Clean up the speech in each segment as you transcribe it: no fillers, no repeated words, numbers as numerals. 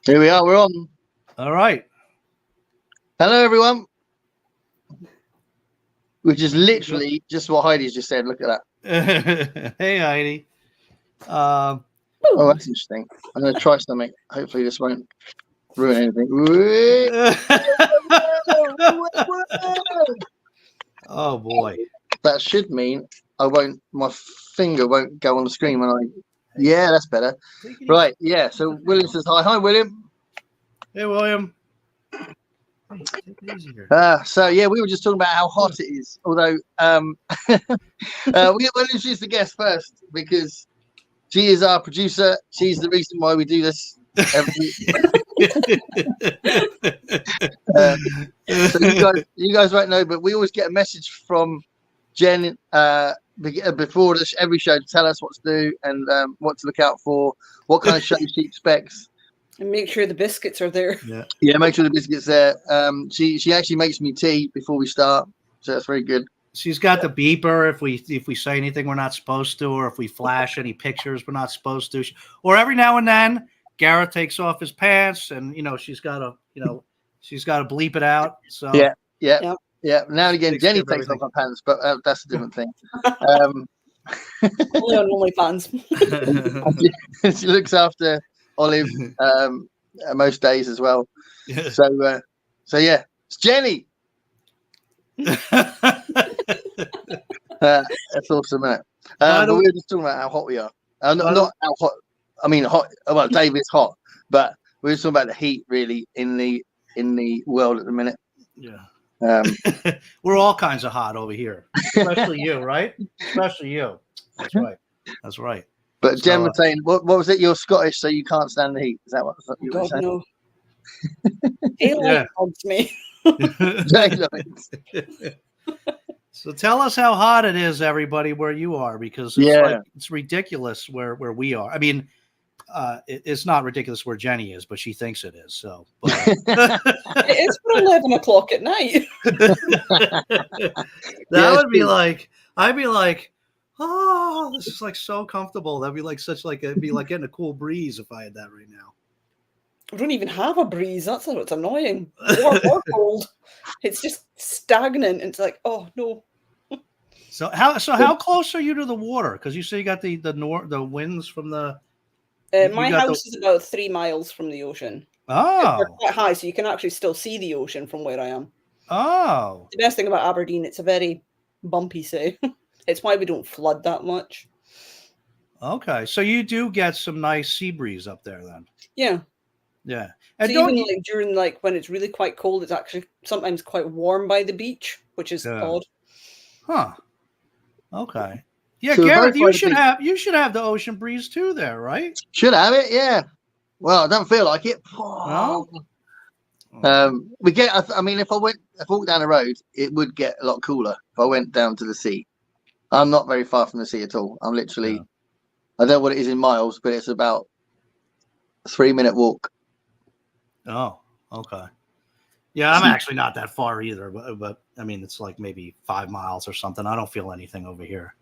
Here we are. We're on. All right. Hello, everyone. Which is literally just what Heidi's just said. Look at that. Hey, Heidi. Oh, that's interesting. I'm going to try something. Hopefully, this won't ruin anything. Oh boy. That should mean my finger won't go on the screen when I. Yeah, that's better. Right. Yeah. So William says hi. Hi, William. Hey, William. So yeah, we were just talking about how hot it is. Although we'll introduce the guest first because she is our producer. She's the reason why we do this every week. So you guys won't know, but we always get a message from Jen before every show to tell us what to do and what to look out for, what kind of show she expects. And make sure the biscuits are there. Yeah, make sure the biscuits there. She actually makes me tea before we start, so that's very good. She's got the beeper if we say anything we're not supposed to, or if we flash any pictures we're not supposed to, or every now and then Garrett takes off his pants, and she's got to bleep it out. So yeah. Now and again, Jenny takes off her pants, but that's a different thing. Only on OnlyFans. She looks after Olive most days as well. So yeah, it's Jenny. That's awesome, isn't it? But we were just talking about how hot we are. Not how hot. I mean, hot. Well, David's hot, but we were talking about the heat really in the world at the minute. Yeah. We're all kinds of hot over here, especially you, right? Especially you. That's right. That's right. But Jen was saying, what was it? You're Scottish, so you can't stand the heat. Is that what you were saying? No. Daylight bugs me. So tell us how hot it is, everybody, where you are, because it's ridiculous where we are. I mean, it's not ridiculous where Jenny is, but she thinks it is. So it is for 11 o'clock at night. I'd be like, oh, this is like so comfortable. That'd be like it'd be like getting a cool breeze if I had that right now. I don't even have a breeze. That's what's annoying. Or cold. It's just stagnant. It's like, oh no. So how close are you to the water? Because you say you got the winds from the. My house is about 3 miles from the ocean. Oh, they're quite high, so you can actually still see the ocean from where I am. Oh, the best thing about Aberdeen, it's a very bumpy sea. It's why we don't flood that much. Okay, so you do get some nice sea breeze up there, then. Yeah. Yeah, and so even during when it's really quite cold, it's actually sometimes quite warm by the beach, which is odd. Huh. Okay. Yeah, so Garrett, you should have the ocean breeze too there, right? Should have it, yeah. Well, I don't feel like it. No? We get. I mean, if I walked down the road, it would get a lot cooler. If I went down to the sea, I'm not very far from the sea at all. I'm literally, I don't know what it is in miles, but it's about a 3-minute walk. Oh, okay. Yeah, I'm actually not that far either, but I mean, it's like maybe 5 miles or something. I don't feel anything over here.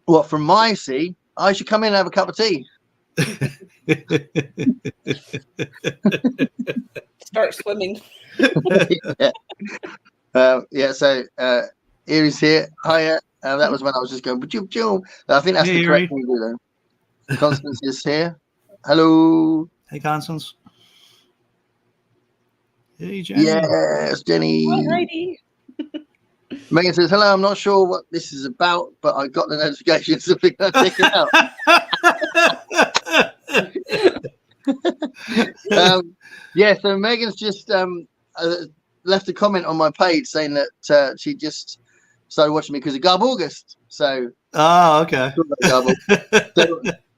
Well, from my sea, I should come in and have a cup of tea. Start swimming. So Erie's here. Hiya. That was when I was just going. I think that's the correct thing to do, though. Constance is here. Hello. Hey, Constance. Hey, Jenny. Yes, Jenny. Hi, Heidi. Megan says, hello, I'm not sure what this is about, but I got the notification, so we're going to check it out. So Megan's just left a comment on my page saying that she just started watching me because of Garb August. So, okay. So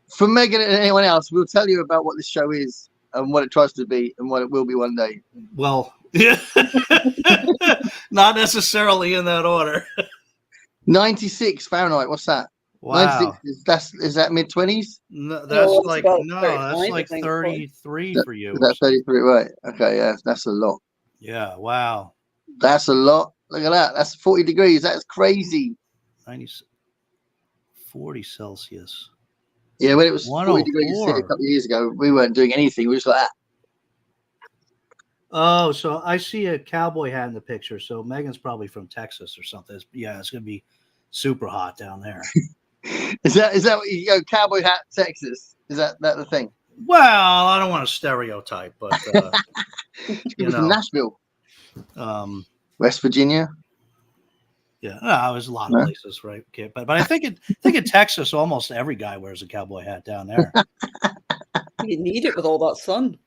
for Megan and anyone else, we'll tell you about what this show is and what it tries to be and what it will be one day. Well, yeah. Not necessarily in that order. 96 Fahrenheit. What's that? Wow. 96, is that mid-20s? No, that's like 33 for you. That's 33, right? Okay, yeah, that's a lot. Yeah, wow. That's a lot. Look at that. That's 40 degrees. That's crazy. 40 Celsius. Yeah, when it was 40 degrees a couple of years ago, we weren't doing anything. We were just like that. Oh, so I see a cowboy hat in the picture. So Megan's probably from Texas or something. Yeah, it's gonna be super hot down there. Is that what you go? Cowboy hat, Texas. Is that the thing? Well, I don't want to stereotype, but People from Nashville, West Virginia. Yeah, there's a lot of places, right? Okay, but I think in Texas, almost every guy wears a cowboy hat down there. You need it with all that sun.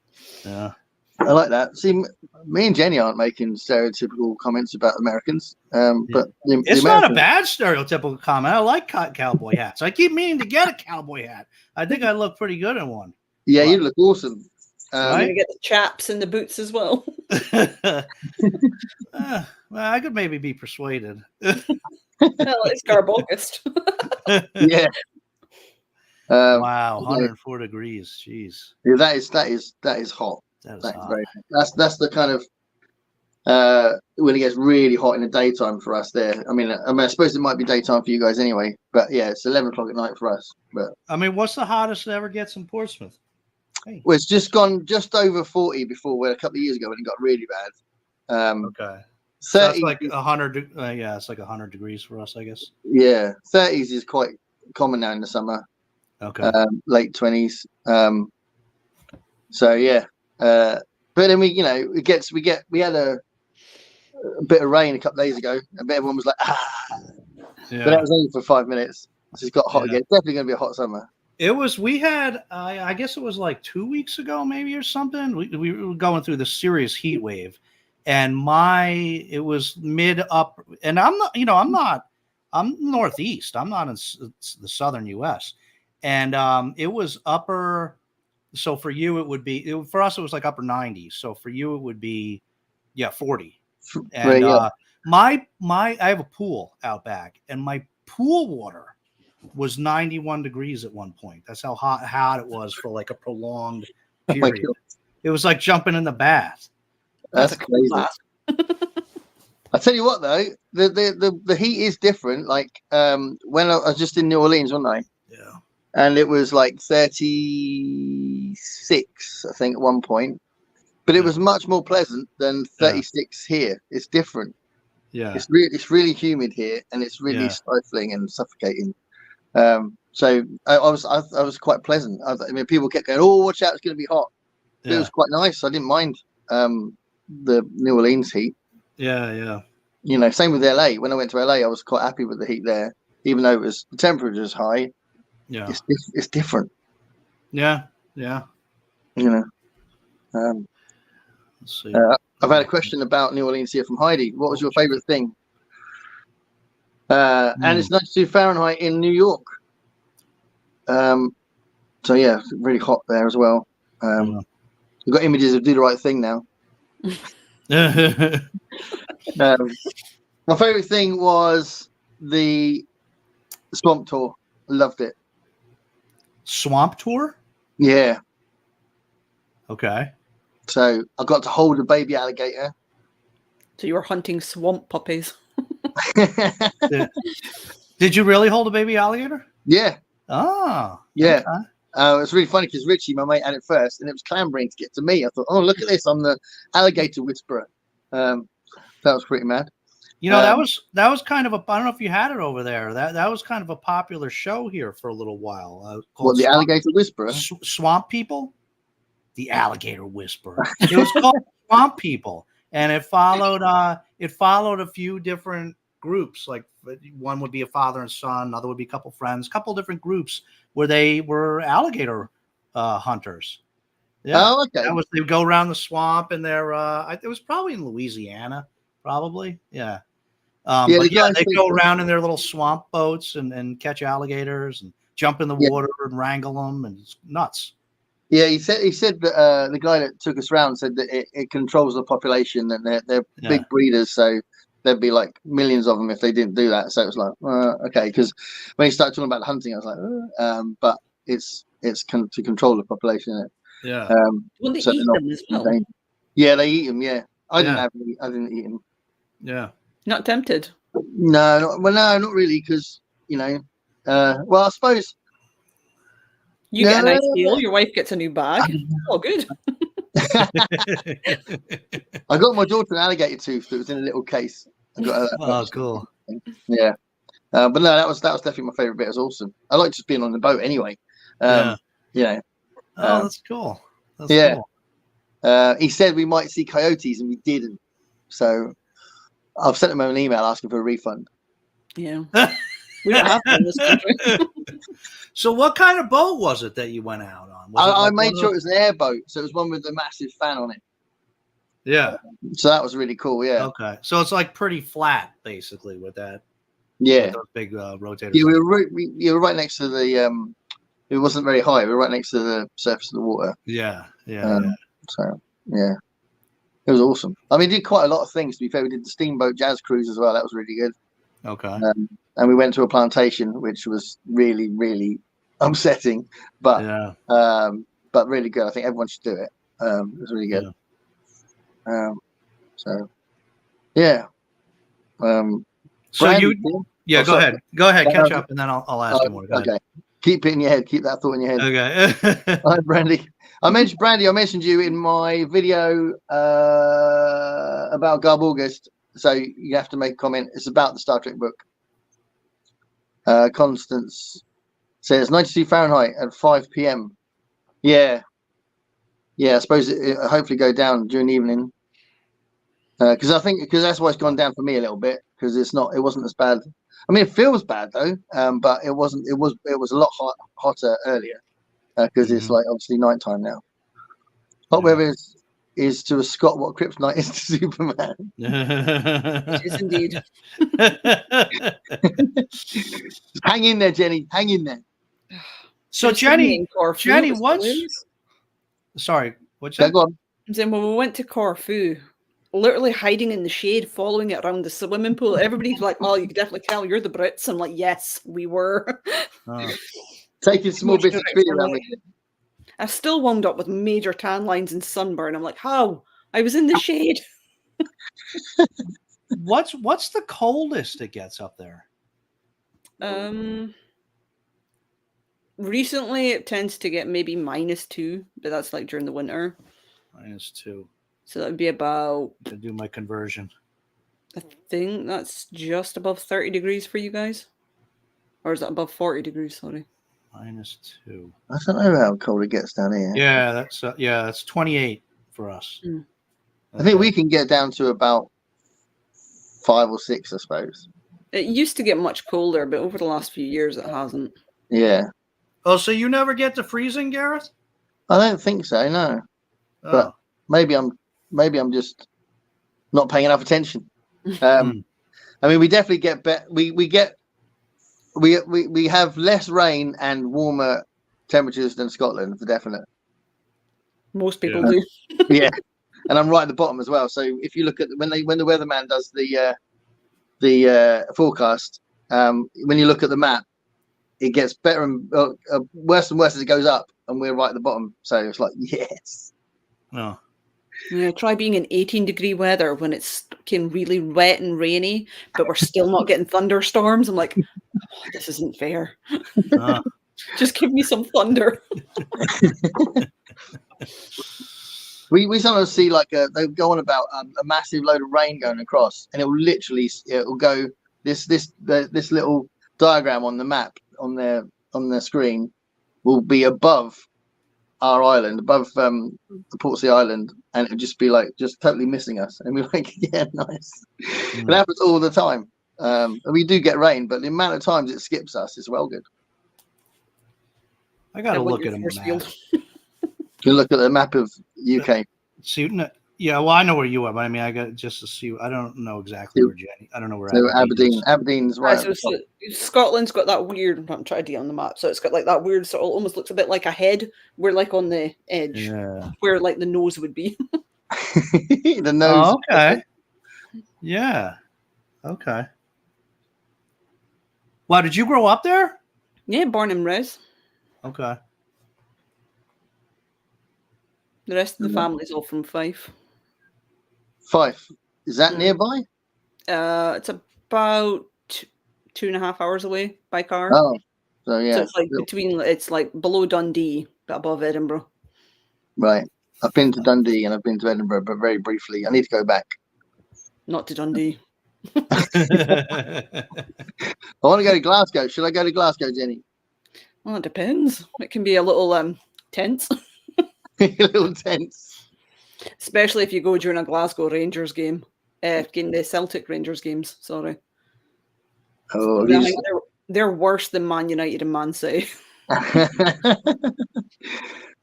Yeah, I like that. See, me and Jenny aren't making stereotypical comments about Americans, but it's not a bad stereotypical comment. I like cowboy hats. I keep meaning to get a cowboy hat. I think I look pretty good in one. Yeah, you look awesome. You're gonna get the chaps and the boots as well. Well, I could maybe be persuaded. Well, it's Garb August. Yeah. Wow, 104 degrees. Jeez. Yeah, that is hot. That's very hot. That's the kind of when it gets really hot in the daytime for us there. I mean, I suppose it might be daytime for you guys anyway, but yeah, it's 11 o'clock at night for us. But I mean, what's the hottest it ever gets in Portsmouth? Hey. Well, it's just gone just over 40 before, where a couple of years ago when it got really bad. Okay. 30, so that's like 100. Yeah, it's like 100 degrees for us, I guess. Yeah, 30s is quite common now in the summer. Okay. Late 20s. So yeah, but then we had a bit of rain a couple of days ago, and everyone was like, Yeah. But that was only for 5 minutes. So it's got hot again. It's definitely going to be a hot summer. We had, I guess it was like 2 weeks ago, maybe, or something. We were going through the serious heat wave, and it was mid up, and I'm Northeast. I'm not in the Southern U.S. And it was upper. So for you, it would be, for us, it was like upper 90s. So for you, it would be, 40. And I have a pool out back, and my pool water was 91 degrees at one point. That's how hot it was for like a prolonged period. It was like jumping in the bath. That's crazy. I tell you what, though, the heat is different. Like when I was just in New Orleans one night, and it was like 36, I think, at one point, but it was much more pleasant than 36 here. It's different. Yeah, it's really humid here, and it's really stifling and suffocating. So I was quite pleasant. I mean, people kept going, "Oh, watch out, it's going to be hot." It was quite nice. I didn't mind the New Orleans heat. Yeah. Same with LA. When I went to LA, I was quite happy with the heat there, even though the temperature is high. Yeah, it's different. Yeah. Let's see. I've had a question about New Orleans here from Heidi. What was your favorite thing? And it's 92 Fahrenheit in New York. So yeah, it's really hot there as well. We've got images of Do the Right Thing now. My favorite thing was the swamp tour. I loved it. Swamp tour? Yeah. Okay. So I got to hold a baby alligator. So you were hunting swamp puppies. Did you really hold a baby alligator? Yeah. Oh. Yeah. Okay. It's really funny because Richie, my mate, had it first, and it was clambering to get to me. I thought, oh, look at this! I'm the alligator whisperer. That was pretty mad. That was kind of a. I don't know if you had it over there. That was kind of a popular show here for a little while. What, the Alligator Whisperer? Swamp People, the Alligator Whisperer. It was called Swamp People, and it followed a few different groups. Like one would be a father and son, another would be a couple friends, couple different groups where they were alligator hunters. Yeah. Oh, okay. They would go around the swamp, and it was probably in Louisiana, probably. Yeah. They go around in their little swamp boats and catch alligators and jump in the water and wrangle them, and it's nuts. Yeah, he said that the guy that took us around said that it controls the population, and they're big breeders, so there'd be like millions of them if they didn't do that. So it was like, okay, because when he started talking about hunting, I was like, but it's to control the population. Isn't it? Yeah. Well, they eat them as well. Yeah, they eat them. Yeah, I didn't eat them. Yeah. Not tempted? No, not really, because I suppose you get a nice deal. Your wife gets a new bag. Oh, good. I got my daughter an alligator tooth that was in a little case. I got her that. Oh, cool. Yeah. But no, that was definitely my favorite bit. It was awesome. I like just being on the boat anyway. Yeah. You know. Oh, that's cool. That's yeah. cool. He said we might see coyotes, and we didn't. So I've sent him an email asking for a refund. Yeah. We don't have them in this country. So what kind of boat was it that you went out on? I made sure it was an airboat, so it was one with a massive fan on it. Yeah. So that was really cool. Yeah. Okay. So it's like pretty flat, basically, with that. Yeah. With those big rotators. Yeah, we were right next to the. It wasn't very high. We were right next to the surface of the water. Yeah. So yeah, it was awesome. I mean, we did quite a lot of things. To be fair, we did the steamboat jazz cruise as well. That was really good. Okay. And we went to a plantation, which was really, really upsetting, but really good. I think everyone should do it. It was really good. Yeah. So yeah. So Brandy, go ahead. Go ahead. Catch up, and then I'll ask you more. Go okay. ahead. Keep it in your head. Keep that thought in your head. Okay. All right, Brandy. I mentioned you in my video about Garb August. So you have to make a comment. It's about the Star Trek book. Constance says 92 Fahrenheit at 5 p.m. Yeah. I suppose it hopefully go down during the evening. Because that's why it's gone down for me a little bit, because it wasn't as bad. I mean, it feels bad though, but it wasn't. It was a lot hotter earlier, because it's like obviously nighttime now. Hot weather is to a Scot what kryptonite is to Superman. It is indeed. Hang in there, Jenny. Hang in there. So Jenny, sorry, what's that? Go on. Then when we went to Corfu, literally hiding in the shade, following it around the swimming pool, everybody's like, "Oh, you can definitely tell you're the Brits." I'm like, "Yes, we were." Taking small bits of tree around me. I still wound up with major tan lines and sunburn. I'm like, how? I was in the shade. What's the coldest it gets up there? Recently it tends to get maybe -2, but that's like during the winter. -2. So that would be about. To do my conversion. I think that's just above 30 degrees for you guys, or is that above 40 degrees? Sorry. -2. I don't know how cold it gets down here. Yeah, that's 28 for us. Mm. I think we can get down to about 5 or 6, I suppose. It used to get much colder, but over the last few years it hasn't. Yeah. Oh, so you never get to freezing, Gareth? I don't think so, no. Oh. But maybe I'm just not paying enough attention. I mean, we definitely get we have less rain and warmer temperatures than Scotland, for definite. Most people do. Yeah, and I'm right at the bottom as well. So if you look at when the weatherman does the forecast, when you look at the map, it gets better and worse and worse as it goes up, and we're right at the bottom. So it's like, yes. Oh. Yeah, try being in 18-degree weather when it's really wet and rainy, but we're still not getting thunderstorms. I'm like, oh, this isn't fair. Just give me some thunder. We sometimes see they go on about a massive load of rain going across, and it'll go this little diagram on the map on their screen will be above our island, above the Portsea Island, and it'll just be just totally missing us, and we're like, yeah, nice. It happens all the time. And we do get rain, but the amount of times it skips us is well good. I gotta look at a map. You look at the map of UK. See, yeah, well, I know where you are, but I mean, I got just to see. I don't know exactly where Jenny. I don't know where Aberdeen. Aberdeen's right. So Scotland's got that weird. I'm trying to do on the map. So it's got that weird sort of almost looks a bit like a head. We're on the edge, where the nose would be. The nose. Oh, okay. Yeah. Okay. Wow, did you grow up there? Yeah, born and raised. Okay. The rest of the family's all from Fife. Fife. Is that nearby? It's about 2.5 hours away by car. Oh, so yeah. So it's it's below Dundee, but above Edinburgh. Right. I've been to Dundee and I've been to Edinburgh, but very briefly. I need to go back. Not to Dundee. I want to go to Glasgow. Should I go to Glasgow, Jenny? Well, it depends. It can be a little tense. A little tense. Especially if you go during a Glasgow Rangers game. The Celtic Rangers games, sorry. Oh, I think they're worse than Man United and Man City.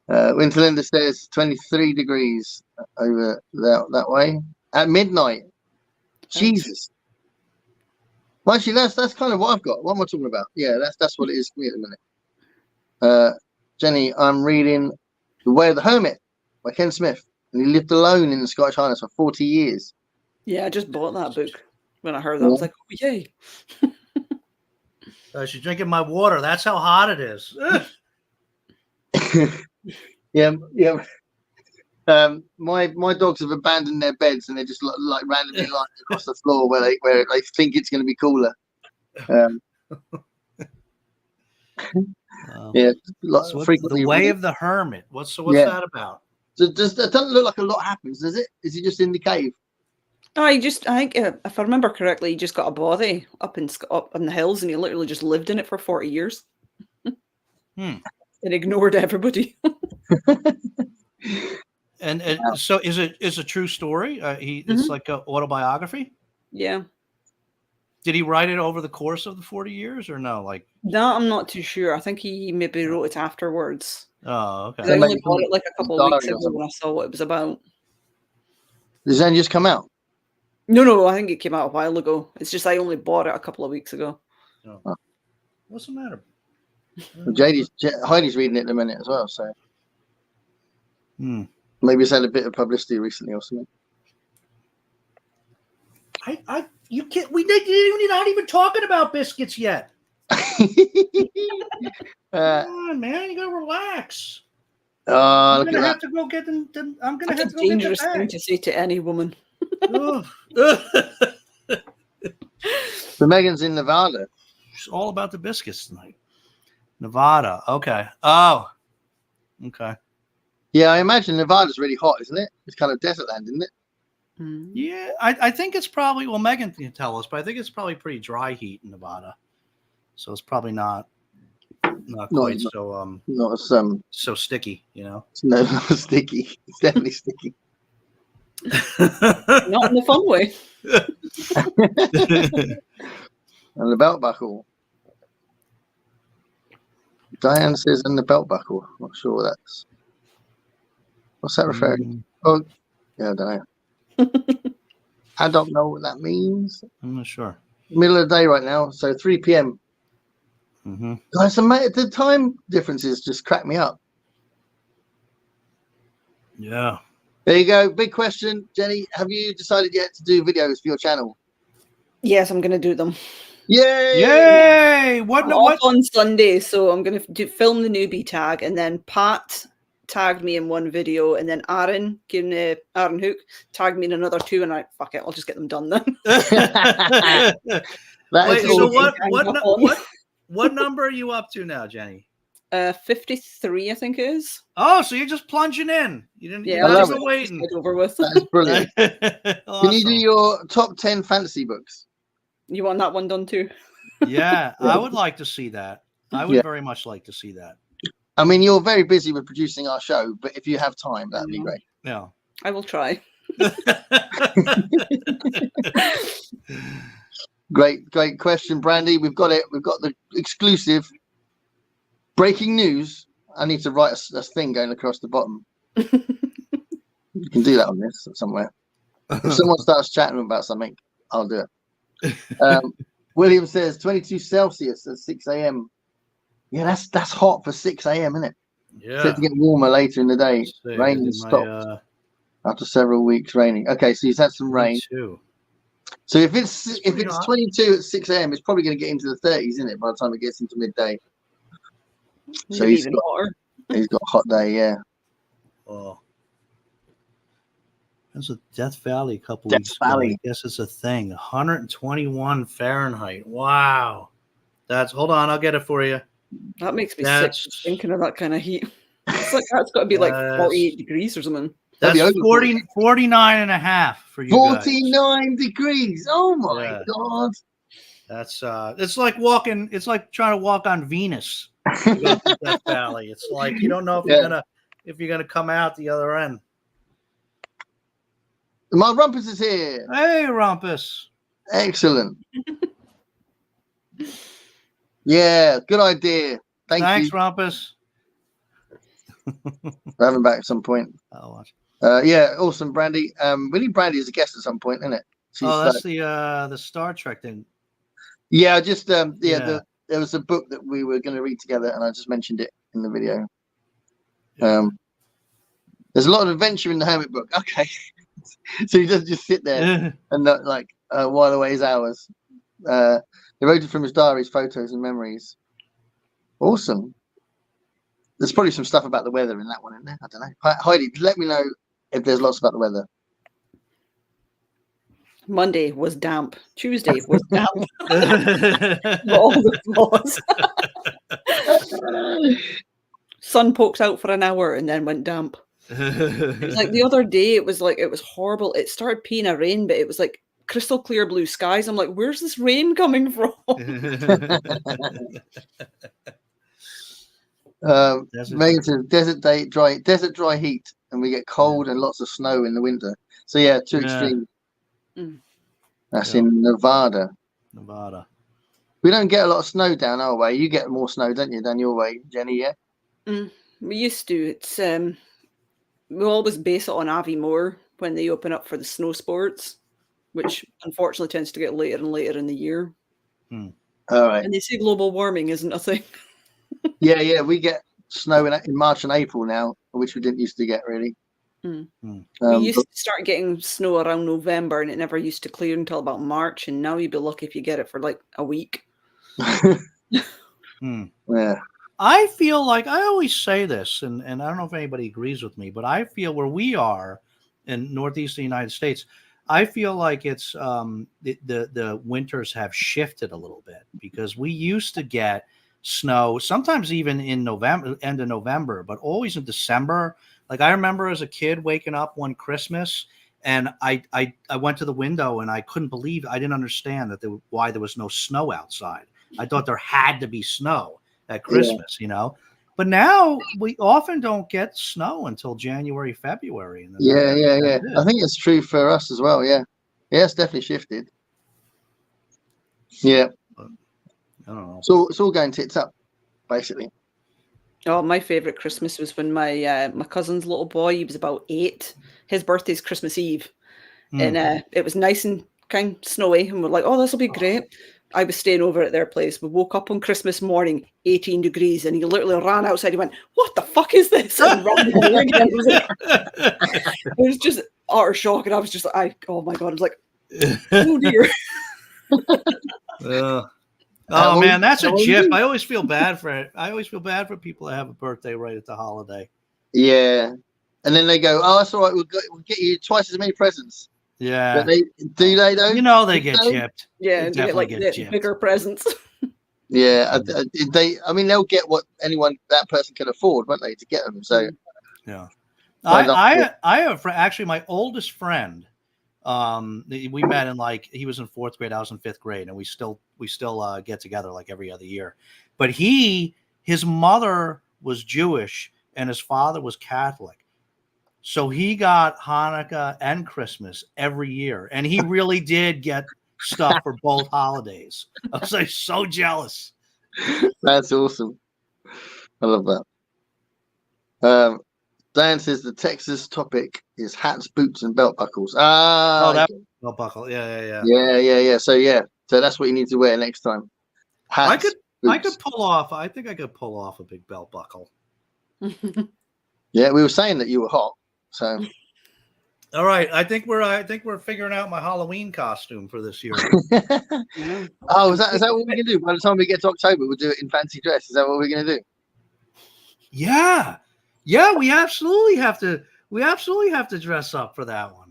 Winterlander says 23 degrees over that way at midnight. Jesus. Well, actually, that's kind of what I've got. What am I talking about? Yeah, that's what it is for me at the minute. Jenny, I'm reading The Way of the Hermit by Ken Smith, and he lived alone in the Scottish Highlands for 40 years. Yeah, I just bought that book. When I heard that, I was like, oh, yay. She's drinking my water. That's how hot it is. Yeah. My dogs have abandoned their beds and they're just like randomly lying across the floor where they think it's going to be cooler. Yeah, frequently. The Way of the Hermit. What's that about? So it doesn't look like a lot happens, does it? Is he just in the cave? I think if I remember correctly, he just got a body up in the hills, and he literally just lived in it for 40 years. And ignored everybody. And so is it a true story? It's like an autobiography. Yeah. Did he write it over the course of the 40 years or no? Like that, I'm not too sure. I think he maybe wrote it afterwards. Oh, okay. I only bought it like a couple of weeks ago when I saw what it was about. Does that just come out? No, I think it came out a while ago. It's just I only bought it a couple of weeks ago. Oh. What's the matter? Well, Heidi's reading it in a minute as well, so maybe it's had a bit of publicity recently or something. You can't. You're not even talking about biscuits yet. Come on, man, you gotta relax. I'm gonna have to go get them. I'm gonna have to go get them. Dangerous thing to say to any woman. So Megan's in Nevada. It's all about the biscuits tonight. Nevada. Okay. Oh. Okay. Yeah, I imagine Nevada's really hot, isn't it? It's kind of desert land, isn't it? Yeah, I think it's probably, well, Megan can tell us, but I think it's probably pretty dry heat in Nevada. So it's probably not quite so sticky, you know? No, not sticky. It's definitely sticky. Not in the fun way. And the belt buckle. Diane says in the belt buckle. Not sure what that's. What's that referring? Oh, yeah, I don't know. I don't know what that means. I'm not sure. Middle of the day right now, so 3 p.m. Guys, the time differences just crack me up. Yeah. There you go. Big question, Jenny. Have you decided yet to do videos for your channel? Yes, I'm going to do them. Yay! Yay! I'm off on Sunday, so I'm going to film the newbie tag, and then Pat tagged me in one video, and then Aaron Hook tagged me in another 2, and fuck it, I'll just get them done then. Wait, so what number are you up to now, Jenny? 53, I think it is. Oh, so you're just plunging in. You didn't. Yeah, I love it. Waiting. Over with. That's brilliant. Awesome. Can you do your top 10 fantasy books? You want that one done too? Yeah, I would like to see that. I would very much like to see that. I mean, you're very busy with producing our show, but if you have time, that'd be great. Yeah, I will try. Great question, Brandy. We've got it. We've got the exclusive breaking news. I need to write a thing going across the bottom. You can do that on this somewhere. If someone starts chatting about something, I'll do it. William says 22 Celsius at 6 a.m. Yeah, that's hot for 6 a.m., isn't it? Yeah. Set to get warmer later in the day. Rain has stopped after several weeks raining. Okay, so he's had some rain. So if it's 22 at 6 a.m., it's probably going to get into the 30s, isn't it? By the time it gets into midday. So he's got a hot day, yeah. Oh. There's a Death Valley a couple weeks ago. I guess it's a thing. 121 Fahrenheit. Wow. Hold on, I'll get it for you. That makes me sick thinking of that kind of heat. that's got to be like 48 degrees or something. That's 49 and a half for you 49 degrees. Oh my God. That's it's like walking. It's like trying to walk on Venus. To go through Death Valley. It's like you don't know if you're gonna come out the other end. My Rumpus is here. Hey, Rumpus. Excellent. Yeah, good idea. Thanks, you. Rumpus. We'll have him back at some point. I'll watch. Yeah, awesome, Brandy. We need Brandy as a guest at some point, isn't it? That's the Star Trek thing. Yeah, just there was a book that we were going to read together, and I just mentioned it in the video. Yeah. There's a lot of adventure in the Hermit book. Okay, so he doesn't just sit there and not while away his hours. He wrote it from his diaries, photos, and memories. Awesome. There's probably some stuff about the weather in that one, isn't there? I don't know. Heidi, let me know if there's lots about the weather. Monday was damp. Tuesday was damp. All the flaws. Sun poked out for an hour and then went damp. It was like the other day, it was horrible. It started peeing rain, but it was like crystal clear blue skies. I'm like, where's this rain coming from? Megan says desert dry heat, and we get cold and lots of snow in the winter. So yeah, too extreme. That's in Nevada. We don't get a lot of snow down our way. You get more snow, don't you, down your way, Jenny? Yeah. We used to. It's we always base it on Aviemore when they open up for the snow sports, which unfortunately tends to get later and later in the year. All right. And they say global warming isn't a thing. Yeah, we get snow in March and April now, which we didn't used to get really. We used to start getting snow around November, and it never used to clear until about March. And now you'd be lucky if you get it for like a week. Yeah. I feel like I always say this, and I don't know if anybody agrees with me, but I feel where we are in northeastern United States, I feel like it's the winters have shifted a little bit, because we used to get snow sometimes even in November, end of November, but always in December. Like I remember as a kid waking up one Christmas and I went to the window and I couldn't believe, I didn't understand why there was no snow outside. I thought there had to be snow at Christmas, but now we often don't get snow until January, February. And yeah. I think it's true for us as well. Yeah, it's definitely shifted. Yeah. I don't know. So it's all going tits up, basically. Oh, my favorite Christmas was when my cousin's little boy, he was about 8. His birthday's Christmas Eve. And it was nice and kind of snowy. And we're like, oh, this will be great. I was staying over at their place. We woke up on Christmas morning, 18 degrees. And he literally ran outside. He went, what the fuck is this? And ran away again. It was just utter shock. And I was just like, oh my God. I was like, oh dear. Oh man, that's a jip. I always feel bad for it. I always feel bad for people that have a birthday right at the holiday. Yeah, and then they go, "Oh, that's all right. We'll get you twice as many presents." Yeah, but they though? They get gypped. Yeah, they get like bigger presents. Yeah, they'll get what that person can afford, won't they, to get them? So yeah, I have actually my oldest friend. We met in he was in 4th grade, I was in 5th grade, and we still get together like every other year. But his mother was Jewish and his father was Catholic, so he got Hanukkah and Christmas every year, and he really did get stuff for both holidays. I was like so jealous. That's awesome. I love that. Dan says the Texas topic is hats, boots, and belt buckles. That belt buckle. Yeah. So that's what you need to wear next time. Hats, I could pull off. I think I could pull off a big belt buckle. Yeah, we were saying that you were hot. So. All right, I think we're figuring out my Halloween costume for this year. Oh, is that what we're gonna do? By the time we get to October, we'll do it in fancy dress. Is that what we're gonna do? Yeah, we absolutely have to. We absolutely have to dress up for that one.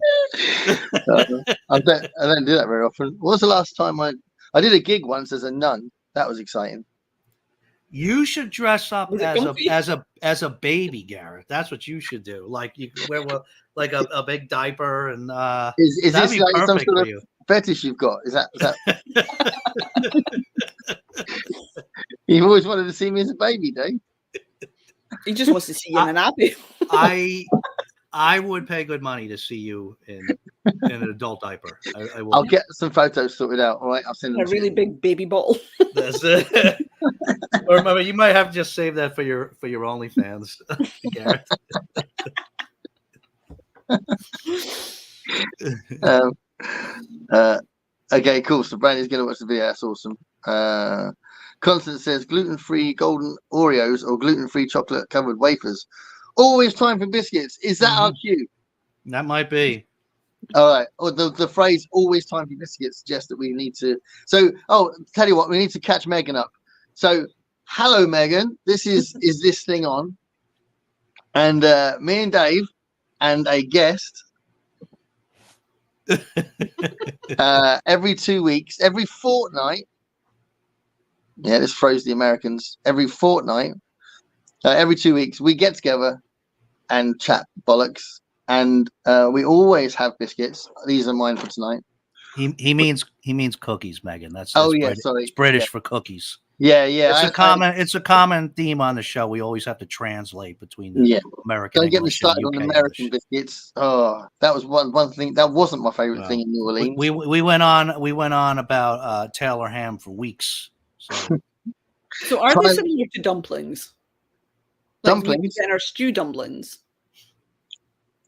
I don't do that very often. What was the last time I did a gig once as a nun? That was exciting. You should dress up Was it as comfy? a baby, Garrett. That's what you should do. Like you could wear like a big diaper, and Is that'd this be like some perfect sort for of you. fetish you've got? Is that you've always wanted to see me as a baby, Dave? He just wants to see you in an nappy. I would pay good money to see you in an adult diaper. I will. I'll get some photos sorted out. All right, I'll send them A to really you. big baby bottle. That's it. Or remember, you might have to just save that for your OnlyFans, Garrett. Okay, cool. So Brandy's going to watch the video. That's awesome. Constance says gluten-free golden Oreos or gluten-free chocolate-covered wafers. Always time for biscuits. Is that our cue? That might be. All right. Or the phrase "always time for biscuits" suggests that we need to. So, tell you what, we need to catch Megan up. So, hello, Megan. This is this thing on? And me and Dave and a guest every 2 weeks, every fortnight. Yeah, this froze the Americans. Every fortnight, every 2 weeks, we get together and chat bollocks. And we always have biscuits. These are mine for tonight. He means cookies, Megan. That's yeah, sorry. It's British for cookies. Yeah. It's a common theme on the show. We always have to translate between the American. Don't get me started on American biscuits. Oh, that was one thing. That wasn't my favorite thing in New Orleans. We went on about Taylor ham for weeks. So are they similar to dumplings? Like Dumplings? Or stew dumplings?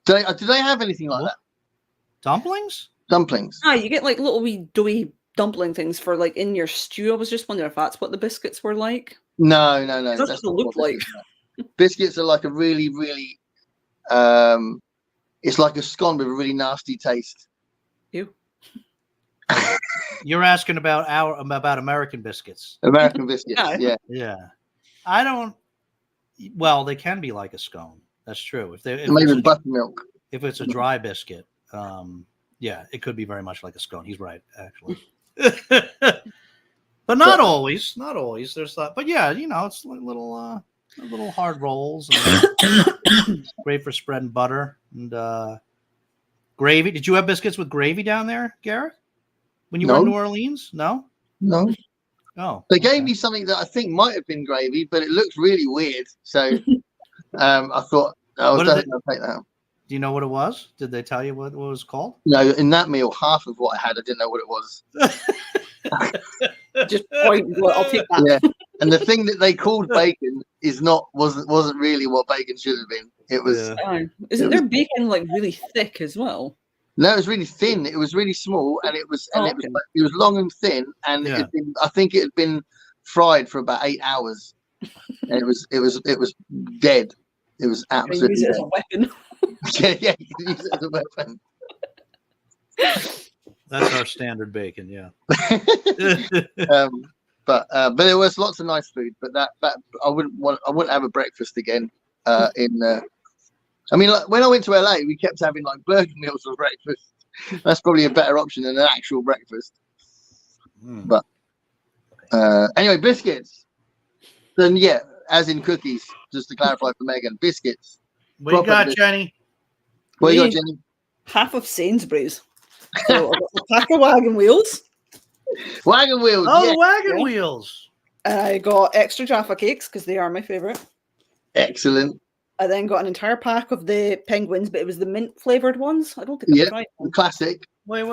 Do they have anything like that? Dumplings? Dumplings. You get like little wee doughy dumpling things for like in your stew. I was just wondering if that's what the biscuits were like. No. That's what they look like. Biscuits are like a really, really, it's like a scone with a really nasty taste. Ew. You're asking about American biscuits. American biscuits, yeah. I don't. Well, they can be like a scone. That's true. If maybe buttermilk. If it's a dry biscuit, yeah, it could be very much like a scone. He's right, actually. But not always. Not always. There's that. But yeah, it's like little hard rolls. And great for spreading butter and gravy. Did you have biscuits with gravy down there, Garrett? When you were in New Orleans? No. Oh. They gave me something that I think might have been gravy, but it looked really weird. So I thought I was definitely going to take that out. Do you know what it was? Did they tell you what it was called? No, in that meal, half of what I had, I didn't know what it was. Just I'll take that. Yeah, and the thing that they called bacon wasn't really what bacon should have been. It was. Yeah. Isn't their bacon like really thick as well? No, it was really thin. It was really small, and it was long and thin, and I think it had been fried for about 8 hours. And it was dead. It was absolutely use it dead. as a weapon. yeah, you can use it as a weapon. That's our standard bacon, yeah. But there was lots of nice food. But that I wouldn't have a breakfast again. I mean, like, when I went to LA, we kept having like burger meals for breakfast. That's probably a better option than an actual breakfast. But anyway, biscuits. Then as in cookies. Just to clarify for Megan, biscuits. What you got, Jenny? What you got, Jenny? Half of Sainsbury's. So I got a pack of wagon wheels. Wagon wheels. Oh, wagon wheels. I got extra Jaffa cakes because they are my favorite. Excellent. I then got an entire pack of the penguins, but it was the mint flavored ones. I don't think I've tried them. Classic. Wait.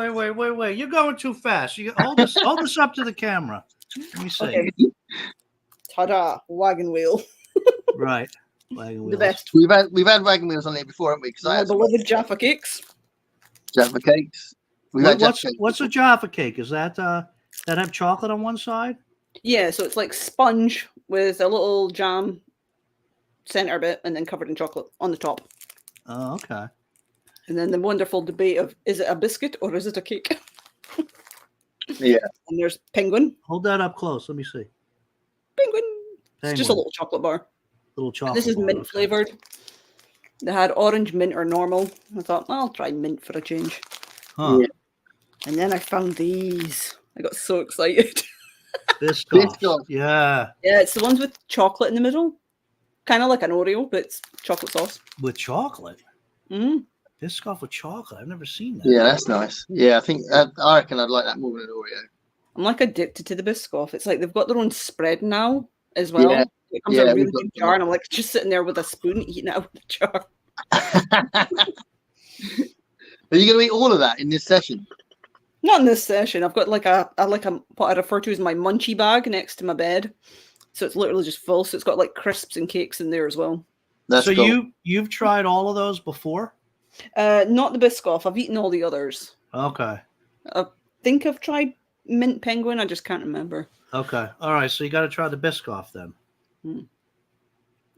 You're going too fast. You hold this up to the camera. Let me see. Okay. Ta-da! Wagon wheel. Right. Wagon wheels. The best. We've had wagon wheels on here before, haven't we? Because I had beloved Jaffa cakes. Jaffa cakes. What's a Jaffa cake? Is that have chocolate on one side? Yeah, so it's like sponge with a little jam center bit and then covered in chocolate on the top. Oh, okay. And then the wonderful debate of, is it a biscuit or is it a cake? Yeah. And there's penguin. Hold that up close. Let me see. Penguin. It's just a little chocolate bar. Little chocolate. And this is mint flavored. They had orange, mint, or normal. I thought, I'll try mint for a change. Huh. Yeah. And then I found these. I got so excited. Biscoff. Biscoff. Yeah. Yeah, it's the ones with chocolate in the middle. Kind of like an Oreo, but it's chocolate sauce. With chocolate. Mm. Biscoff with chocolate. I've never seen that. Yeah, that's nice. Yeah, I think I reckon I'd like that more than an Oreo. I'm like addicted to the Biscoff. It's like they've got their own spread now as well. Yeah. It comes in a we've really got big them. jar, and I'm like just sitting there with a spoon eating it out of the jar. Are you going to eat all of that in this session? Not in this session. I've got like a what I refer to as my munchie bag next to my bed. So it's literally just full. So it's got like crisps and cakes in there as well. That's so cool. you've tried all of those before? Not the Biscoff. I've eaten all the others. Okay. I think I've tried mint penguin. I just can't remember. Okay. All right. So you got to try the Biscoff then. Hmm.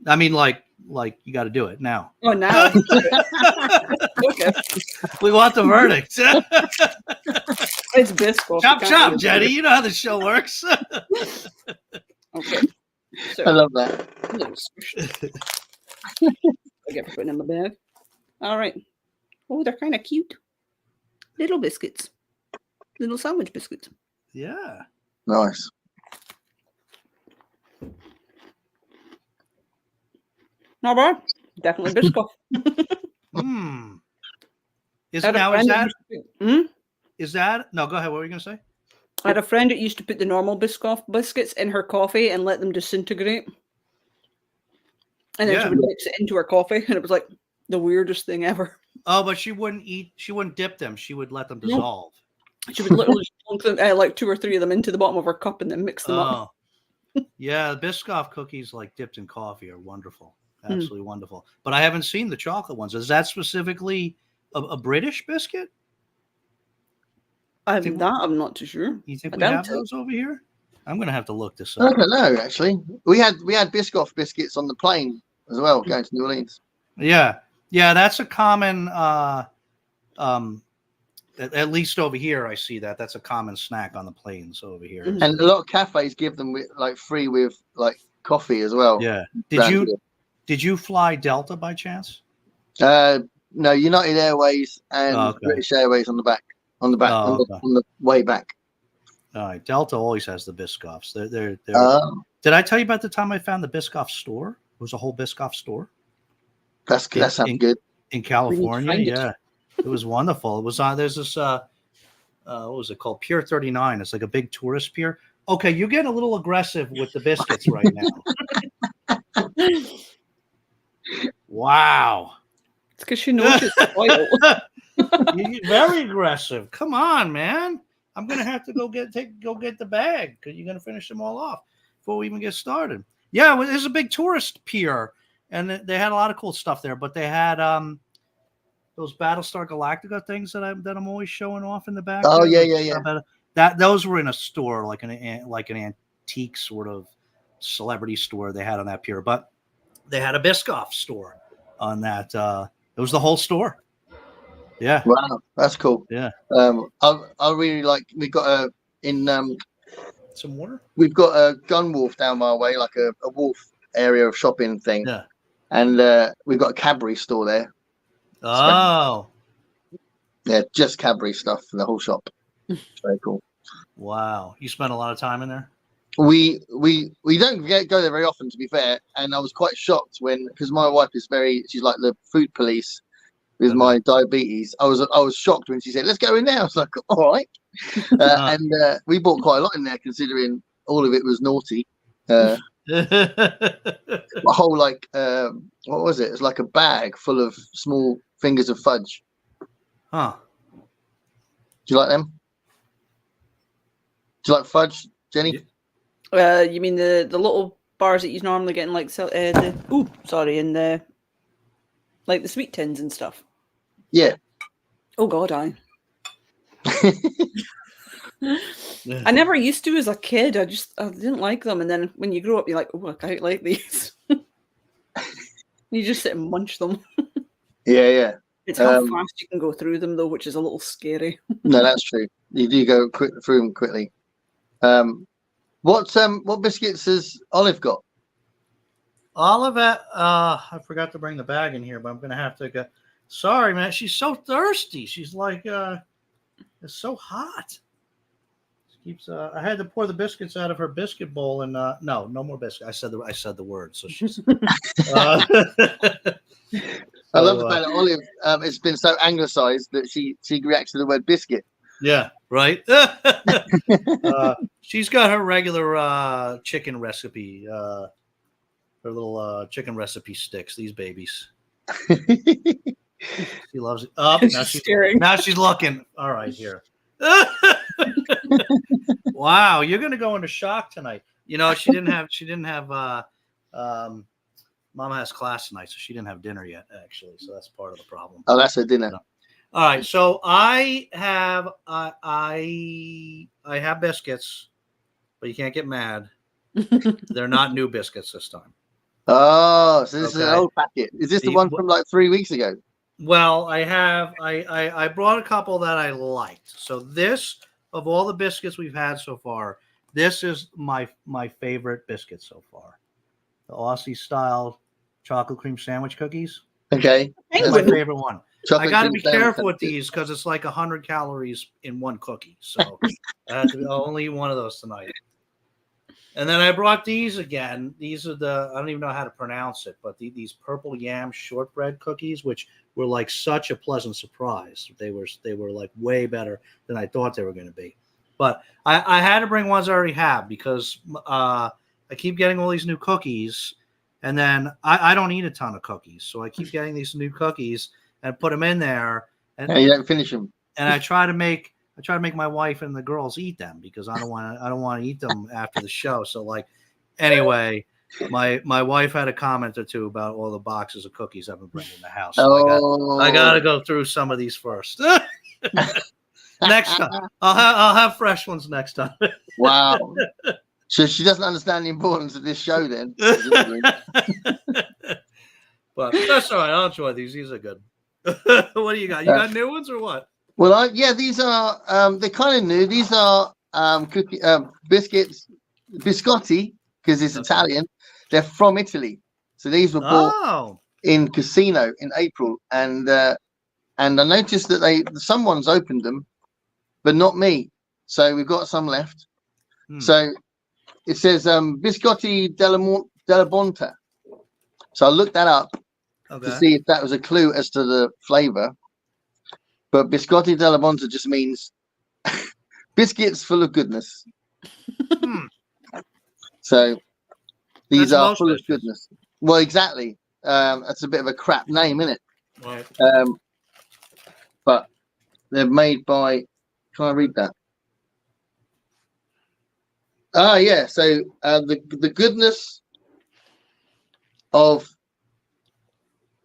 I mean, like you got to do it now. Oh, now. Okay. We want the verdict. It's Biscoff. Chop, chop, Jenny. You know how the show works. Okay. So, I love that. I get putting in my bag. All right. Oh, they're kind of cute. Little biscuits. Little sandwich biscuits. Yeah. Nice. Not bad. Definitely Biscoff. Hmm. Is I had a now friend is that that used to- is that no? Go ahead. What were you gonna say? I had a friend that used to put the normal Biscoff biscuits in her coffee and let them disintegrate. And then Yeah. she would mix it into her coffee, and it was like the weirdest thing ever. Oh, but she wouldn't dip them. She would let them dissolve. She would literally just plunk them, like 2 or 3 of them into the bottom of her cup and then mix them up. Yeah, the Biscoff cookies like dipped in coffee are wonderful. Absolutely wonderful. But I haven't seen the chocolate ones. Is that specifically a British biscuit? I'm not too sure. You think I we have doubt it. those over here? I'm gonna have to look this I up. don't know. Actually, we had Biscoff biscuits on the plane as well, going to New Orleans. Yeah, that's a common. At least over here, I see that. That's a common snack on the planes over here. Mhm. And a lot of cafes give them free with coffee as well. Yeah. Brand Did you fly Delta by chance? No, United Airways and Oh, okay. British Airways on the Oh, on the way back. All right. Delta always has the Biscoffs. They're Did I tell you about the time I found the Biscoff store? It was a whole Biscoff store. That sounds good. In California. find it. Yeah. It was wonderful. It was on. There's this. What was it called? Pier 39. It's like a big tourist pier. Okay, you're getting a little aggressive with the biscuits right now. Wow. It's because she knows she's spoiled. You're very aggressive. Come on, man. I'm gonna have to go get the bag because you're gonna finish them all off before we even get started. Yeah, well, there's a big tourist pier, and they had a lot of cool stuff there. But they had those Battlestar Galactica things that I'm always showing off in the back. Oh there. yeah. Those were in a store like an antique sort of celebrity store they had on that pier. But they had a Biscoff store on that. It was the whole store. Yeah. Wow, that's cool. Yeah. I really like. We got some water. We've got a gun wharf down my way, like a wharf area of shopping thing. Yeah. And we've got a Cadbury store there. Oh. Yeah, just Cadbury stuff for the whole shop. Very cool. Wow. You spent a lot of time in there? We don't go there very often, to be fair. And I was quite shocked because my wife is she's like the food police with my diabetes. I was shocked when she said, "Let's go in there." I was like, "All right." And we bought quite a lot in there, considering all of it was naughty. A whole what was it? It's like a bag full of small fingers of fudge. Huh. Do you like them? Do you like fudge, Jenny? You mean the little bars that you normally get in like in the like the sweet tins and stuff? Yeah. Oh God, I never used to as a kid. I didn't like them, and then when you grow up, you're like, oh, I quite like these. You just sit and munch them. Yeah. It's how fast you can go through them, though, which is a little scary. No, that's true. You do go through them quickly. What biscuits has Olive got? Olive, I forgot to bring the bag in here, but I'm gonna have to go. Sorry, man. She's so thirsty. She's like, it's so hot. keeps. I had to pour the biscuits out of her biscuit bowl, and no more biscuit. I said the word. So she's. I love the fact that Olive has been so anglicized that she reacts to the word biscuit. Yeah, right. She's got her regular chicken recipe, her little chicken recipe sticks. These babies. She loves it. Oh, now she's looking. All right, here. Wow, you're gonna go into shock tonight. You know, she didn't have. Mama has class tonight, so she didn't have dinner yet, actually. So that's part of the problem. Oh, that's her dinner. No. All right, so I have I have biscuits, but you can't get mad. They're not new biscuits this time. Oh, so this is an old packet. Is this the one from like 3 weeks ago? Well, I brought a couple that I liked. So this, of all the biscuits we've had so far, this is my favorite biscuit so far. The Aussie style chocolate cream sandwich cookies. Okay. That's my favorite one. Chocolate I got to be careful with these because it's like 100 calories in one cookie. So I'll only eat one of those tonight. And then I brought these again. These are I don't even know how to pronounce it, but these purple yam shortbread cookies, which were like such a pleasant surprise. They were like way better than I thought they were going to be. But I had to bring ones I already have because I keep getting all these new cookies, and then I don't eat a ton of cookies, so I keep getting these new cookies and put them in there, and you don't finish them. And I try to make my wife and the girls eat them because I don't want to eat them after the show. So like, anyway, my wife had a comment or two about all the boxes of cookies I've been bringing in the house. So I got to go through some of these first. Next time, I'll have fresh ones next time. Wow. So she doesn't understand the importance of this show then. But that's all right. I'll enjoy these. These are good. What do you got? You got new ones or what? Well, these are they're kind of new. These are biscuits, biscotti, because it's Italian. They're from Italy, so these were bought in Casino in April, and I noticed that someone's opened them, but not me. So we've got some left. So it says biscotti della Bonta. So I looked that up to see if that was a clue as to the flavor. But biscotti della Bonta just means biscuits full of goodness. So these are full of goodness. Well, exactly. That's a bit of a crap name, isn't it? Right. But they're made by. Can I read that? Yeah. So the goodness of.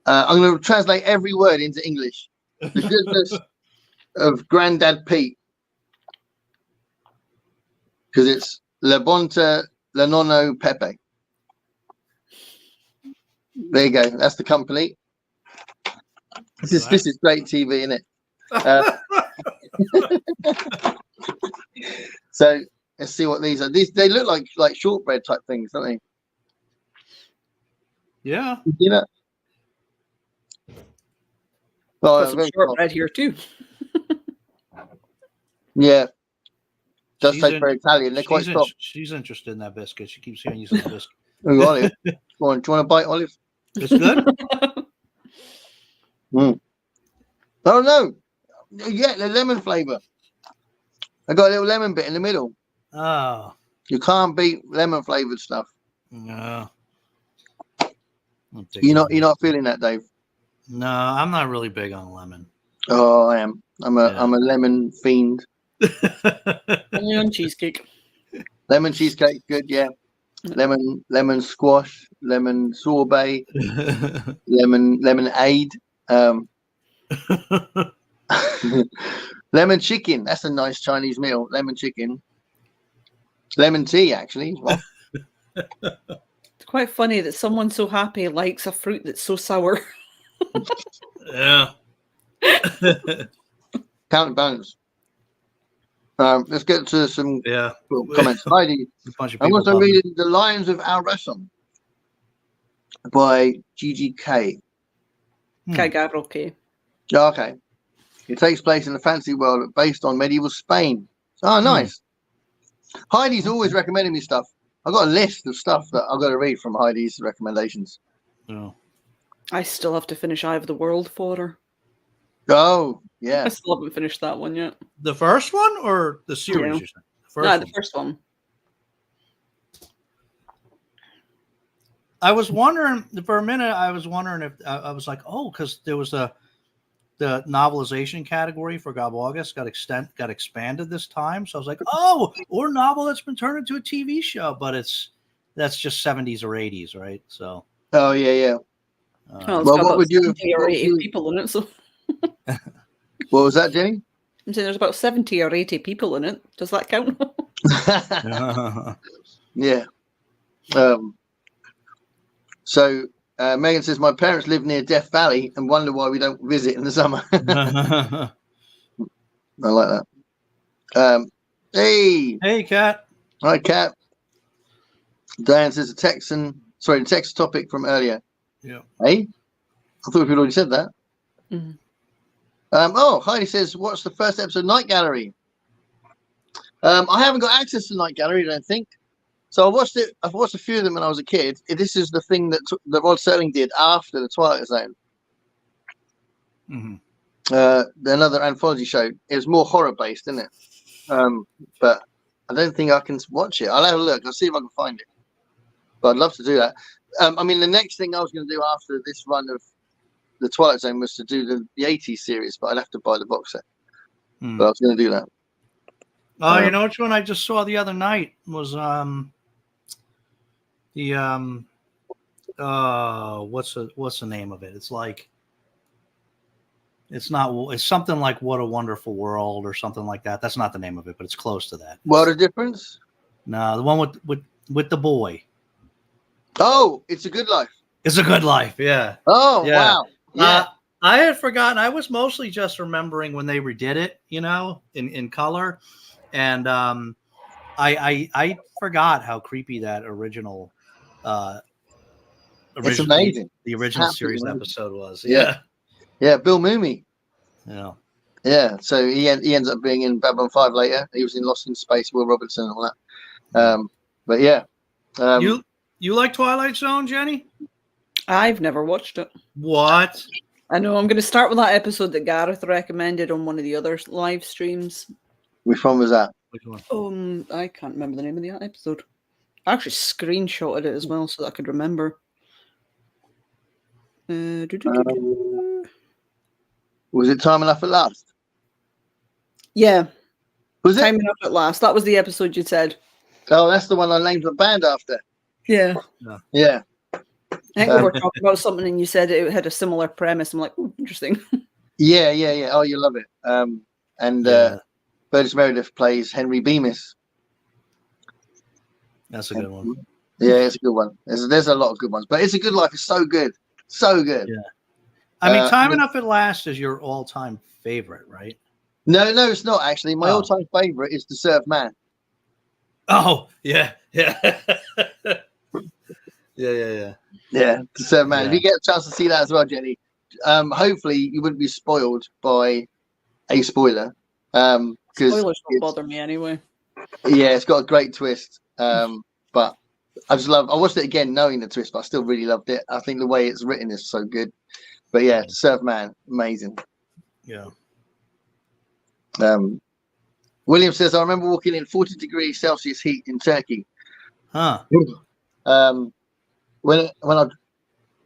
I'm going to translate every word into English. The goodness of Grandad Pete, because it's La Bonta La Nonno Pepe. There you go. That's the company. This is great TV, isn't it? So let's see what these are. They look like shortbread type things, don't they? Yeah. You know. Got some shortbread here too. Yeah. Does taste very Italian. They're quite soft. She's interested in that biscuit. She keeps hearing you say biscuit. Oh, Olive. Go on. Do you want to bite, Olive? It's good. Oh no! Yeah, the lemon flavor. I got a little lemon bit in the middle. Oh. You can't beat lemon flavored stuff. No. You're not feeling that, Dave. No, I'm not really big on lemon. Oh, I am. I'm a lemon fiend. Only on cheesecake. Lemon cheesecake, good, yeah. Lemon squash, lemon sorbet, lemonade, lemon chicken. That's a nice Chinese meal. Lemon chicken, lemon tea, actually. Well. It's quite funny that someone so happy likes a fruit that's so sour. Yeah. Counterbalance. Let's get to some comments. Heidi, I'm also reading The Lions of Al Rasson by GGK. Okay. Okay. It takes place in the fantasy world based on medieval Spain. Oh, nice. Heidi's always recommending me stuff. I've got a list of stuff that I've got to read from Heidi's recommendations. Oh. I still have to finish Eye of the World for her. Oh, yeah. I still haven't finished that one yet. The first one or the series? Yeah. You're saying? The first No, one. the first one. I was wondering for a minute. I was wondering if I was like, oh, because there was the novelization category for Gob August got expanded this time. So I was like, oh, or novel that's been turned into a TV show, but that's just 70s or 80s, right? So. Oh yeah. Well, Well, what would you? 70 or 80 people in it, so. What was that, Jenny? I'm saying there's about 70 or 80 people in it. Does that count? Yeah. So Megan says, my parents live near Death Valley and wonder why we don't visit in the summer. I like that. Hey, Kat. Hi, Kat. Diane says the Texas topic from earlier. Yeah. Hey? I thought we'd already said that. Mm-hmm. Heidi says, what's the first episode of Night Gallery? I haven't got access to Night Gallery, I don't think. So I've watched a few of them when I was a kid. This is the thing that Rod Serling did after the Twilight Zone. Mm-hmm. Another anthology show. It was more horror based, isn't it? But I don't think I can watch it. I'll have a look. I'll see if I can find it. But I'd love to do that. I mean, the next thing I was going to do after this run of the Twilight Zone was to do the 80s series, but I'd have to buy the box set. But I was going to do that. Oh, you know which one I just saw the other night was what's the name of it? It's like it's something like What a Wonderful World or something like that. That's not the name of it, but it's close to that. What a Difference? No, the one with the boy. Oh, It's a Good Life. It's a Good Life, yeah. Oh, yeah. Wow. Yeah. I had forgotten. I was mostly just remembering when they redid it, in color. And I forgot how creepy that original it's amazing. The original series episode was. Yeah. Bill Mumy. Yeah. So he ends up being in Babylon 5 later. He was in Lost in Space, Will Robinson and all that. But yeah. You like Twilight Zone, Jenny? I've never watched it. What? I know. I'm going to start with that episode that Gareth recommended on one of the other live streams. Which one was that? Which one? I can't remember the name of the episode. I actually screenshotted it as well so that I could remember. Was it Time Enough at Last? Yeah. Was it? Time Enough at Last. That was the episode you said. Oh, that's the one I named the band after. Yeah. Yeah. I think we were talking about something and you said it had a similar premise. I'm like, oh, interesting. Yeah. Oh, you love it. Burgess Meredith plays Henry Bemis. That's a good one. Yeah, it's a good one. There's a lot of good ones, but It's a Good Life is so good. So good. Yeah. I mean, Time Enough at Last is your all-time favorite, right? No, it's not actually. My all-time favorite is To Serve Man. Oh, yeah. Yeah, To Serve Man. Yeah. If you get a chance to see that as well, Jenny, hopefully you wouldn't be spoiled by a spoiler. Spoilers don't bother me anyway. Yeah, it's got a great twist. But I watched it again knowing the twist, but I still really loved it. I think the way it's written is so good. But yeah, To Serve Man, amazing. Yeah. William says, I remember walking in 40 degrees Celsius heat in Turkey. Huh. When I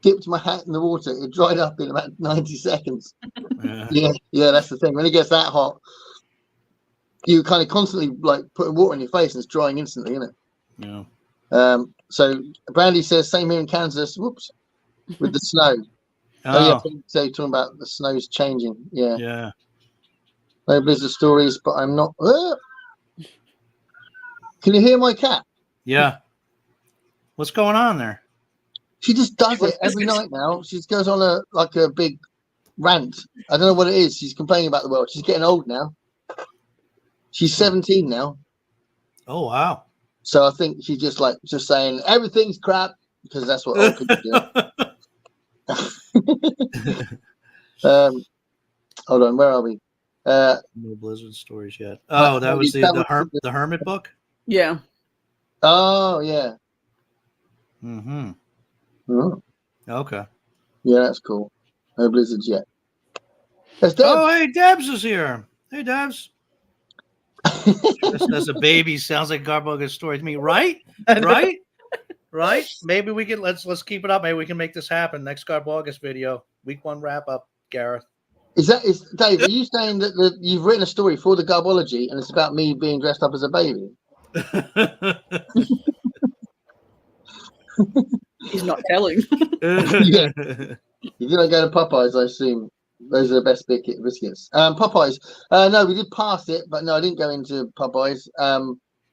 dipped my hat in the water, it dried up in about 90 seconds. Yeah, that's the thing. When it gets that hot, you kind of constantly like putting water in your face and it's drying instantly, isn't it? Yeah. So Brandy says, same here in Kansas. Whoops, with the snow. Yeah. So talking about the snow's changing. Yeah. Yeah. No blizzard stories, but I'm not. Can you hear my cat? Yeah. What's going on there? She just does it every night now. She just goes on a big rant. I don't know what it is. She's complaining about the world. She's getting old now. She's 17 now. Oh wow. So I think she's just saying everything's crap because that's what old people do. Hold on, where are we? No blizzard stories yet. Oh, that was the Hermit book. Yeah. Oh yeah. Mm-hmm. Oh, Okay. yeah, that's cool. No blizzards yet. There's Debs. Oh, hey, Debs is here. Hey, Debs. Just as a baby sounds like Garboga's story to me, right? Right? Right? Maybe we can let's keep it up. Maybe we can make this happen. Next Garbogus video, week 1 wrap up, Gareth. Is Dave? Are you saying that you've written a story for the Garbology and it's about me being dressed up as a baby? He's not telling. Yeah. You didn't go to Popeyes, I assume. Those are the best biscuits. Popeyes. No, we did pass it, but no, I didn't go into Popeyes.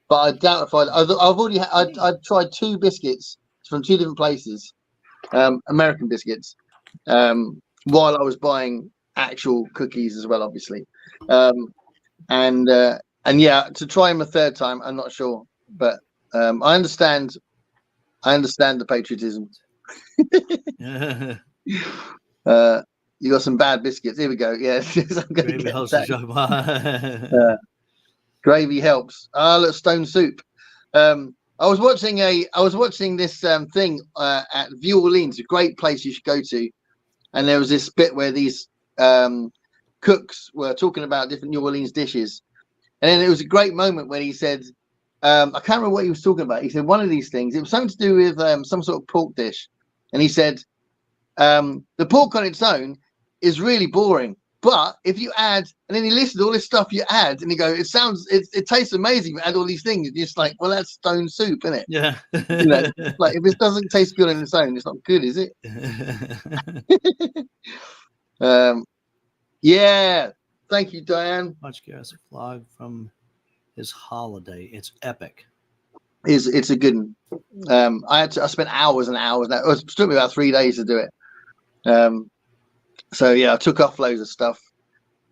But I doubt if I've already I've tried 2 biscuits from 2 different places, American biscuits, while I was buying actual cookies as well, obviously. And yeah, to try them a third time, I'm not sure, but I understand the patriotism. You got some bad biscuits. Here we go. Yeah, Gravy helps. Gravy helps. Look, stone soup. I was watching this thing at View Orleans, a great place you should go to, and there was this bit where these cooks were talking about different New Orleans dishes, and then it was a great moment when he said, I can't remember what he was talking about. He said one of these things. It was something to do with some sort of pork dish, and he said the pork on its own is really boring, but if you add, and then he listed all this stuff you add, and he go, it tastes amazing. You add all these things, and you're just like, well, that's stone soup, isn't it? Yeah. You know, like if it doesn't taste good on its own, it's not good, is it? Yeah. Thank you, Diane. Watch Gareth's vlog from his holiday. It's epic. It's a good one. I spent hours and hours. It took me about 3 days to do it. So yeah, I took off loads of stuff.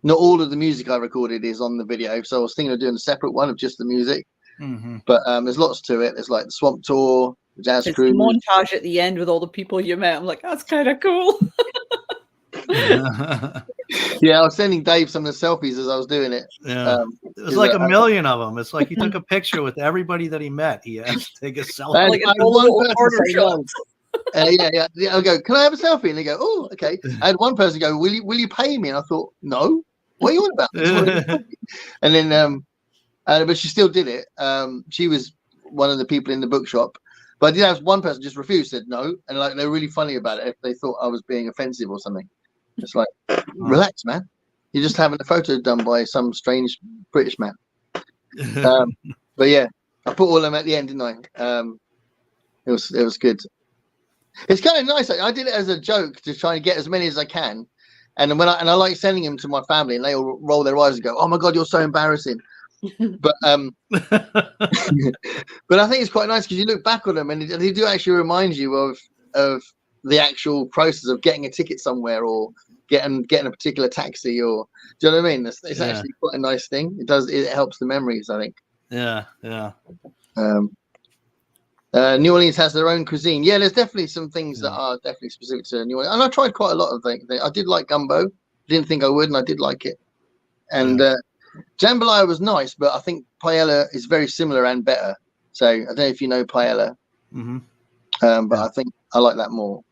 Not all of the music I recorded is on the video, so I was thinking of doing a separate one of just the music. Mm-hmm. But there's lots to it. There's like the Swamp Tour, the Jazz Cruise, montage at the end with all the people you met. I'm like, that's kind of cool. Yeah, I was sending Dave some of the selfies as I was doing it. Yeah, it was like a million of them. It's like he took a picture with everybody that he met. He had to take a selfie. Like one person say no. Yeah. I go, can I have a selfie? And they go, oh, okay. I had one person go, will you pay me? And I thought, no. What are you on about? And then, but she still did it. She was one of the people in the bookshop. But I did have one person just refused, said no, and like they were really funny about it if they thought I was being offensive or something. It's like, relax, man. You're just having a photo done by some strange British man. But yeah, I put all of them at the end, didn't I? It was good. It's kind of nice. I did it as a joke to try and get as many as I can, and I like sending them to my family, and they all roll their eyes and go, "Oh my god, you're so embarrassing." But but I think it's quite nice because you look back on them and they do actually remind you of the actual process of getting a ticket somewhere or getting a particular taxi, or do you know what I mean? It's actually quite a nice thing. It helps the memories, I think. Yeah. New Orleans has their own cuisine. Yeah, there's definitely some things that are definitely specific to New Orleans, and I tried quite a lot of things. I did like gumbo. Didn't think I would, and I did like it. And jambalaya was nice, but I think paella is very similar and better. So I don't know if you know paella, but I think I like that more.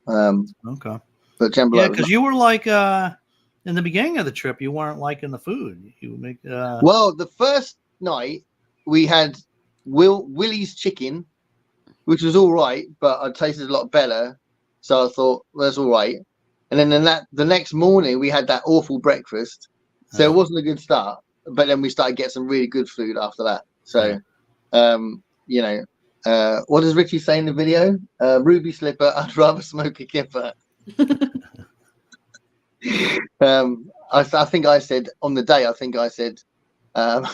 Okay. But jambalaya, because you were like in the beginning of the trip, you weren't liking the food. You make well, the first night we had Willie's chicken, which was all right, but I tasted a lot better. So I thought, well, that's all right. And then the next morning we had that awful breakfast. So it wasn't a good start, but then we started getting some really good food after that. So, what does Richie say in the video? Ruby slipper, I'd rather smoke a kipper. I think I said on the day,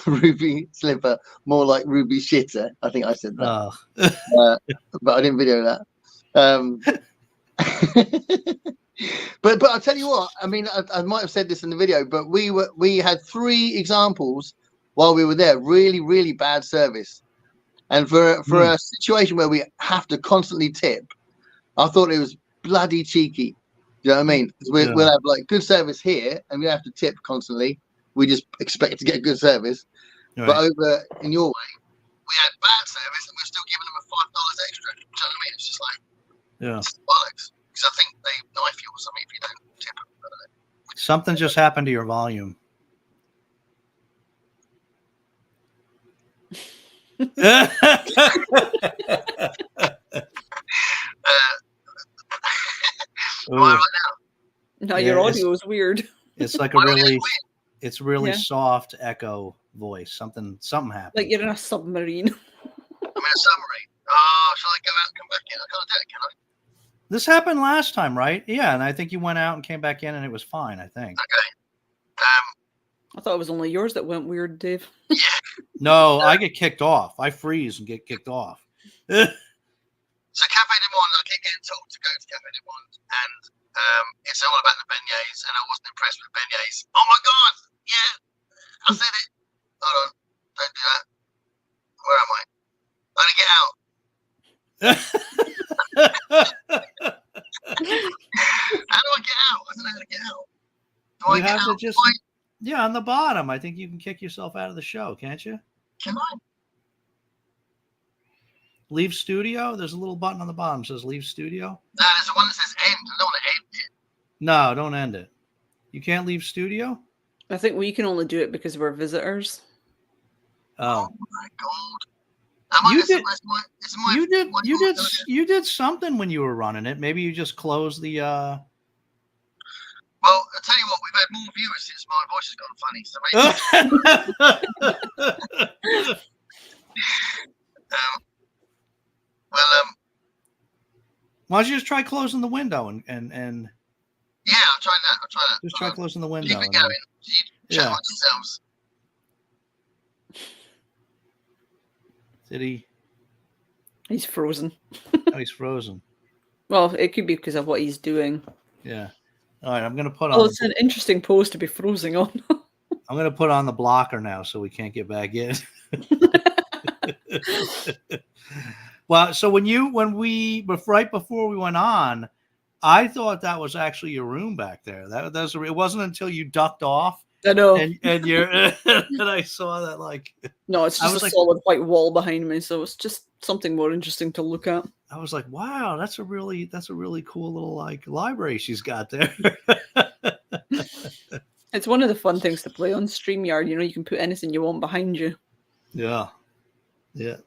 Ruby slipper, more like Ruby shitter. I think I said that. But I didn't video that. But I'll tell you what, I mean, I might have said this in the video, but we had 3 examples while we were there, really, really bad service. And for a situation where we have to constantly tip, I thought it was bloody cheeky. Do you know what I mean? We'll have like good service here and we have to tip constantly. We just expect to get good service. Right. But over in your way, we had bad service and we're still giving them a $5 extra. Do you know what I mean? It's just like, Yeah. it's bollocks. Because I think they knife you or something if you don't tip them. I don't know. Something just happened to your volume. Right now. No, your audio is weird. It's like a really soft echo voice. Something happened. Like you're in a submarine. I'm in a submarine. Oh, shall I go out and come back in? I can't do it, can I? This happened last time, right? Yeah, and I think you went out and came back in, and it was fine. I think. Okay. I thought it was only yours that went weird, Dave. Yeah. No, I get kicked off. I freeze and get kicked off. So Cafe de Monde, I keep getting told to go to Cafe de Monde, and it's all about the beignets, and I wasn't impressed with beignets. Oh my God! Yeah, I said it. Hold on, don't do that. Where am I? I'm gonna get out. How do I get out? I don't know how to get out. You have to just on the bottom. I think you can kick yourself out of the show, can't you? Can I? Leave studio. There's a little button on the bottom that says leave studio. No, there's the one that says end. I don't want to end it. No, don't end it. You can't leave studio? I think we can only do it because we're visitors. Oh my God. You did something when you were running it. Maybe you just closed the Well, I'll tell you what, we've had more viewers since my voice has gone funny. So maybe why don't you just try closing the window and yeah, I'll try that. Just try closing the window. Keep it going. Chat amongst yourselves. Did he? He's frozen. Oh, he's frozen. Well, it could be because of what he's doing. Yeah. All right, I'm going to put on. Oh, it's an interesting pose to be frozen on. I'm going to put on the blocker now so we can't get back in. Well, so right before we went on, I thought that was actually your room back there. It wasn't until you ducked off. I know. And I saw that like. No, it's just a solid white wall behind me, so it's just something more interesting to look at. I was like, wow, that's a really cool little like library she's got there. It's one of the fun things to play on StreamYard. You can put anything you want behind you. Yeah. Yeah.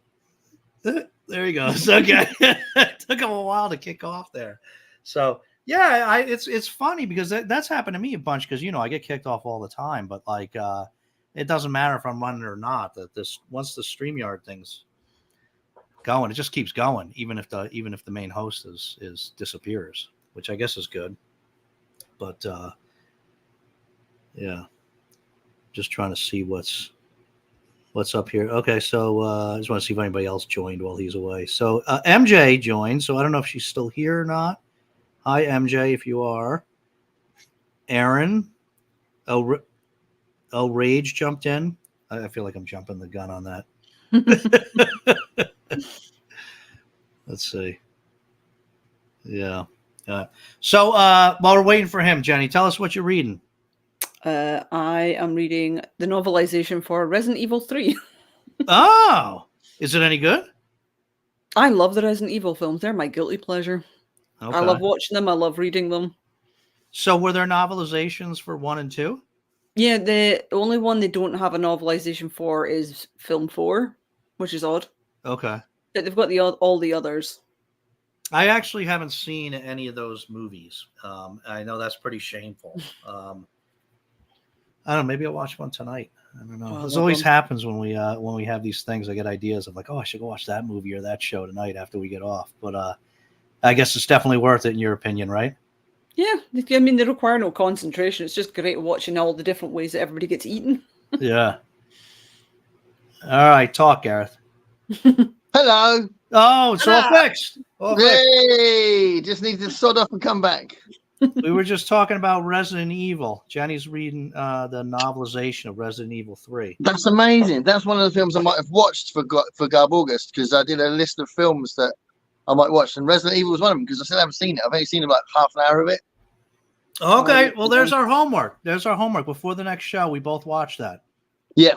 There he goes. Okay. It took him a while to kick off there. So yeah, it's funny because that's happened to me a bunch because I get kicked off all the time, but like it doesn't matter if I'm running or not. That once the StreamYard thing's going, it just keeps going, even if the main host is disappears, which I guess is good. But yeah, just trying to see what's up here. Okay, so I just want to see if anybody else joined while he's away. So MJ joined, so I don't know if she's still here or not. Hi, MJ, if you are. Aaron. Rage jumped in. I feel like I'm jumping the gun on that. Let's see. Yeah. So while we're waiting for him, Jenny, tell us what you're reading. I am reading the novelization for Resident Evil 3. Oh, is it any good? I love the Resident Evil films. They're my guilty pleasure. Okay. I love watching them. I love reading them. So were there novelizations for 1 and 2? Yeah, the only one they don't have a novelization for is film 4, which is odd. Okay. But they've got all the others. I actually haven't seen any of those movies. I know that's pretty shameful. I don't know. Maybe I'll watch one tonight. I don't know. This always happens when we have these things. I get ideas of like, oh, I should go watch that movie or that show tonight after we get off. But I guess it's definitely worth it in your opinion, right? Yeah, I mean, they require no concentration. It's just great watching all the different ways that everybody gets eaten. Yeah. All right, talk, Gareth. Hello. Oh, it's all fixed. Yay! Just need to sod off and come back. We were just talking about Resident Evil. Jenny's reading the novelization of Resident Evil 3. That's amazing. That's one of the films I might have watched for Garb August because I did a list of films that I might watch, and Resident Evil was one of them because I still haven't seen it. I've only seen about half an hour of it. Okay, well, there's our homework. Before the next show, we both watch that. Yeah,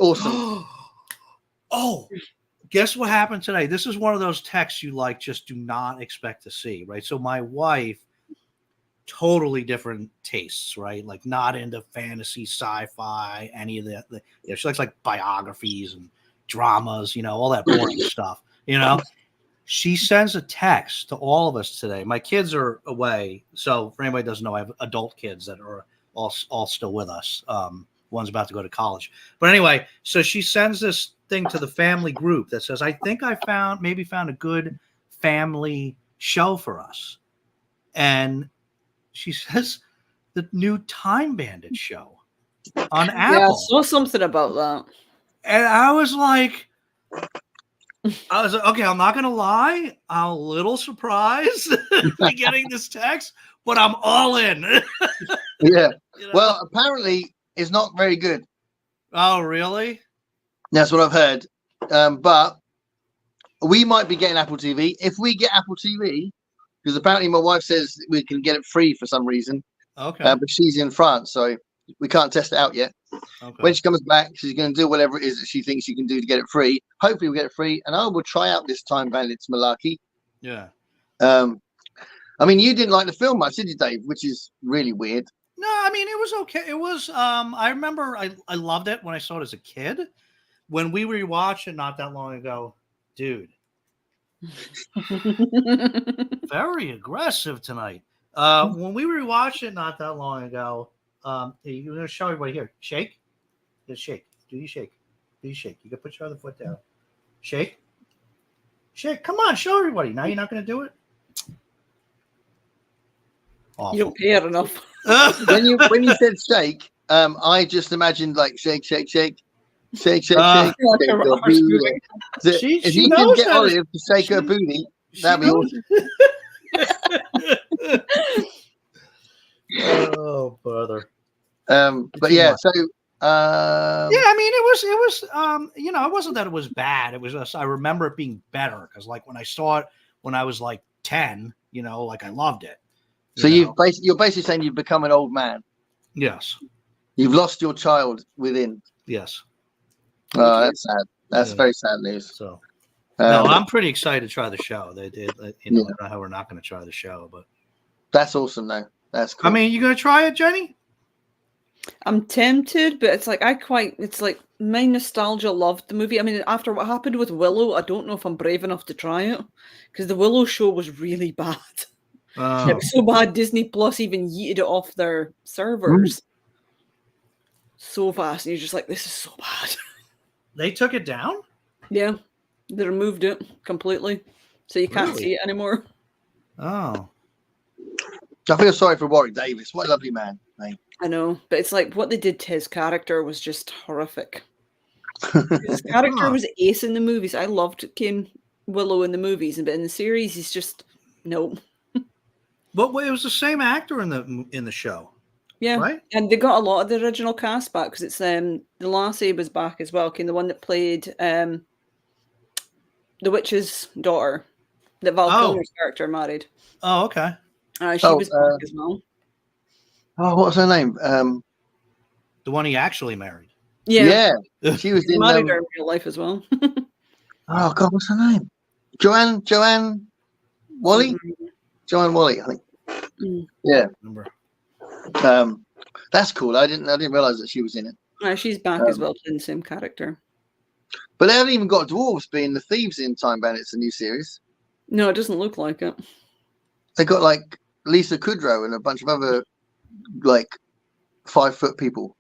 awesome. Oh, guess what happened today? This is one of those texts you like just do not expect to see, right? So my wife, totally different tastes, right? Like not into fantasy, sci-fi, any of the she likes like biographies and dramas, all that boring stuff, She sends a text to all of us today. My kids are away, so for anybody who doesn't know, I have adult kids that are all still with us. One's about to go to college. But anyway, so she sends this thing to the family group that says, I think I found a good family show for us. And she says the new Time Bandit show on Apple. Yeah, I saw something about that. And I was like, okay, I'm not going to lie. I'm a little surprised getting this text, but I'm all in. Yeah. Well, apparently it's not very good. Oh, really? That's what I've heard. But we might be getting Apple TV. If we get Apple TV, because apparently my wife says we can get it free for some reason. Okay. But she's in France, so we can't test it out yet. Okay. When she comes back, she's going to do whatever it is that she thinks she can do to get it free. Hopefully we'll get it free, and I will try out this Time Bandits malarkey. Yeah. I mean, you didn't like the film much, did you, Dave? Which is really weird. No, I mean, it was okay. It was, I remember I loved it when I saw it as a kid. When we rewatched it not that long ago, dude. Very aggressive tonight. When we rewatched it not that long ago, you're going to show everybody here. Shake. Just shake. Do you shake? Do you shake? You can put your other foot down. Shake. Shake. Come on, show everybody. Now you're not going to do it? Awful. You don't care enough. when you said shake, I just imagined like shake, shake, shake, shake, shake, shake. Like if you can get Olive to shake her booty, that'd be awesome. Oh, brother. But yeah, so yeah, I mean, it was it wasn't that it was bad. It was just I remember it being better because like when I saw it when I was like 10, like I loved it. So you're basically saying you've become an old man. Yes. You've lost your child within. Yes. Oh, that's sad. That's very sad news. So, no, I'm pretty excited to try the show. They did, I don't know how we're not going to try the show, but that's awesome, though. That's cool. I mean, you going to try it, Jenny? I'm tempted, but it's like it's like my nostalgia loved the movie. I mean, after what happened with Willow, I don't know if I'm brave enough to try it because the Willow show was really bad. It was so bad Disney Plus even yeeted it off their servers so fast, and you're just like, this is so bad. They took it down? Yeah, they removed it completely, so you can't see it anymore. Oh, I feel sorry for Warwick Davis. What a lovely man, mate. I know, but it's like what they did to his character was just horrific. His character was ace in the movies. I loved King Willow in the movies, but in the series, he's just no. But it was the same actor in the show. Yeah, right. And they got a lot of the original cast back because it's the lassie was back as well. The one that played the witch's daughter that Val Kilmer's character married. Oh, okay. She was back as well. Oh, what's her name? The one he actually married. Yeah, she was in married her in real life as well. Oh God, what's her name? Joanne Wally. Joanne Wally, I think. Yeah. Remember. That's cool. I didn't realize that she was in it. She's back as well, playing the same character. But they haven't even got dwarves being the thieves in Time Bandits, the new series. No, it doesn't look like it. They got like Lisa Kudrow and a bunch of other like 5-foot people.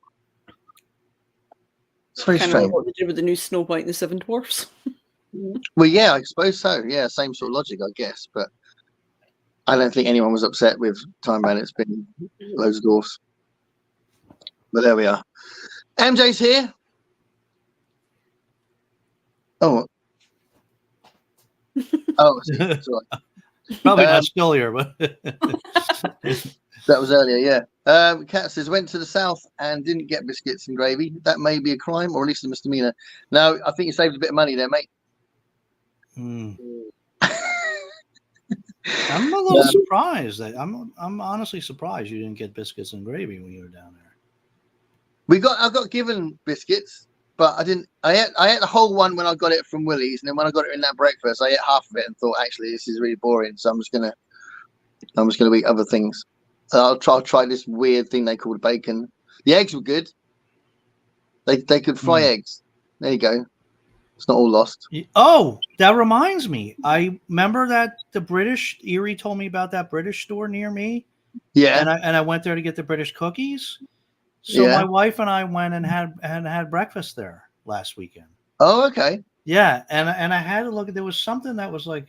It's very strange. Like what they did with the new Snow White and the Seven Dwarfs. Well, yeah, I suppose so. Yeah, same sort of logic, I guess. But I don't think anyone was upset with Time Bandits being loads of dwarfs. But there we are. MJ's here. Oh. Sorry. Probably not still here, but that was earlier, yeah. Kat says, went to the south and didn't get biscuits and gravy. That may be a crime or at least a misdemeanor. No, I think you saved a bit of money there, mate. I'm a little surprised. I'm honestly surprised you didn't get biscuits and gravy when you were down there. I got given biscuits but I didn't. I ate the whole one when I got it from Willie's, and then when I got it in that breakfast, I ate half of it and thought, actually, this is really boring. So I'm just gonna eat other things. I'll try this weird thing they called bacon. The eggs were good. They could fry eggs. There you go. It's not all lost. Oh, that reminds me. I remember that the British Erie told me about that British store near me. Yeah. And I went there to get the British cookies. So my wife and I went and had breakfast there last weekend. Oh, okay. Yeah, and I had to look at. There was something that was like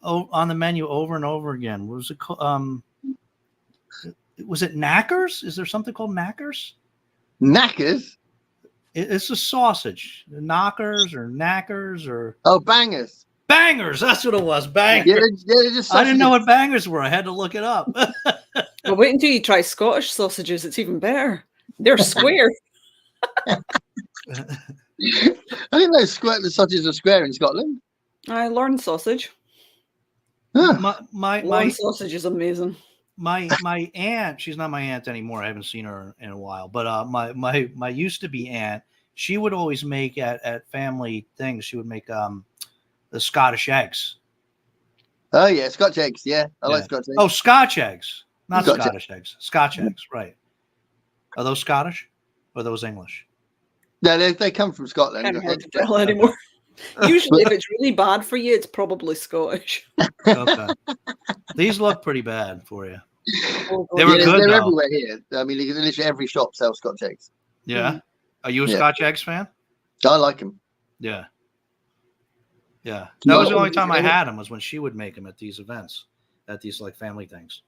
on the menu over and over again. Was it Knackers? Is there something called Knackers? Knackers? It's a sausage. Knockers or Knackers or bangers. Bangers. That's what it was. Bangers. Yeah, they're just I didn't know what bangers were. I had to look it up. Well, wait until you try Scottish sausages. It's even better. They're square. I didn't know the sausages are square in Scotland. I learned sausage. Huh. My sausage is amazing. My aunt, she's not my aunt anymore. I haven't seen her in a while. But my used to be aunt, she would always make at family things. She would make the Scottish eggs. Oh yeah, Scotch eggs. Yeah, I like Scotch eggs. Oh, Scotch eggs, not Scotch eggs. Scotch eggs, right? Are those Scottish or are those English? No, they come from Scotland. Can't hard to tell anymore. Usually, if it's really bad for you, it's probably Scottish. Okay. These look pretty bad for you. They were good, they're though. everywhere here. I mean, literally every shop sells Scotch eggs. Yeah. Are you a Scotch eggs fan? I like them. Yeah. Yeah. That was the only time I had them was when she would make them at these events, at these like family things.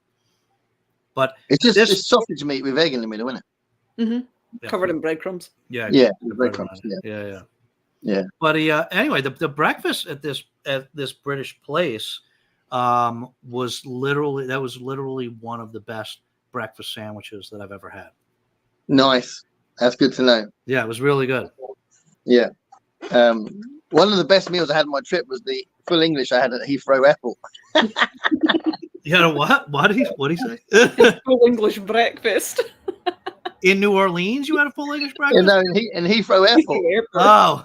But it's just it's sausage meat with egg in the middle, isn't it? Mm-hmm. Yeah. Covered in breadcrumbs. Yeah. Yeah. Breadcrumbs. Yeah. But anyway, the breakfast at this British place was literally one of the best breakfast sandwiches that I've ever had. Nice. That's good to know. Yeah, it was really good. Yeah. One of the best meals I had on my trip was the full English I had at Heathrow Airport. You had a what? What did he say? Full English breakfast. In New Orleans, you had a full English breakfast? No, in Heathrow Airport. Oh.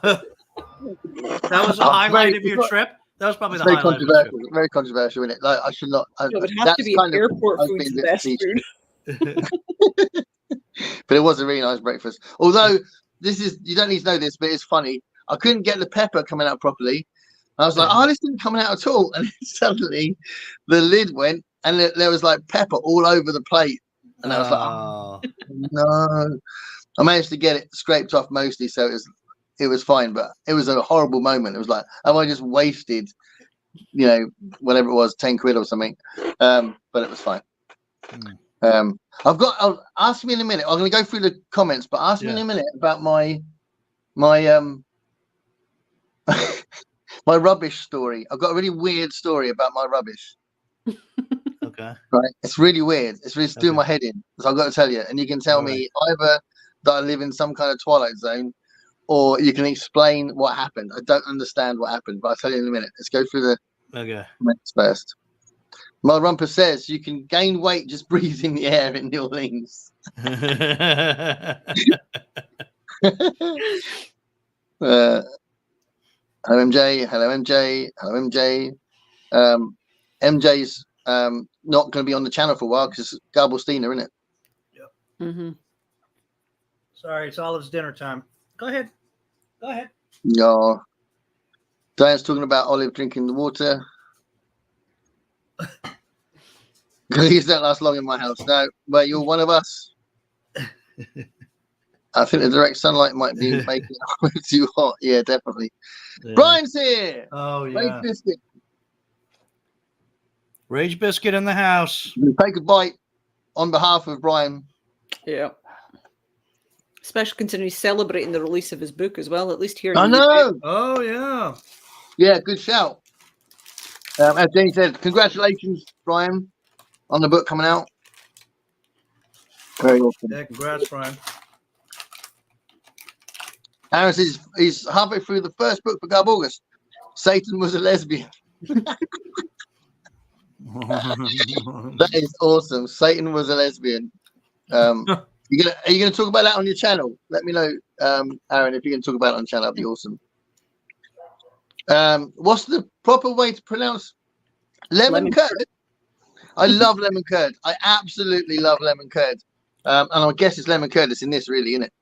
That was a highlight of your trip? That was probably the highlight of your trip. Very controversial, isn't it? Like, I should not. It would have to be airport food's the best food. But it was a really nice breakfast. Although, you don't need to know this, but it's funny. I couldn't get the pepper coming out properly. I was like, this didn't come out at all. And suddenly the lid went and there was like pepper all over the plate. And I was like, no. I managed to get it scraped off mostly, so it was fine, but it was a horrible moment. It was like, have I just wasted, whatever it was, 10 quid or something? But it was fine. I'll ask me in a minute. I'm going to go through the comments, but ask me in a minute about my my rubbish story. I've got a really weird story about my rubbish. Okay. Right. It's really weird. It's really doing my head in. So I've got to tell you, and you can tell me either that I live in some kind of twilight zone, or you can explain what happened. I don't understand what happened, but I'll tell you in a minute. Let's go through the comments first. My Rumper says you can gain weight just breathing the air in New Orleans. Hello MJ, hello MJ, hello MJ. MJ's not going to be on the channel for a while because it's Garbelsteiner, isn't it? Yep. Mm-hmm. Sorry, it's Olive's dinner time. Go ahead. No. Diane's talking about Olive drinking the water. Cookies don't last long in my house. No, but you're one of us. I think the direct sunlight might be making it too hot. Yeah, definitely. Yeah. Brian's here. Oh, yeah. Rage Biscuit. Rage Biscuit in the house. Take a bite on behalf of Brian. Yeah. Especially considering he's celebrating the release of his book as well, at least here. I know. Oh, yeah. Yeah, good shout. As Jenny said, congratulations, Brian, on the book coming out. Very awesome. Yeah, congrats, Brian. Aaron says he's halfway through the first book for Garb August. Satan was a lesbian. That is awesome. Satan was a lesbian. Are you gonna talk about that on your channel? Let me know, Aaron, if you can talk about it on the channel. That'd be awesome. What's the proper way to pronounce lemon curd? I love lemon curd. I absolutely love lemon curd. And I guess it's lemon curd that's in this, really, isn't it?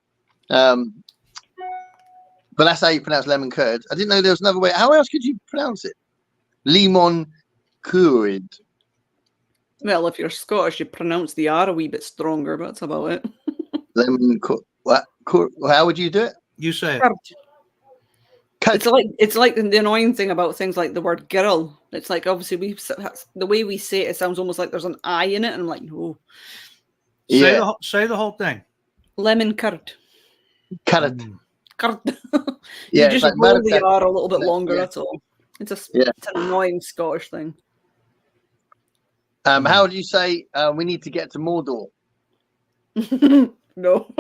But that's how you pronounce lemon curd. I didn't know there was another way. How else could you pronounce it? Lemon curd. Well, if you're Scottish, you pronounce the R a wee bit stronger, but that's about it. Lemon curd. What? How would you do it? You say it. It's like the annoying thing about things like the word girl. It's like obviously the way we say it, it sounds almost like there's an I in it, and I'm like, no. Say the whole thing. Lemon curd. Curd. Curd. Yeah, you just like roll the R a little bit longer. Yeah. That's all. It's an annoying Scottish thing. How would you say we need to get to Mordor? No.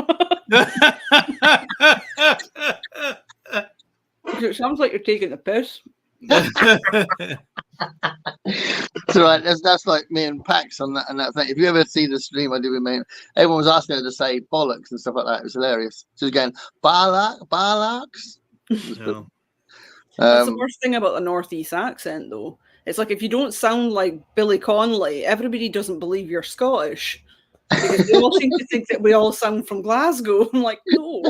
It sounds like you're taking the piss. It's all right. That's like me and Pax on that and that thing. If you ever see the stream I do with me, everyone was asking her to say bollocks and stuff like that. It was hilarious. She was going bollocks. No. That's the worst thing about the Northeast accent, though. It's like if you don't sound like Billy Connolly, everybody doesn't believe you're Scottish. Because they all seem to think that we all sound from Glasgow. I'm like, no.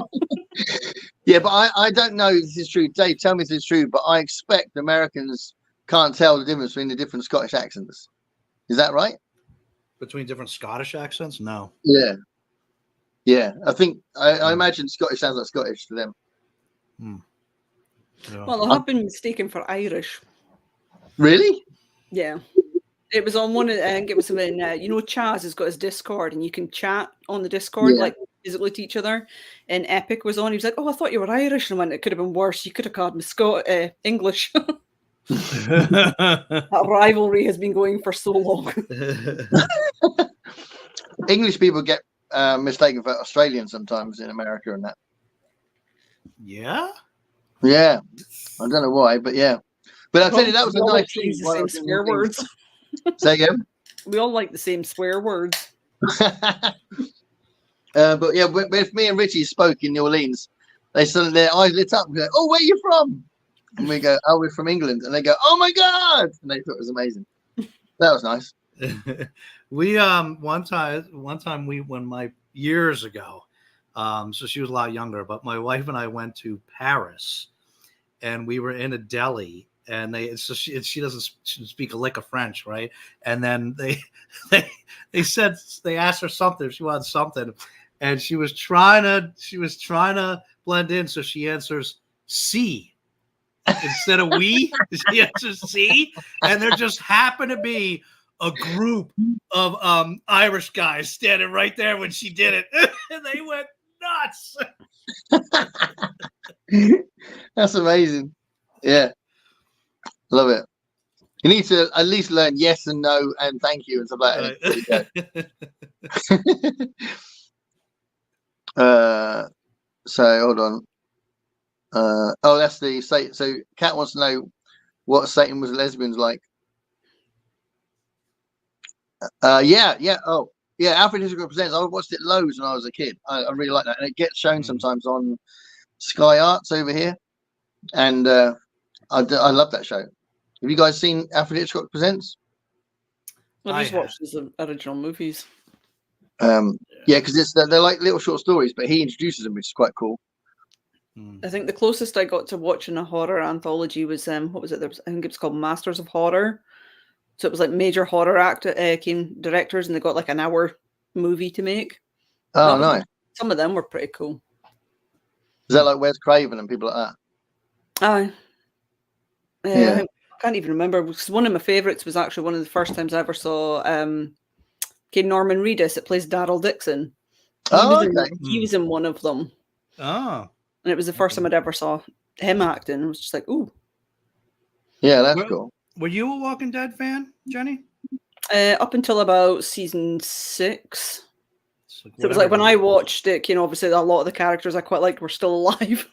Yeah, but I don't know if this is true. Dave, tell me if it's true, but I expect Americans can't tell the difference between the different Scottish accents. Is that right? Between different Scottish accents? No. Yeah. Yeah. I imagine Scottish sounds like Scottish to them. Yeah. Well, I have been mistaken for Irish. Really? Yeah. It was on one of, I think it was when, Chaz has got his Discord and you can chat on the Discord, like physically to each other. And Epic was on. He was like, oh, I thought you were Irish. And I went, it could have been worse. You could have called me English. That rivalry has been going for so long. English people get mistaken for Australian sometimes in America and that. Yeah? Yeah. I don't know why, but yeah. But I'll tell you, that was a nice thing. The same swear words. Say again? We all like the same swear words. But yeah, if me and Richie spoke in New Orleans, they suddenly their eyes lit up and go, oh, where are you from? And we go, oh, we're from England. And they go, oh my God. And they thought it was amazing. That was nice. We one time years ago, so she was a lot younger, but my wife and I went to Paris and we were in a deli. And she doesn't speak a lick of French, right? And then they asked her something, if she wanted something, and she was trying to blend in, so she answers "si" instead of "we." She answers "si," and there just happened to be a group of Irish guys standing right there when she did it, and they went nuts. That's amazing. Yeah. Love it. You need to at least learn yes and no and thank you and stuff like that. So hold on. That's the Satan. So Kat wants to know what Satan was lesbians like. Yeah. Oh, yeah. Alfred Hitchcock Presents. I watched it loads when I was a kid. I really like that, and it gets shown sometimes on Sky Arts over here, and I love that show. Have you guys seen Alfred Hitchcock Presents? I just watched his original movies. Yeah, because they're like little short stories, but he introduces them, which is quite cool. I think the closest I got to watching a horror anthology was what was it? I think it was called Masters of Horror. So it was like major horror directors, and they got like an hour movie to make. Oh, nice. Some of them were pretty cool. Is that like Wes Craven and people like that? Yeah. I can't even remember, because one of my favourites was actually one of the first times I ever saw Norman Reedus. It plays Daryl Dixon. He was in one of them. Oh. And it was the first time I'd ever saw him acting. I was just like, ooh. Yeah, that's cool. Were you a Walking Dead fan, Jenny? Up until about season 6. So it was like when I watched it, obviously a lot of the characters I quite liked were still alive.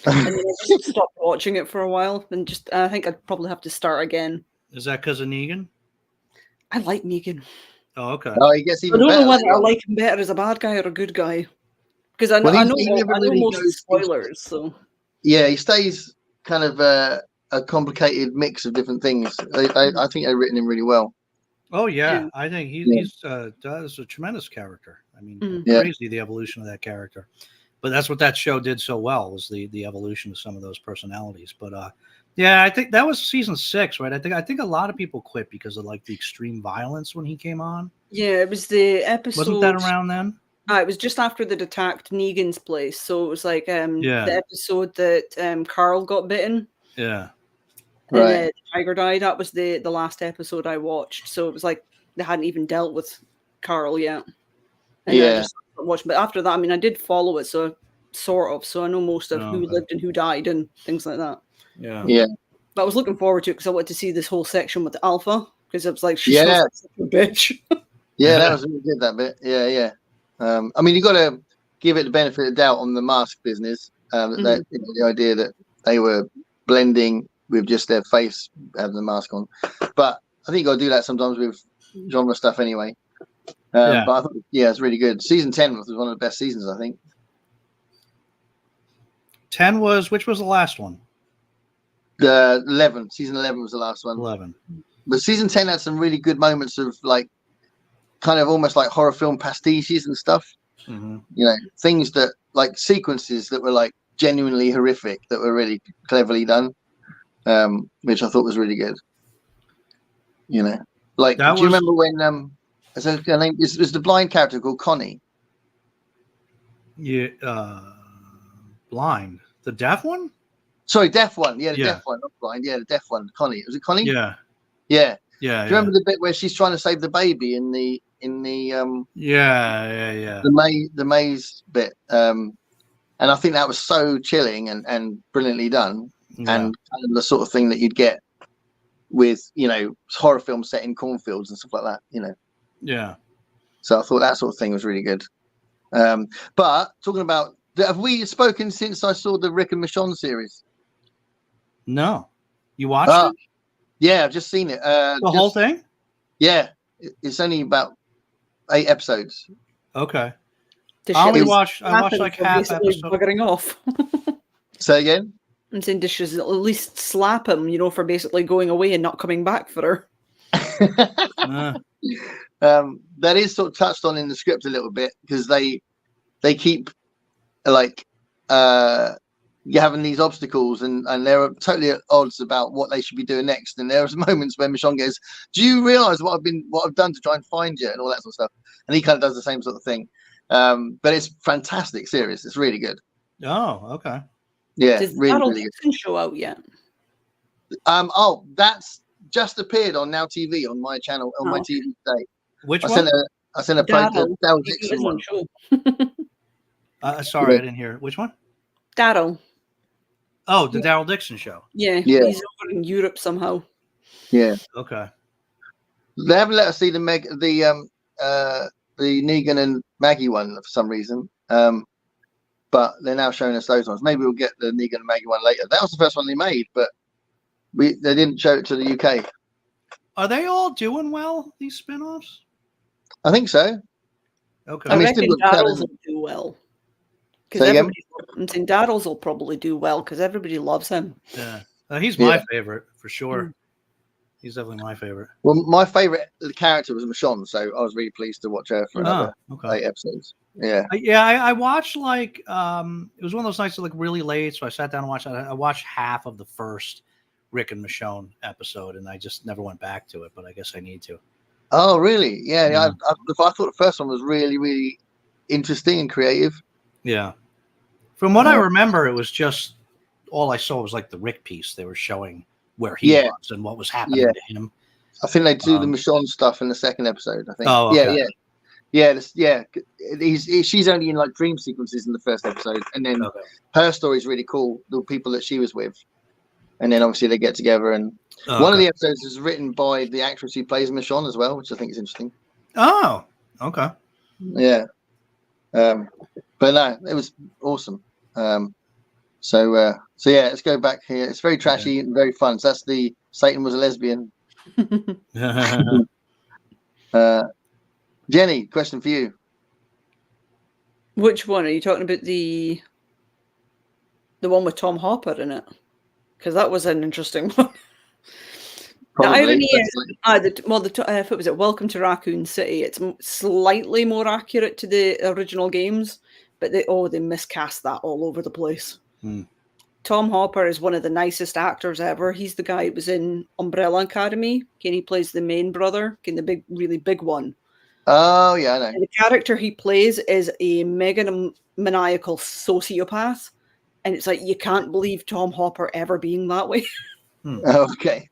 And then I just stopped watching it for a while, and I think I'd probably have to start again. Is that because of Negan? I like Negan. Oh, okay. Oh, he gets I even don't better. know whether I later on. like him better as a bad guy or a good guy. Because I know, Well, he never really most of the goes. spoilers. So Yeah, he stays kind of a complicated mix of different things. I think they've written him really well. Oh yeah, yeah. I think Yeah. he's does a tremendous character. I mean, Mhm. Yeah. crazy the evolution of that character. But that's what that show did so well, was the evolution of some of those personalities. But yeah, I think that was season 6, right? I think a lot of people quit because of like the extreme violence when he came on. Yeah, it was the episode. Wasn't that around then? It was just after they'd attacked Negan's place, so it was like Yeah. the episode that Carl got bitten. Yeah. And Right. the tiger died. That was the last episode I watched. So it was like they hadn't even dealt with Carl yet. And I Yeah. just watched. But after that, I mean, I did follow it, so sort of. So I know most of Oh, who okay. lived and who died and things like that. Yeah. Yeah. But I was looking forward to it because I wanted to see this whole section with Alpha, because it was like, she's Yeah. such a bitch. Yeah, that was really good, that bit. Yeah, yeah. I mean, you got to give it the benefit of the doubt on the mask business. That the idea that they were blending with just their face having the mask on, but I think you got to do that sometimes with genre stuff anyway. Yeah. But I thought, yeah, it's really good. Season 10 was one of the best seasons, I think. 10 was, which was the last one? The 11, season 11 was the last one. 11. But season 10 had some really good moments of like, kind of almost like horror film pastiches and stuff. Mm-hmm. You know, things that like sequences that were like genuinely horrific that were really cleverly done, which I thought was really good. You know, like That do you was- remember when her name is the blind character called Connie? Yeah. Blind. The deaf one? Sorry, deaf one. Yeah, the Yeah. deaf one, not blind. Yeah, the deaf one. Connie. Was it Connie? Yeah. Yeah. Yeah. Do you remember the bit where she's trying to save the baby in the Yeah. the maze bit? And I think that was so chilling and brilliantly done, and kind of the sort of thing that you'd get with, you know, horror films set in cornfields and stuff like that, you know. Yeah. So I thought that sort of thing was really good. But talking about, have we spoken since I saw the Rick and Michonne series? No. You watched it? Yeah, I've just seen it. The whole thing? Yeah, it's only about 8 episodes. Okay. I watched like half episode. Buggering off. Say again? I'm saying dishes at least slap him, you know, for basically going away and not coming back for her. That is sort of touched on in the script a little bit, because they keep like you're having these obstacles and they're totally at odds about what they should be doing next. And there's moments where Michonne goes, "Do you realize what I've done to try and find you?" and all that sort of stuff. And he kind of does the same sort of thing. But it's fantastic series. It's really good. Oh, okay. Yeah, Does really, Daryl really Dixon show out yet? good. That's just appeared on Now TV on my channel on my TV today. Which I one? sent a post to Daryl Dixon one. Sorry, I didn't hear. Which one? Daryl. Oh, the Daryl Dixon show. Yeah, Yeah. he's over in Europe somehow. Yeah. Okay. They haven't let us see the Negan and Maggie one for some reason. But they're now showing us those ones. Maybe we'll get the Negan and Maggie one later. That was the first one they made, but they didn't show it to the UK. Are they all doing well, these spin-offs? I think so. Okay. I mean, reckon still Daryl's will do well. Say again? I'm saying Daryl's will probably do well because everybody loves him. Yeah. He's my favorite for sure. He's definitely my favorite. Well, my favorite character was Michonne, so I was really pleased to watch her for another 8 episodes. Yeah. I watched like it was one of those nights like really late, so I sat down and watched. I watched half of the first Rick and Michonne episode, and I just never went back to it. But I guess I need to. Oh, really? Yeah. I thought the first one was really, really interesting and creative. Yeah. From what I remember, it was just all I saw was like the Rick piece. They were showing where he was and what was happening to him. I think they do the Michonne stuff in the second episode. I think. Oh, okay. She's only in like dream sequences in the first episode, and then her story is really cool. The people that she was with, and then obviously they get together. And one of the episodes is written by the actress who plays Michonne as well, which I think is interesting. Oh, okay. Yeah. But no, it was awesome. So yeah, let's go back here. It's very trashy and very fun. So that's the Satan was a lesbian. Jenny, question for you. Which one are you talking about? The one with Tom Hopper in it, because that was an interesting one. Probably. The irony is, if it was at Welcome to Raccoon City, it's slightly more accurate to the original games, but they miscast that all over the place. Tom Hopper is one of the nicest actors ever. He's the guy who was in Umbrella Academy. He plays the main brother, the really big one. Oh, yeah, I know. And the character he plays is a megalomaniacal sociopath. And it's like, you can't believe Tom Hopper ever being that way. Okay.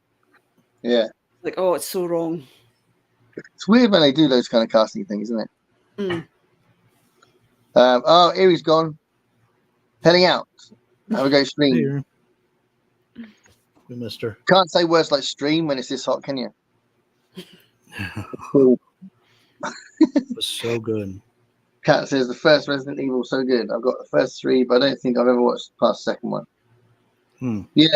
Yeah. Like, oh, it's so wrong. It's weird when they do those kind of casting things, isn't it? Erie's gone. Heading out. Have a go stream. We missed her. Can't say words like stream when it's this hot, can you? It was so good. Kat says the first Resident Evil so good. I've got the first 3, but I don't think I've ever watched past the second one. Yeah,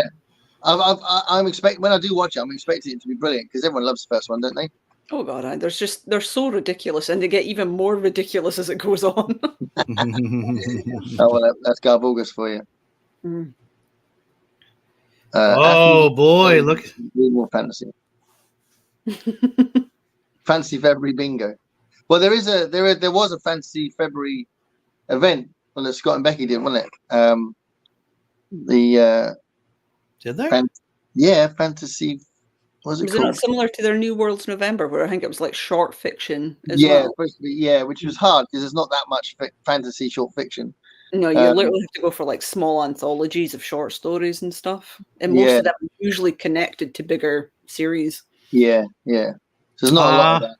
I'm expecting when I do watch it, I'm expecting it to be brilliant because everyone loves the first one, don't they? Oh god, they're so ridiculous, and they get even more ridiculous as it goes on. Oh well, that's Garborgus for you. Boy, look! More fantasy. Fantasy February bingo. Well, there was a Fantasy February event that Scott and Becky did, wasn't it? Did they? Fantasy. Was it not similar to their New Worlds November, where I think it was like short fiction as well? Supposed to be, which was hard because there's not that much fantasy short fiction. No, you literally have to go for like small anthologies of short stories and stuff, and most of them are usually connected to bigger series. Yeah. So there's not a lot of that.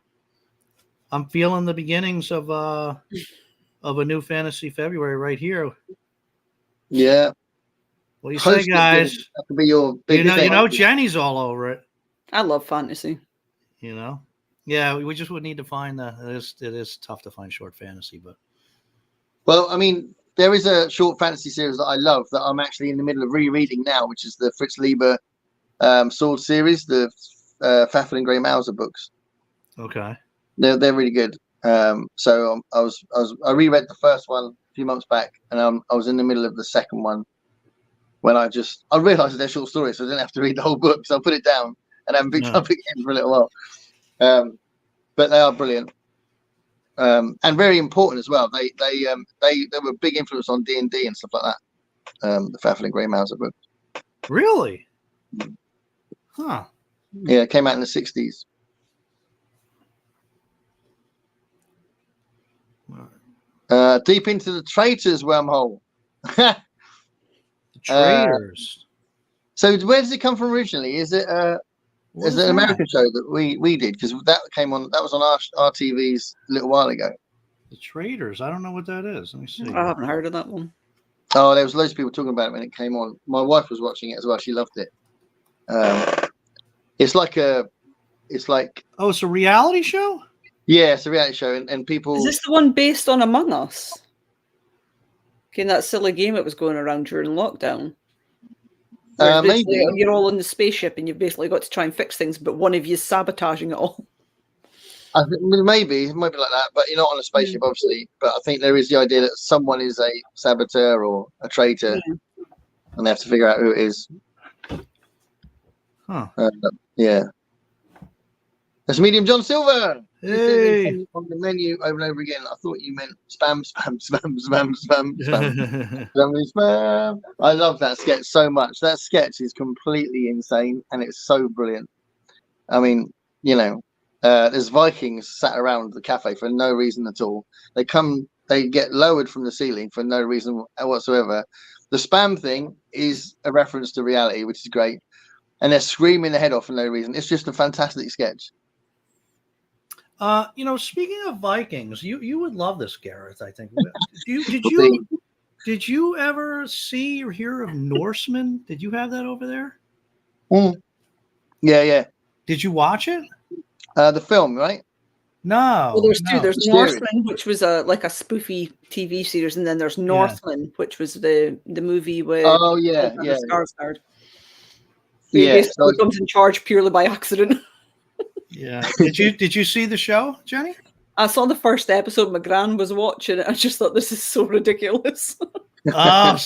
I'm feeling the beginnings of a new Fantasy February right here. Yeah. What do you say, guys? That could be your big Jenny's all over it. I love fantasy. Yeah, we just would need to find it is tough to find short fantasy, but. Well, I mean, there is a short fantasy series that I love that I'm actually in the middle of rereading now, which is the Fritz Lieber Sword series, the Pfaffel and Grey Mauser books. Okay. They're really good. So I reread the first one a few months back, and I was in the middle of the second one when I realised they're short stories, so I didn't have to read the whole book. So I put it down and I haven't picked up again for a little while. But they are brilliant. And very important as well. They were a big influence on D&D and stuff like that. The Pfaffel and Grey Mauser book. Really? Huh. Yeah, it came out in the 60s. Deep into the Traitors wormhole. The Traitors. So where does it come from originally? Is it an American show that we did? Because that was on our TVs a little while ago. The Traitors. I don't know what that is. Let me see. I haven't heard of that one. Oh, there was loads of people talking about it when it came on. My wife was watching it as well. She loved it. It's like it's a reality show? Yeah, it's a reality show, and people. Is this the one based on Among Us? Okay, that silly game that was going around during lockdown. Maybe you're all in the spaceship and you've basically got to try and fix things, but one of you is sabotaging it all. I think maybe it might be like that, but you're not on a spaceship, obviously. But I think there is the idea that someone is a saboteur or a traitor, and they have to figure out who it is. Huh. Yeah. That's Medium John Silver. Hey. On the menu over and over again. I thought you meant spam. Spam. I love that sketch so much. That sketch is completely insane, and it's so brilliant. I mean, there's Vikings sat around the cafe for no reason at all. They get lowered from the ceiling for no reason whatsoever. The spam thing is a reference to reality, which is great. And they're screaming their head off for no reason. It's just a fantastic sketch. Speaking of Vikings, you would love this, Gareth, I think. Did you ever see or hear of Norsemen? Did you have that over there? Yeah. Did you watch it? The film, right? No. Well, there's two. There's Norsemen, which was like a spoofy TV series, and then there's Northman, which was the movie with Skarsgård. He basically comes in charge purely by accident. Yeah. Did you see the show, Jenny? I saw the first episode. My gran was watching it. I just thought this is so ridiculous. Oh,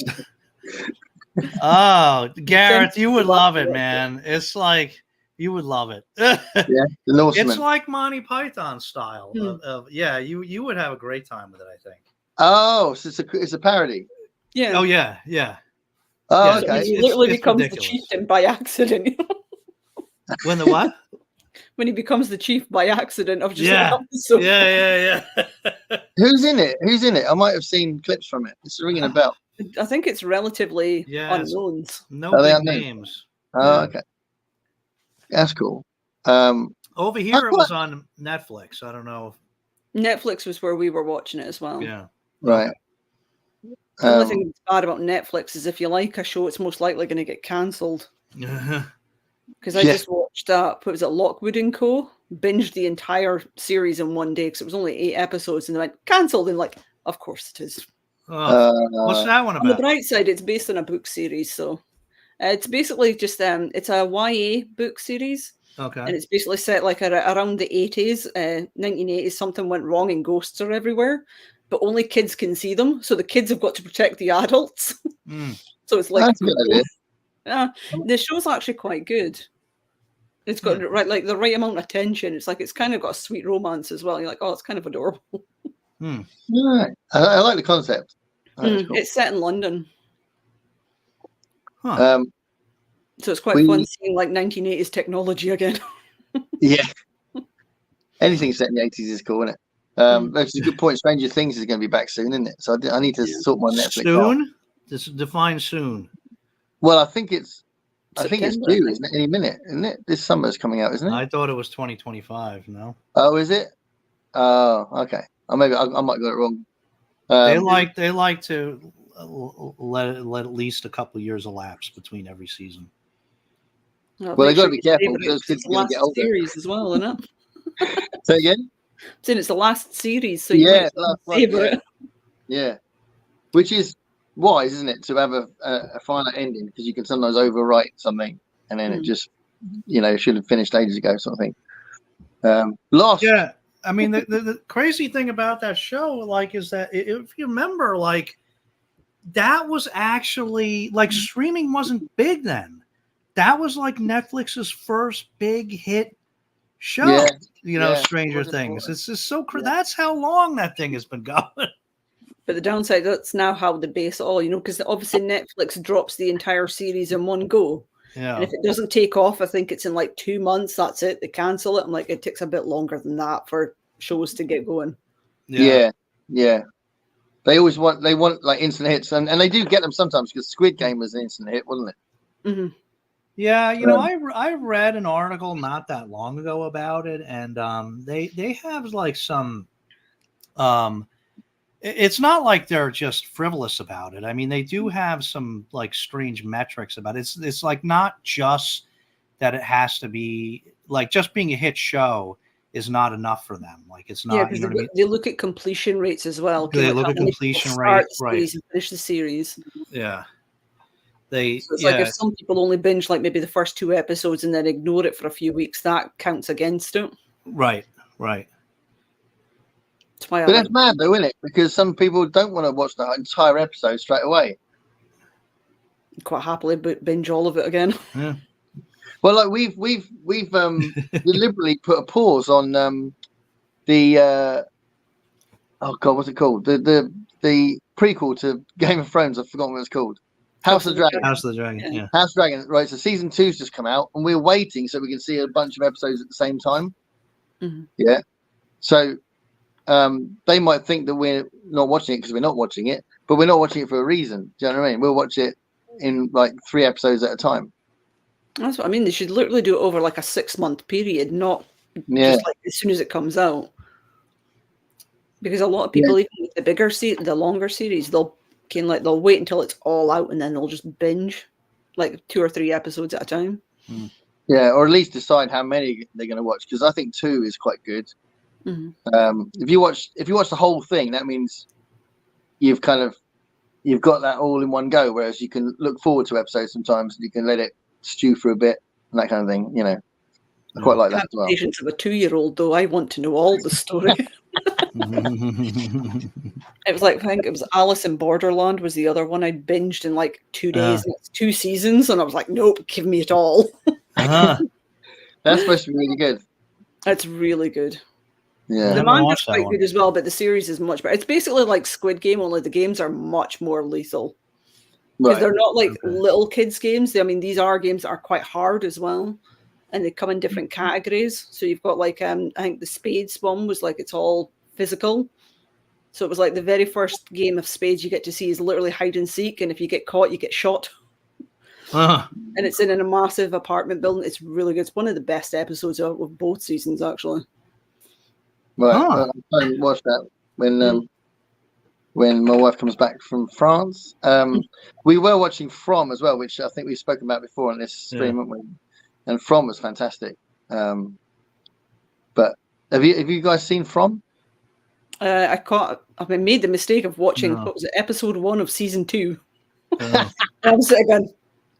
oh, Gareth, you would love it, man. It's like you would love it. Yeah, the Norseman. It's like Monty Python style. Yeah, you would have a great time with it, I think. Oh, so it's a parody. Yeah. Oh yeah, yeah. Oh, Yeah, okay. He literally it's becomes ridiculous. the chieftain by accident. When the what? When he becomes the chief by accident of just Yeah. an episode. Yeah. Who's in it? I might have seen clips from it. It's ringing a bell. I think it's relatively unknowns. No Are they big unknown? names. Oh, okay. That's cool. Over here, it was on Netflix. I don't know. Netflix was where we were watching it as well. Yeah. Right. The only thing that's bad about Netflix is if you like a show, it's most likely going to get cancelled. Because I just watched what was it, Lockwood & Co. Binged the entire series in one day because it was only 8 episodes, and they went cancelled. And like, of course it is. What's that one On the about? bright side, it's based on a book series, so it's basically just it's a YA book series. Okay. And it's basically set like around the 80s, 1980s. Something went wrong and ghosts are everywhere, but only kids can see them. So the kids have got to protect the adults. So it's like, that's a good idea. The show's actually quite good. It's got the right amount of tension. It's like it's kind of got a sweet romance as well. You're like, oh, it's kind of adorable. Right. I like the concept. Cool. It's set in London. Huh. So it's quite fun seeing like 1980s technology again. Yeah. Anything set in the 80s is cool, isn't it? That's a good point. Stranger Things is going to be back soon, isn't it? So I need to sort my Netflix soon? This define soon. Well, I think it's September, due, isn't it? Any minute, isn't it? This summer's coming out, isn't it? I thought it was 2025. No. Oh, is it? Oh, okay. I might got it wrong. They like to let at least a couple of years elapse between every season. Well, they got to be careful because those kids are going to get older. Series as well, isn't it? Say again. Saying it's the last series, so favorite. Yeah, which is wise, isn't it, to have a final ending, because you can sometimes overwrite something and then it just should have finished ages ago, sort of thing. Lost. Yeah, I mean the crazy thing about that show, like, is that if you remember, like, that was actually like streaming wasn't big then. That was like Netflix's first big hit show. Stranger Things. It's just so that's how long that thing has been going. But the downside, that's now how they base it all, because obviously Netflix drops the entire series in one go. Yeah. And if it doesn't take off, I think it's in like 2 months. That's it. They cancel it. I'm like, it takes a bit longer than that for shows to get going. Yeah. They always want like instant hits, and they do get them sometimes, because Squid Game was an instant hit, wasn't it? Mm-hmm. Yeah, I read an article not that long ago about it, and they have like some it's not like they're just frivolous about it. I mean, they do have some like strange metrics about it. It's like not just that it has to be like just being a hit show is not enough for them. Like, it's not. Yeah, because they look at completion rates as well. They look at completion rates, right? And finish the series. Yeah. So it's like if some people only binge like maybe the first 2 episodes and then ignore it for a few weeks, that counts against it. Right. That's why that's mad though, isn't it? Because some people don't want to watch the entire episode straight away. Quite happily binge all of it again. Yeah. Well, like we've deliberately put a pause on the oh god, what's it called? The prequel to Game of Thrones. I've forgotten what it's called. House of the Dragon. House of the Dragon. Yeah. House of the Dragon. Right. So season 2's just come out, and we're waiting so we can see a bunch of episodes at the same time. Mm-hmm. Yeah. So they might think that we're not watching it because we're not watching it, but we're not watching it for a reason. Do you know what I mean? We'll watch it in like 3 episodes at a time. That's what I mean. They should literally do it over like a 6-month period, not just like as soon as it comes out. Because a lot of people, even with the longer series, they'll wait until it's all out and then they'll just binge like 2 or 3 episodes at a time. Yeah, or at least decide how many they're going to watch, because I think 2 is quite good. Mm-hmm. If you watch the whole thing, that means you've got that all in one go. Whereas you can look forward to episodes sometimes, and you can let it stew for a bit and that kind of thing. I quite like that as well. Patience of a 2-year-old, though. I want to know all the story. It was like, I think it was Alice in Borderland was the other one I'd binged in like 2 days, and it's 2 seasons, and I was like, nope, give me it all. Uh-huh. That's supposed to be really good. It's really good. Yeah, The manga's quite good as well, but the series is much better. It's basically like Squid Game, only the games are much more lethal. Because they're not like little kids games. I mean, these are games that are quite hard as well. And they come in different categories. So you've got like, I think the spades one was like, it's all physical. So it was like the very first game of spades you get to see is literally hide and seek. And if you get caught, you get shot. And it's in a massive apartment building. It's really good. It's one of the best episodes of both seasons, actually. Right. Well, I'm trying to watch that when my wife comes back from France. We were watching From as well, which I think we've spoken about before on this stream, haven't we? And From was fantastic. But have you guys seen From? I made the mistake of watching what was it, episode 1 of season 2. And I was sitting again.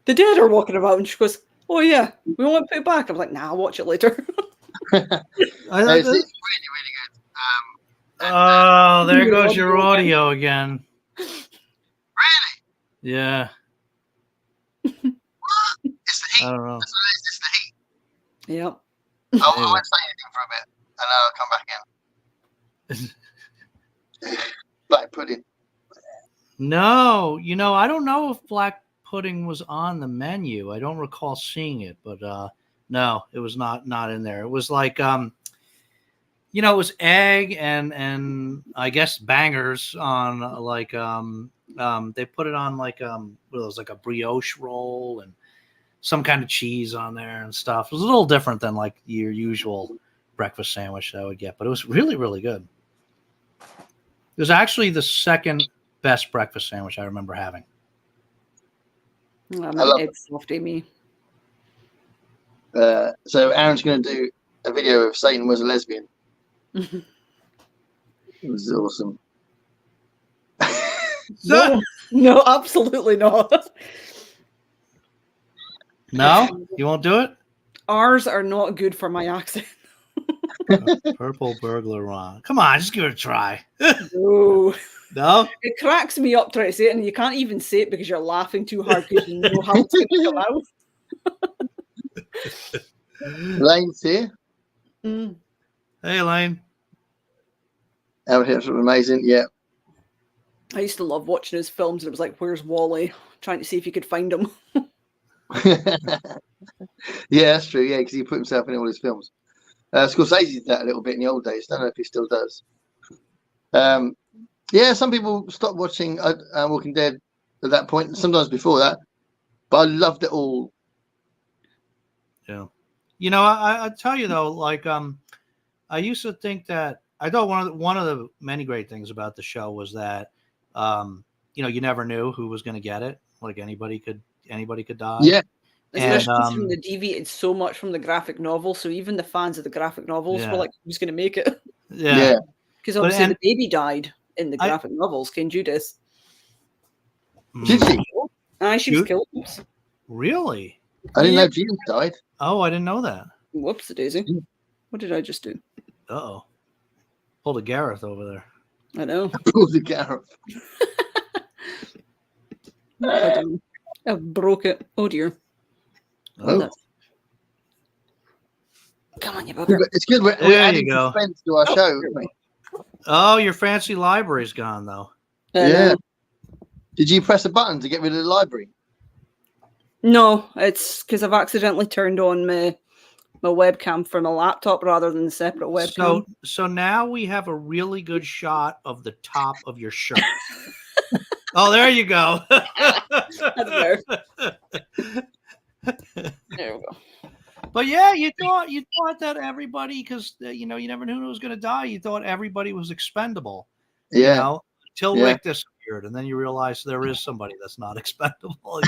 The dead are walking about, and she goes, "Oh yeah, we won't put it back." I'm like, "Nah, I'll watch it later." It's really, really good. Oh, there goes your audio again. Really? Yeah. What? It's the heat. I don't know. It's the heat. Yeah. I won't say anything for a bit, and then I'll come back in. Black pudding. No, I don't know if black pudding was on the menu. I don't recall seeing it, but no, it was not in there. It was like it was egg and I guess bangers on like they put it on like it was like a brioche roll and some kind of cheese on there and stuff. It was a little different than like your usual breakfast sandwich that I would get, but it was really, really good. It was actually the second best breakfast sandwich I remember having. I love egg softy me. So Aaron's going to do a video of Satan was a lesbian. It was awesome. No, absolutely not. No, you won't do it. Ours are not good for my accent. Purple burglar Ron. Come on, just give it a try. No. No? It cracks me up trying to say it, and you can't even say it because you're laughing too hard because you know how it's going to come out. Lane's here. Mm. Hey, Lane. Out here, amazing. Yeah. I used to love watching his films, and it was like, "Where's Wally?" Trying to see if you could find him. Yeah, that's true. Yeah, because he put himself in all his films. Scorsese did that a little bit in the old days. Don't know if he still does. Yeah, some people stopped watching Walking Dead at that point. Sometimes before that, but I loved it all. Yeah, I tell you though, like I used to think that I thought one of the many great things about the show was that you never knew who was going to get it. Like anybody could die. Yeah. Especially from the deviated so much from the graphic novel, so even the fans of the graphic novels were like, "Who's going to make it?" Yeah, because obviously the baby died in the graphic novels. King Judith. Did she? She was killed. Really? I didn't know Judith died. Oh, I didn't know that. Whoops, Daisy. What did I just do? Uh-oh. Pulled a Gareth over there. I know. Pulled a Gareth. I broke it. Oh dear. Oh. Come on, you bugger. It's good. We're adding suspense to our show, isn't we? Oh, your fancy library's gone, though. Yeah. Did you press a button to get rid of the library? No, it's because I've accidentally turned on my webcam from a laptop rather than the separate webcam. So now we have a really good shot of the top of your shirt. Oh, there you go. That's better. There we go. But yeah, you thought that everybody, because you never knew who was going to die. You thought everybody was expendable. Yeah. Until Rick disappeared, and then you realize there is somebody that's not expendable.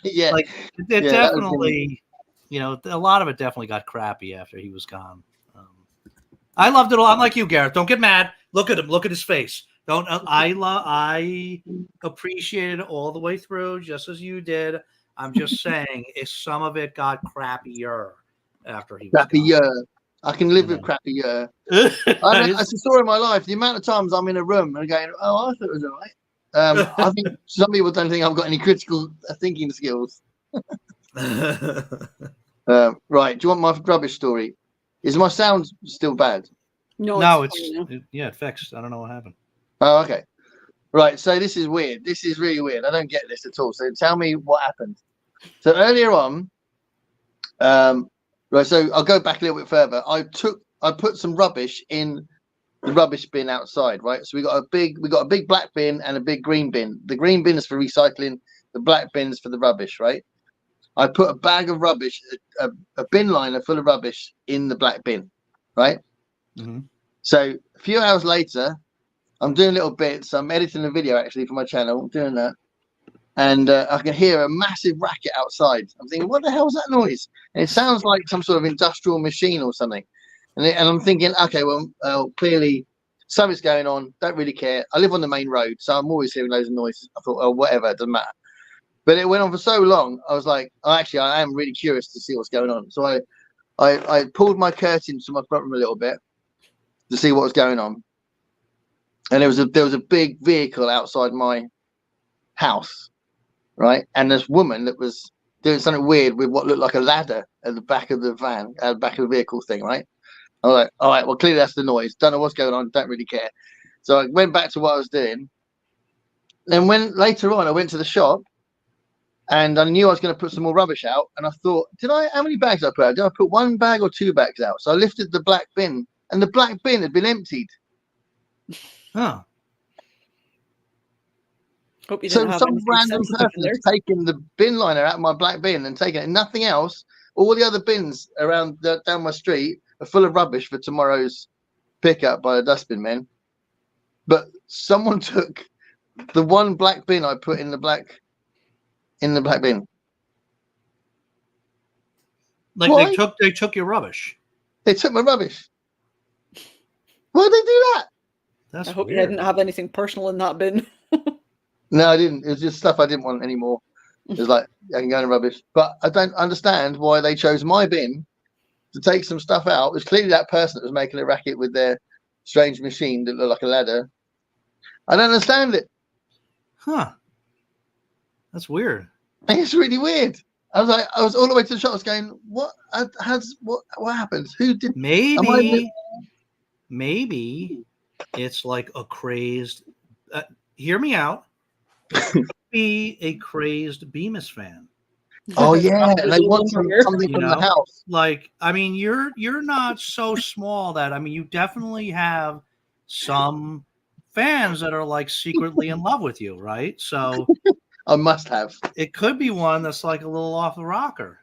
Yeah. Like it definitely, a lot of it definitely got crappy after he was gone. I loved it all. I'm like you, Gareth. Don't get mad. Look at him. Look at his face. Don't. I appreciated it all the way through, just as you did. I'm just saying, some of it got crappier after he was Crappy gone. year. I can live with crappy year. That's the story of my life. The amount of times I'm in a room and going, "Oh, I thought it was all right." I think some people don't think I've got any critical thinking skills. Right. Do you want my rubbish story? Is my sound still bad? No, it fixed. I don't know what happened. Oh, okay. Right. So this is weird. This is really weird. I don't get this at all. So tell me what happened. So earlier on, right. So I'll go back a little bit further. I put some rubbish in the rubbish bin outside. Right. So we got a big black bin and a big green bin. The green bin is for recycling. The black bin is for the rubbish. Right. I put a bag of rubbish, a bin liner full of rubbish in the black bin. Right. Mm-hmm. So a few hours later, I'm doing little bits. I'm editing a video actually for my channel. I'm doing that. And I can hear a massive racket outside. I'm thinking, what the hell is that noise? And it sounds like some sort of industrial machine or something. And I'm thinking, okay, well, clearly something's going on. Don't really care. I live on the main road, so I'm always hearing loads of noises. I thought, oh, whatever, it doesn't matter. But it went on for so long. I was like, oh, actually, I am really curious to see what's going on. So I pulled my curtains to my front room a little bit to see what was going on. And there was a big vehicle outside my house. Right, and this woman that was doing something weird with what looked like a ladder at the back of the van, at the back of the vehicle thing. Right, I was like, all right, well, clearly that's the noise. Don't know what's going on. Don't really care. So I went back to what I was doing. Then when later on I went to the shop, and I knew I was going to put some more rubbish out. And I thought, how many bags did I put out? Did I put 1 bag or 2 bags out? So I lifted the black bin, and the black bin had been emptied. Huh. So some random person has taken the bin liner out of my black bin and taken it. Nothing else. All the other bins around down my street are full of rubbish for tomorrow's pickup by the dustbin men. But someone took the 1 black bin I put in the black bin. Like Why? they took your rubbish. They took my rubbish. Why did they do that? I hope you didn't have anything personal in that bin. No, I didn't. It was just stuff I didn't want anymore. It was like, I can go in rubbish. But I don't understand why they chose my bin to take some stuff out. It was clearly that person that was making a racket with their strange machine that looked like a ladder. I don't understand it. Huh. That's weird. It's really weird. I was all the way to the shop. I was going, what happened? Who did? Maybe it's like a crazed. Hear me out. Be a crazed Bemis fan. Oh yeah, and they want something from the house. Like, I mean, you're not so small that you definitely have some fans that are like secretly in love with you, right? So I must have. It could be one that's like a little off the rocker,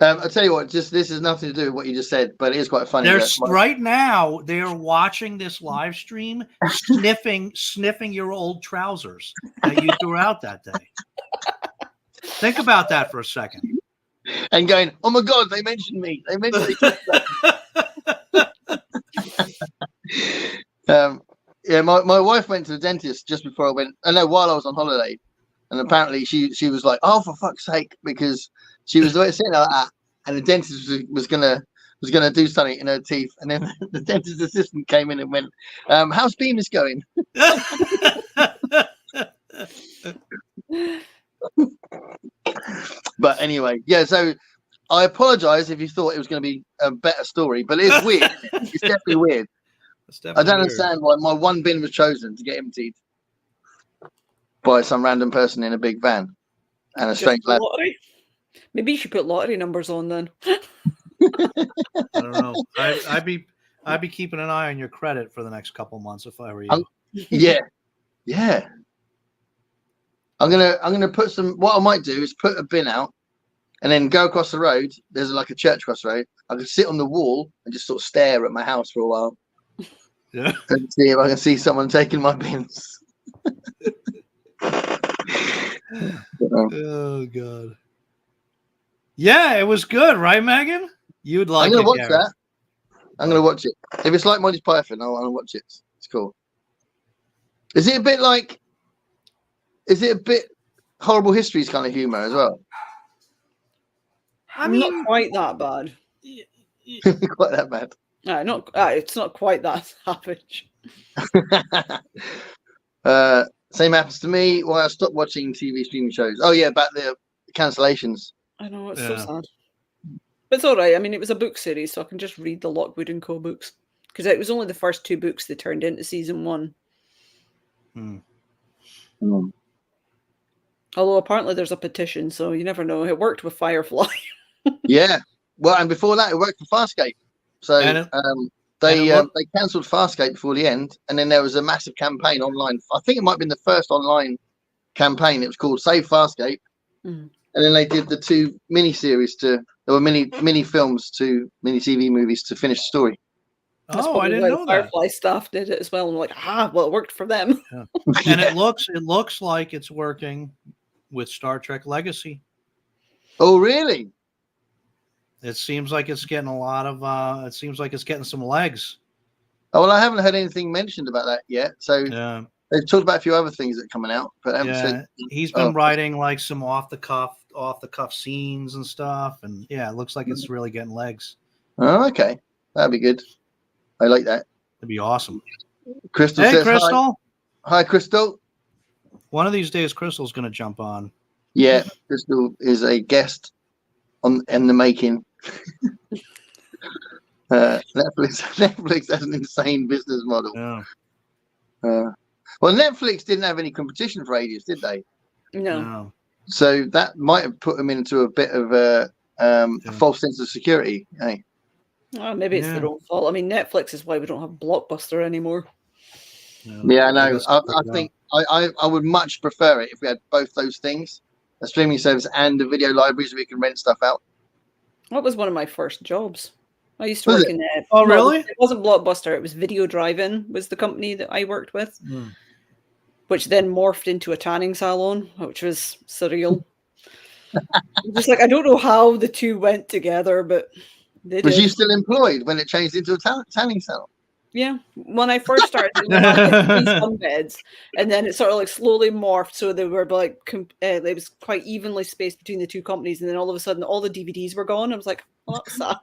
I'll tell you what, this has nothing to do with what you just said, but it is quite funny. Right now, they are watching this live stream, sniffing your old trousers that you threw out that day. Think about that for a second. And going, oh my God, they mentioned me. They mentioned me. Yeah, my wife went to the dentist just before I went. While I was on holiday. And apparently she was like, oh, for fuck's sake, because she was sitting like that, and the dentist was gonna do something in her teeth, and then the dentist assistant came in and went, how's Bemis going? But anyway, yeah, so I apologize if you thought it was going to be a better story, but it's weird. It's definitely weird. I don't understand why my 1 bin was chosen to get emptied by some random person in a big van and a strange lad. Maybe you should put lottery numbers on then. I don't know. I'd be keeping an eye on your credit for the next couple months if I were you. Yeah. I'm gonna put some. What I might do is put a bin out, and then go across the road. There's like a church across the road. I could sit on the wall and just sort of stare at my house for a while. Yeah. And see if I can see someone taking my bins. Oh God. Yeah, it was good, right, Megan? You'd like. I'm gonna watch that. I'm gonna watch it. If it's like Monty Python, I'll watch it. It's cool. Is it a bit Horrible Histories kind of humor as well? Not quite that bad. Quite that bad. Not. It's not quite that savage. Same happens to me. Well, I stopped watching TV streaming shows. Oh yeah, about the cancellations. I know, it's so sad. But it's all right. I mean, it was a book series, so I can just read the Lockwood & Co. books. Because it was only the first 2 books they turned into season 1. Although apparently there's a petition, so you never know. It worked with Firefly. Yeah. Well, and before that, it worked for Farscape. So they cancelled Farscape before the end, and then there was a massive campaign online. I think it might have been the first online campaign. It was called Save Farscape. And then they did the 2 mini-series there were mini films to mini TV movies to finish the story. I didn't know that. Firefly staff did it as well. I'm like, well, it worked for them. Yeah. And it looks like it's working with Star Trek Legacy. Oh, really? It seems like it's getting a lot of. It seems like it's getting some legs. Oh well, I haven't heard anything mentioned about that yet. So they've talked about a few other things that are coming out, but he's been writing like some off the cuff scenes and stuff, and it looks like it's really getting legs. Oh, okay, that'd be good. I like that. That'd be awesome. Crystal hey, says Crystal. Hi, Crystal. One of these days, Crystal's going to jump on. Yeah, Crystal is a guest in the making. Netflix has an insane business model. Yeah. Well, Netflix didn't have any competition for ages, did they? No. So that might have put them into a bit of a false sense of security. Hey. Well, maybe it's their own fault. I mean, Netflix is why we don't have Blockbuster anymore. Yeah, I know. I think I would much prefer it if we had both those things, a streaming service and a video library so we can rent stuff out. That was one of my first jobs. I used to work in there. Oh, really? It wasn't Blockbuster. It was Video Drive-In was the company that I worked with, which then morphed into a tanning salon, which was surreal. Just like, I don't know how the two went together, but they did. Was you still employed when it changed into a tanning salon? Yeah. When I first started, we had like 3 sunbeds, and then it sort of like slowly morphed. So they were like, it was quite evenly spaced between the 2 companies. And then all of a sudden, all the DVDs were gone. I was like, well, that's sad.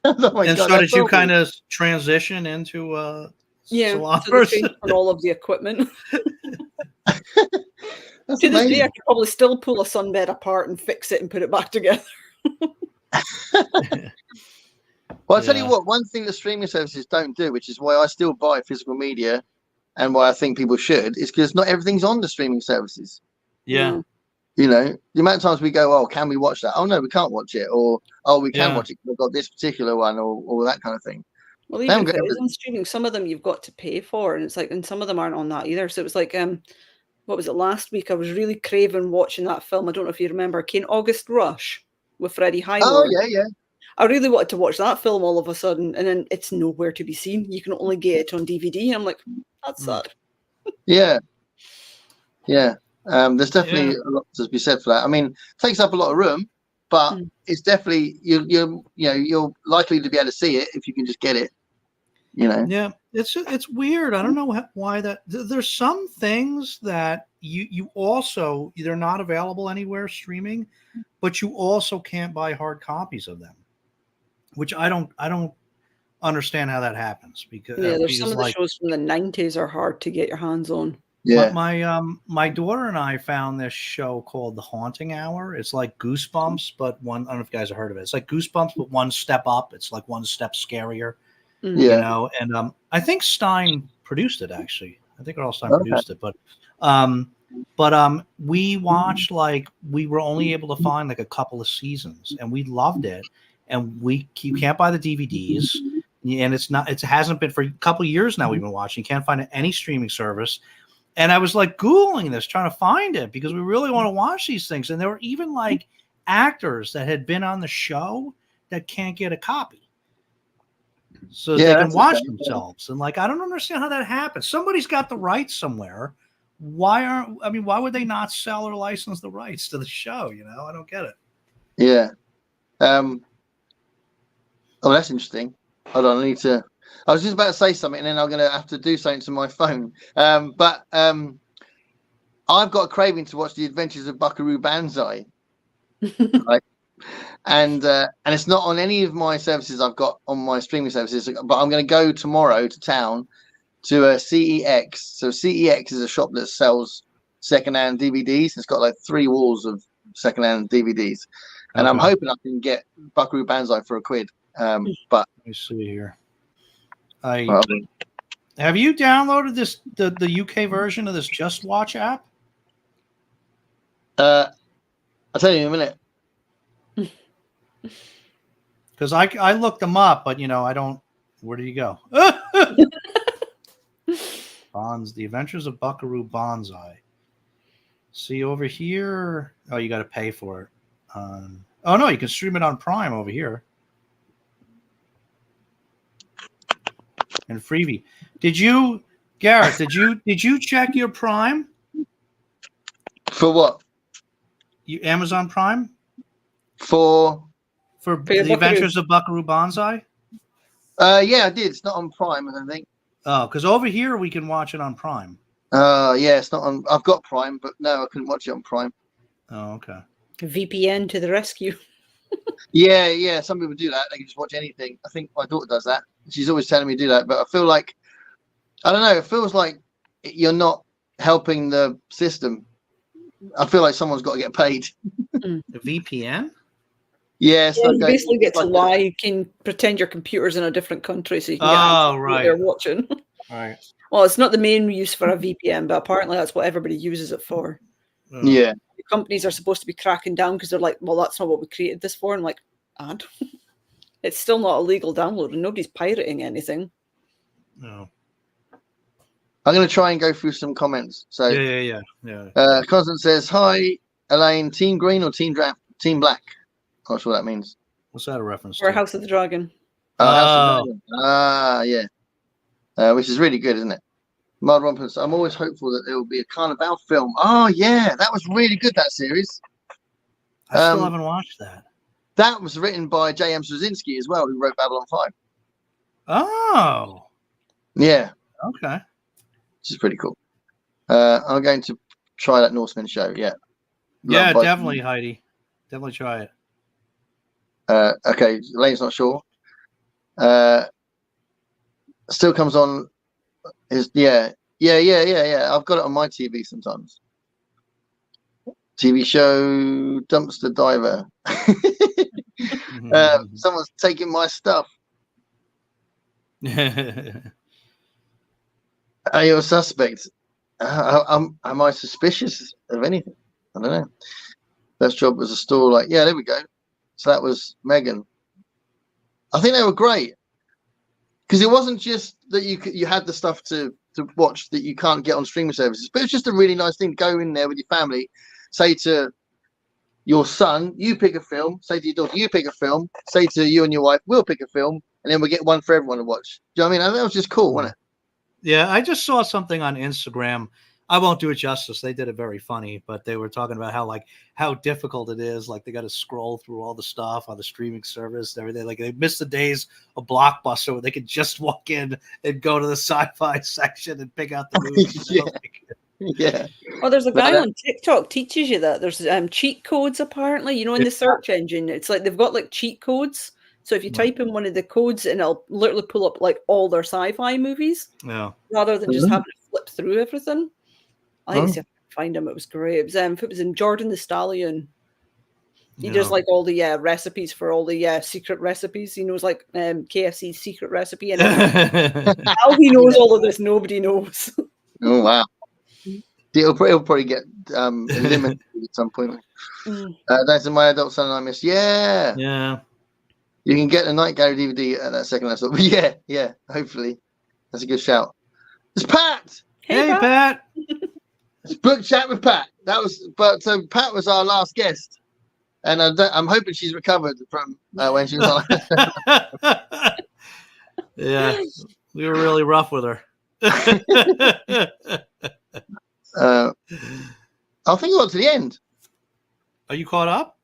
So did you kind of transition into salon person? On all of the equipment. To this day, I could probably still pull a sunbed apart and fix it and put it back together. Well, I'll tell you what, one thing that streaming services don't do, which is why I still buy physical media and why I think people should, is because not everything's on the streaming services. Yeah. You know, the amount of times we go, oh, can we watch that? Oh, no, we can't watch it. Or, oh, we can watch it. We've got this particular one or that kind of thing. Well, even if it is on streaming, some of them you've got to pay for. And it's like, and some of them aren't on that either. So it was like, what was it, last week? I was really craving watching that film. I don't know if you remember, August Rush with Freddie Highmore. Oh, yeah. I really wanted to watch that film all of a sudden, and then it's nowhere to be seen. You can only get it on DVD. I'm like, that's sad. Yeah. There's definitely a lot to be said for that. I mean, it takes up a lot of room, but it's definitely you're likely to be able to see it if you can just get it. You know. Yeah, it's weird. I don't know why that. There's some things that you also they're not available anywhere streaming, but you also can't buy hard copies of them. Which I don't understand how that happens because there's some of the shows from the 90s are hard to get your hands on. Yeah, my daughter and I found this show called The Haunting Hour. It's like Goosebumps, but I don't know if you guys have heard of it. It's like Goosebumps, but one step up. It's like one step scarier. You know. And I think Stein produced it actually. I think Earl Stein produced it, but we watched we were only able to find like a couple of seasons, and we loved it. And you can't buy the DVDs, and it hasn't been for a couple of years now. We've been watching. You can't find it any streaming service. And I was like Googling this, trying to find it because we really want to watch these things. And there were even like actors that had been on the show that can't get a copy, so they can watch themselves. And like, I don't understand how that happens. Somebody's got the rights somewhere. Why would they not sell or license the rights to the show? You know, I don't get it. Yeah. Oh, that's interesting. Hold on, I was just about to say something, and then I'm going to have to do something to my phone. But I've got a craving to watch The Adventures of Buckaroo Banzai. and it's not on any of my services I've got on my streaming services. But I'm going to go tomorrow to town to a CEX. So CEX is a shop that sells secondhand DVDs. It's got like 3 walls of secondhand DVDs, and I'm hoping I can get Buckaroo Banzai for £1. But let me see here. Have you downloaded the UK version of this Just Watch app? I'll tell you in a minute. Because I looked them up, but I don't. Where do you go? The Adventures of Buckaroo Banzai. See over here. Oh, you got to pay for it. Oh no, you can stream it on Prime over here. And freebie. Garrett? Did you check your Prime? For what? Amazon Prime? For The Adventures of Buckaroo Banzai? Yeah, I did. It's not on Prime, I don't think. Oh, because over here we can watch it on Prime. Yeah, it's not on. I've got Prime, but no, I couldn't watch it on Prime. Oh, okay. VPN to the rescue. Yeah. Some people do that. They can just watch anything. I think my daughter does that. She's always telling me to do that, but I feel like, I don't know. It feels like you're not helping the system. I feel like someone's got to get paid. A VPN? Yeah, you basically get to lie. You can pretend your computer's in a different country, so you can get access to what they're watching. Right. Well, it's not the main use for a VPN, but apparently that's what everybody uses it for. Yeah. The companies are supposed to be cracking down because they're like, well, that's not what we created this for. And like, and it's still not a legal download, and nobody's pirating anything. No. I'm going to try and go through some comments. So Yeah. Constance says, "Hi, Elaine. Team Green or Team Black?" Not sure what that means. What's that a reference to? Or House of the Dragon. House of the Dragon. Yeah. Which is really good, isn't it? Mud Rompers. I'm always hopeful that there will be a Carnival film. Oh yeah, that was really good, that series. I still haven't watched that. That was written by J.M. Straczynski as well, who wrote Babylon 5. Oh. Yeah. Okay. Which is pretty cool. I'm going to try that Norseman show. Yeah. Yeah, definitely, Heidi. Definitely try it. Okay, Elaine's not sure. Still comes on. Yeah. I've got it on my TV sometimes. TV show Dumpster Diver. Someone's taking my stuff. Are you a suspect? Am I suspicious of anything? I don't know. Best job was a store. Like, yeah, there we go. So that was Megan. I think they were great because it wasn't just that you had the stuff to watch that you can't get on streaming services, but it's just a really nice thing to go in there with your family. Say to your son, you pick a film. Say to your daughter, you pick a film. Say to you and your wife, we'll pick a film, and then we'll get one for everyone to watch. Do you know what I mean? That was just cool, wasn't it? Yeah, I just saw something on Instagram. I won't do it justice. They did it very funny, but they were talking about how difficult it is. Like they got to scroll through all the stuff on the streaming service and everything. Like they missed the days of Blockbuster where they could just walk in and go to the sci-fi section and pick out the movie. Yeah. Well, there's a guy on TikTok teaches you that. There's cheat codes apparently. In the search engine, it's like they've got like cheat codes. So if you type in one of the codes, and it'll literally pull up like all their sci-fi movies, rather than just having to flip through everything. I think if I find him, it was great. It was in Jordan the Stallion. He does like all the recipes for all the secret recipes. He knows like KFC's secret recipe, and how he knows all of this, nobody knows. Oh wow! He'll probably get eliminated at some point. That's my adult son and I miss. Yeah. You can get a Night Gallery DVD at that second episode. Yeah. Hopefully, that's a good shout. It's Pat. Hey Pat. It's book chat with Pat. So Pat was our last guest, and I'm hoping she's recovered from when she was on. Yeah, we were really rough with her. I think we got to the end. Are you caught up?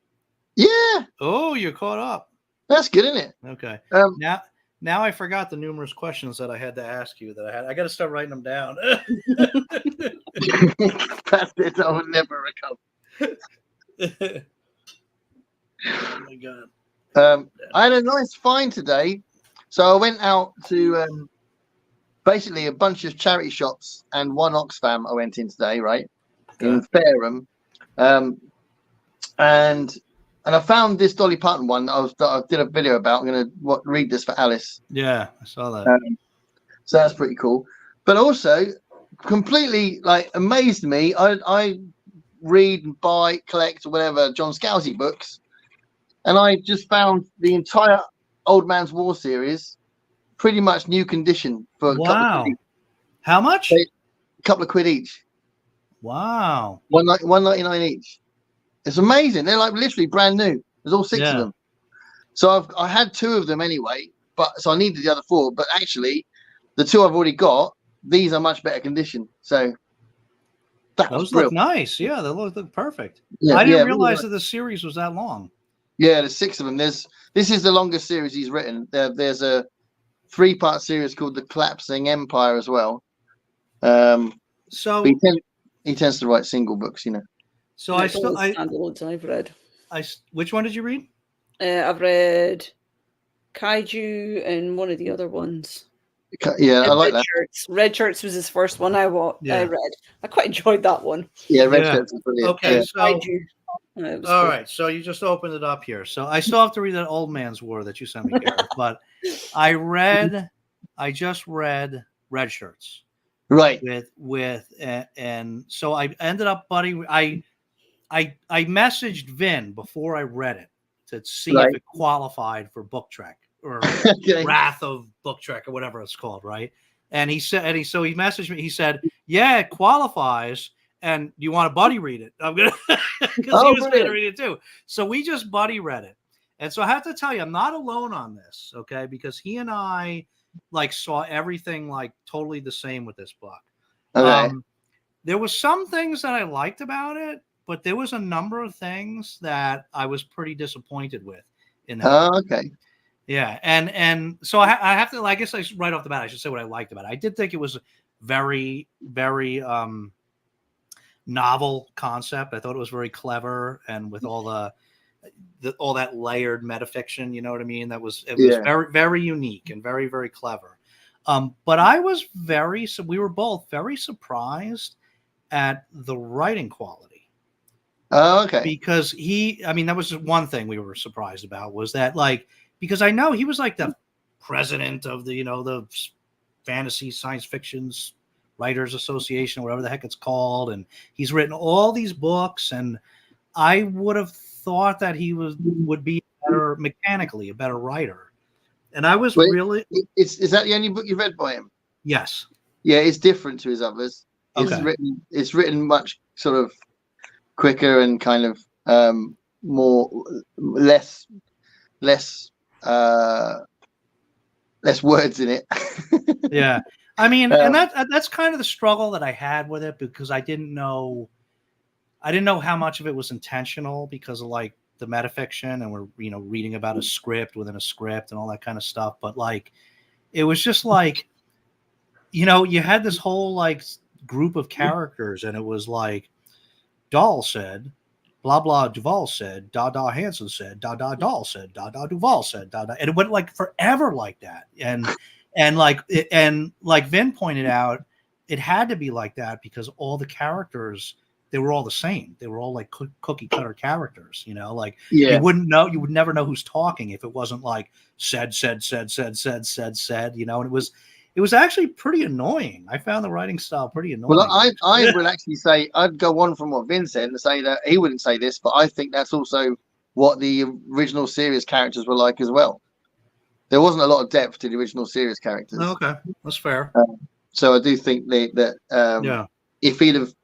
Yeah. Oh, you're caught up. That's good, isn't it? Okay. Now I forgot the numerous questions that I had to ask you that I got to start writing them down. That's it. I will never recover. Oh my god. I had a nice find today. So I went out to basically a bunch of charity shops and one Oxfam I went in today, right? In Fareham. And I found this Dolly Parton one that I did a video about. I'm going to read this for Alice. Yeah, I saw that. So that's pretty cool. But also, completely like amazed me. I read, buy, collect, or whatever John Scalzi books, and I just found the entire Old Man's War series pretty much new condition for a couple of quid each. How much? A couple of quid each. Wow. $1.99 each. It's amazing. They're like literally brand new. There's all 6 of them. So I had 2 of them anyway, so I needed the other 4. But actually, the 2 I've already got, these are much better condition. So those look nice. Yeah, they look perfect. Yeah, I didn't realize that the series was that long. Yeah, there's 6 of them. This is the longest series he's written. There's a 3-part series called The Collapsing Empire as well. So he tends to write single books, you know. So I've read. Which one did you read? I've read Kaiju and one of the other ones. Yeah, I like that. Red Shirts was his first one I read. I quite enjoyed that one. Yeah, Red Shirts is brilliant. Okay, yeah. so all right, so you just opened it up here. So I still have to read that Old Man's War that you sent me, Gareth, but I just read Red Shirts. Right. And so I ended up I messaged Vin before I read it to see if it qualified for Book Trek or Wrath of Book Trek or whatever it's called, right? And he messaged me. He said, "Yeah, it qualifies. And you want to buddy read it?" I'm gonna because he was going to read it too. So we just buddy read it, and so I have to tell you, I'm not alone on this, okay? Because he and I saw everything totally the same with this book. Okay. There was some things that I liked about it, but there was a number of things that I was pretty disappointed with in that. Oh, okay. Yeah, and so I have to. I guess right off the bat, I should say what I liked about it. I did think it was very, very novel concept. I thought it was very clever, and with all all that layered metafiction, you know what I mean? It was very, very unique and very, very clever. But we were both very surprised at the writing quality. Oh, okay. Because that was just one thing we were surprised about, was that because I know he was the president of the fantasy science fictions Writers Association, whatever the heck it's called, and he's written all these books, and I would have thought that he would be mechanically a better writer. And I was really. Is that the only book you've read by him? Yes. Yeah, it's different to his others. It's written much sort of quicker and kind of less words in it. Yeah. I mean, and that's kind of the struggle that I had with it, because I didn't know how much of it was intentional because of the metafiction, and we're reading about a script within a script and all that kind of stuff. But it was just you had this whole group of characters, and it was Dahl said, blah blah Duvall said, da da Hansen said, da da Dahl said, da da Duvall said, da da, and it went forever like that. And like Vin pointed out, it had to be like that because all the characters, they were all the same. They were all cookie cutter characters, you would never know who's talking if it wasn't said, and it was actually pretty annoying. I found the writing style pretty annoying. Well, I would actually say, I'd go on from what Vin said and say that he wouldn't say this, but I think that's also what the original series characters were like as well. There wasn't a lot of depth to the original series characters. Okay, that's fair. So I do think that if he'd have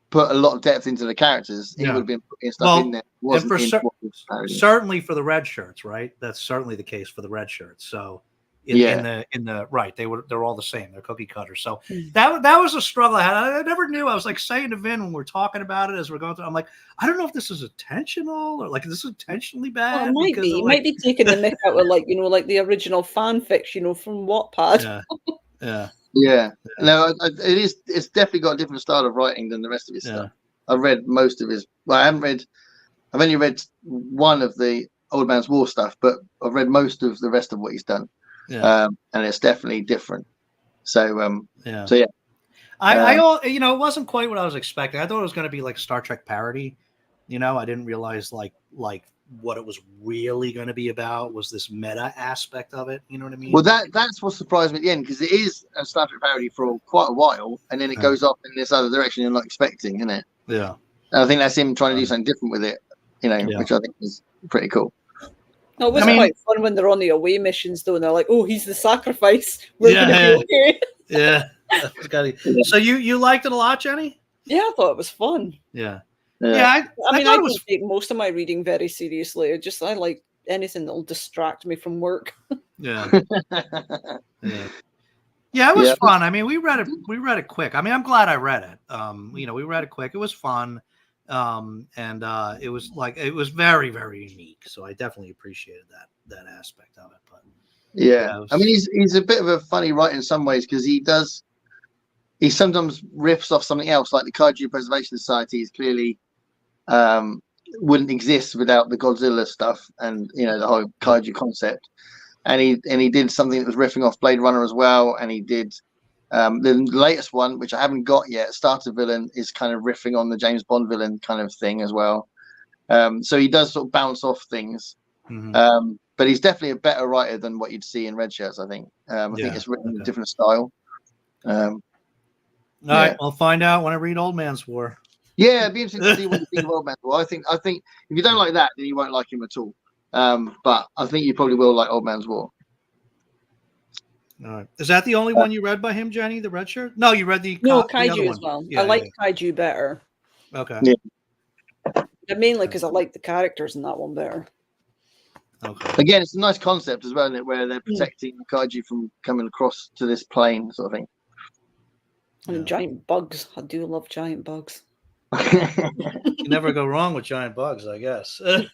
put a lot of depth into the characters, he would have been putting stuff in there. Certainly for the Red Shirts, right? That's certainly the case for the Red Shirts. So in the right, they're all the same. They're cookie cutters. So that was a struggle I had. I never knew. I was saying to Vin when we're talking about it as we're going through, I'm I don't know if this is intentional or is this intentionally bad. Well, it might be taking the mick out of the original fanfics, from Wattpad. Yeah. No, it's definitely got a different style of writing than the rest of his stuff. I've read most of his. Well, I haven't read I've only read one of the Old Man's War stuff, but I've read most of the rest of what he's done. Yeah. And it's definitely different. So, yeah. So yeah. I it wasn't quite what I was expecting. I thought it was going to be like a Star Trek parody. I didn't realize like what it was really going to be about was this meta aspect of it. You know what I mean? Well, that's what surprised me at the end, because it is a Star Trek parody for quite a while, and then it goes off in this other direction you're not expecting, isn't it? Yeah. And I think that's him trying to do something different with it, which I think is pretty cool. No, it was quite fun when they're on the away missions, though, and they're like, "Oh, he's the sacrifice. We're going to be okay." Yeah. So you liked it a lot, Jenny? Yeah, I thought it was fun. Yeah. I mean, I don't take most of my reading very seriously. I like anything that'll distract me from work. Yeah. Yeah, it was fun. I mean, we read it quick. I mean, I'm glad I read it. We read it quick. It was fun. And it was very, very unique. So I definitely appreciated that aspect of it. But I mean, he's a bit of a funny writer in some ways, because he sometimes riffs off something else, like the Kaiju Preservation Society is clearly wouldn't exist without the Godzilla stuff and the whole kaiju concept. And he did something that was riffing off Blade Runner as well, and he did the latest one, which I haven't got yet, Starter Villain, is kind of riffing on the James Bond villain kind of thing as well. So he does sort of bounce off things. Mm-hmm. But he's definitely a better writer than what you'd see in Red Shirts, I think. I think it's written in a different style. All right, I'll find out when I read Old Man's War. Yeah, it'd be interesting to see what you think of Old Man's War. I think if you don't like that, then you won't like him at all. But I think you probably will like Old Man's War. All right. Is that the only one you read by him, Jenny? The Red Shirt? No, you read the Kaiju as well. Yeah, I like Kaiju better. Okay. Yeah. Mainly because I like the characters in that one better. Okay. Again, it's a nice concept as well, isn't it, where they're protecting the kaiju from coming across to this plane, sort of thing. And giant bugs. I do love giant bugs. You never go wrong with giant bugs, I guess. you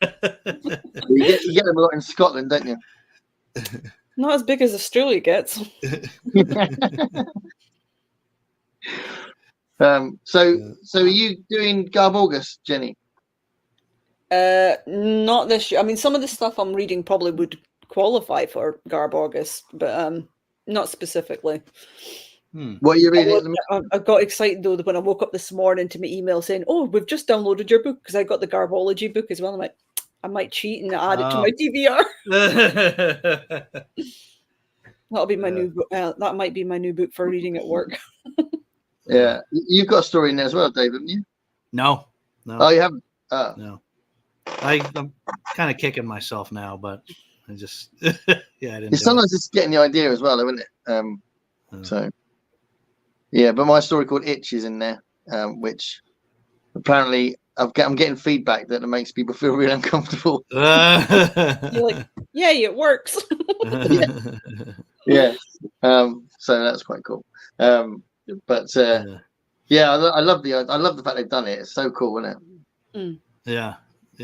get them a lot in Scotland, don't you? Not as big as Australia gets. So are you doing Garb August, Jenny? Not this year. I mean, some of the stuff I'm reading probably would qualify for Garb August, but not specifically. What are you reading? I got excited though when I woke up this morning to my email saying, "Oh, we've just downloaded your book," because I got the Garbology book as well. I'm like, I might cheat and add it to my TBR. That'll be my new book. That might be my new book for reading at work. Yeah, you've got a story in there as well, Dave, haven't you? No. Oh, you haven't? No. I'm kind of kicking myself now, but I just I didn't. Sometimes it's getting the idea as well, isn't it? So yeah, but my story called Itch is in there, which apparently I'm getting feedback that it makes people feel really uncomfortable. You're like, yeah, it works. Yeah. So that's quite cool. But yeah, I love the fact they've done it. It's so cool, isn't it? Yeah.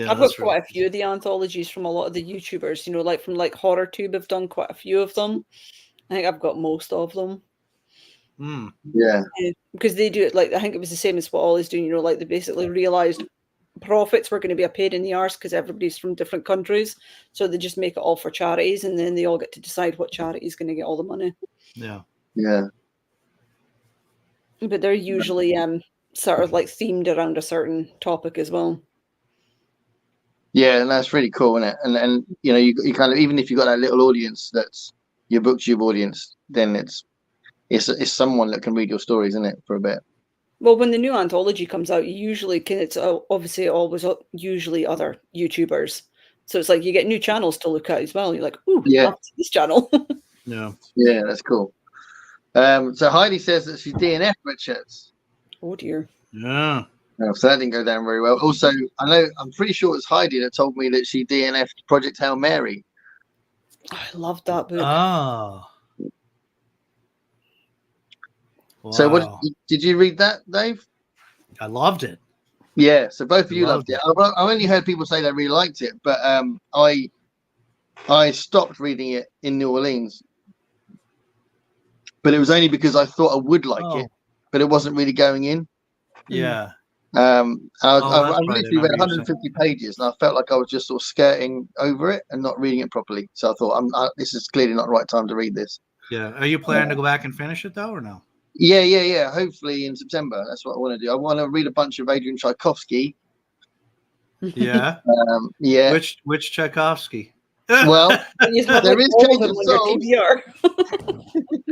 I've got quite a few of the anthologies from a lot of the YouTubers, like from HorrorTube. I've done quite a few of them. I think I've got most of them. Yeah, because they do it I think it was the same as what Ollie's doing. They basically realized profits were going to be a pain in the arse because everybody's from different countries, so they just make it all for charities, and then they all get to decide what charity is going to get all the money. Yeah. But they're usually sort of themed around a certain topic as well. Yeah, and that's really cool, isn't it? And you kind of, even if you've got that little audience that's your booktube audience, then it's someone that can read your stories, isn't it, for a bit. Well, when the new anthology comes out, it's obviously always usually other YouTubers. So it's like you get new channels to look at as well. You're like, ooh, yeah, this channel. Yeah, that's cool. So Heidi says that she DNF Richards. Oh dear. Yeah. So that didn't go down very well. Also, I'm pretty sure it's Heidi that told me that she DNF'd Project Hail Mary. I loved that book. Oh. Wow. So did you read that, Dave? I loved it. Yeah, so both of you loved it. I've only heard people say they really liked it, but I stopped reading it in New Orleans. But it was only because I thought I would like it, but it wasn't really going in. Yeah. I right. literally read 150 pages, and I felt like I was just sort of skirting over it and not reading it properly. So I thought, this is clearly not the right time to read this. Yeah. Are you planning to go back and finish it though, or no? Yeah. Hopefully in September. That's what I want to do. I want to read a bunch of Adrian Tchaikovsky. Yeah. Yeah. Which Tchaikovsky? Well, You have there like is all Cage of them of on your Souls.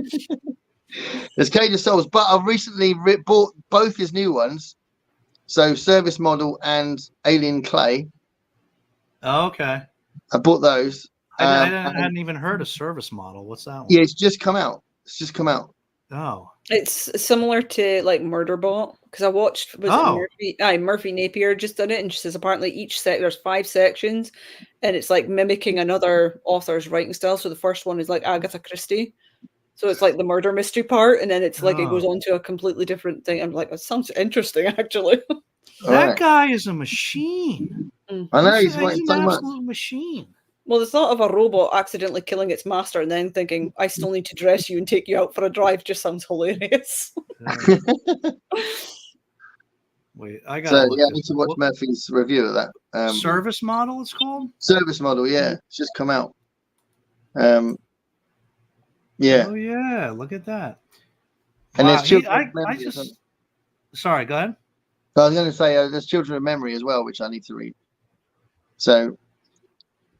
TBR. There's Cage of Souls, but I've recently bought both his new ones. So Service Model and Alien Clay. Oh, okay. I bought those. I hadn't even heard of Service Model. What's that one? Yeah, it's just come out. Oh. It's similar to like Murderbot because I watched Murphy Napier just did it, and she says apparently there's 5 sections, and it's like mimicking another author's writing style. So the first one is like Agatha Christie, so it's like the murder mystery part, and then it's like it goes on to a completely different thing. I'm like, that sounds interesting, actually. That guy is a machine. I know he's an absolute machine. Well, the thought of a robot accidentally killing its master and then thinking, I still need to dress you and take you out for a drive just sounds hilarious. Wait, I got I need to watch Murphy's review of that. Service Model, it's called? Service Model, yeah. It's just come out. Yeah. Oh, yeah. Look at that. And wow. there's Children of Memory. Sorry, go ahead. I was going to say there's Children of Memory as well, which I need to read. So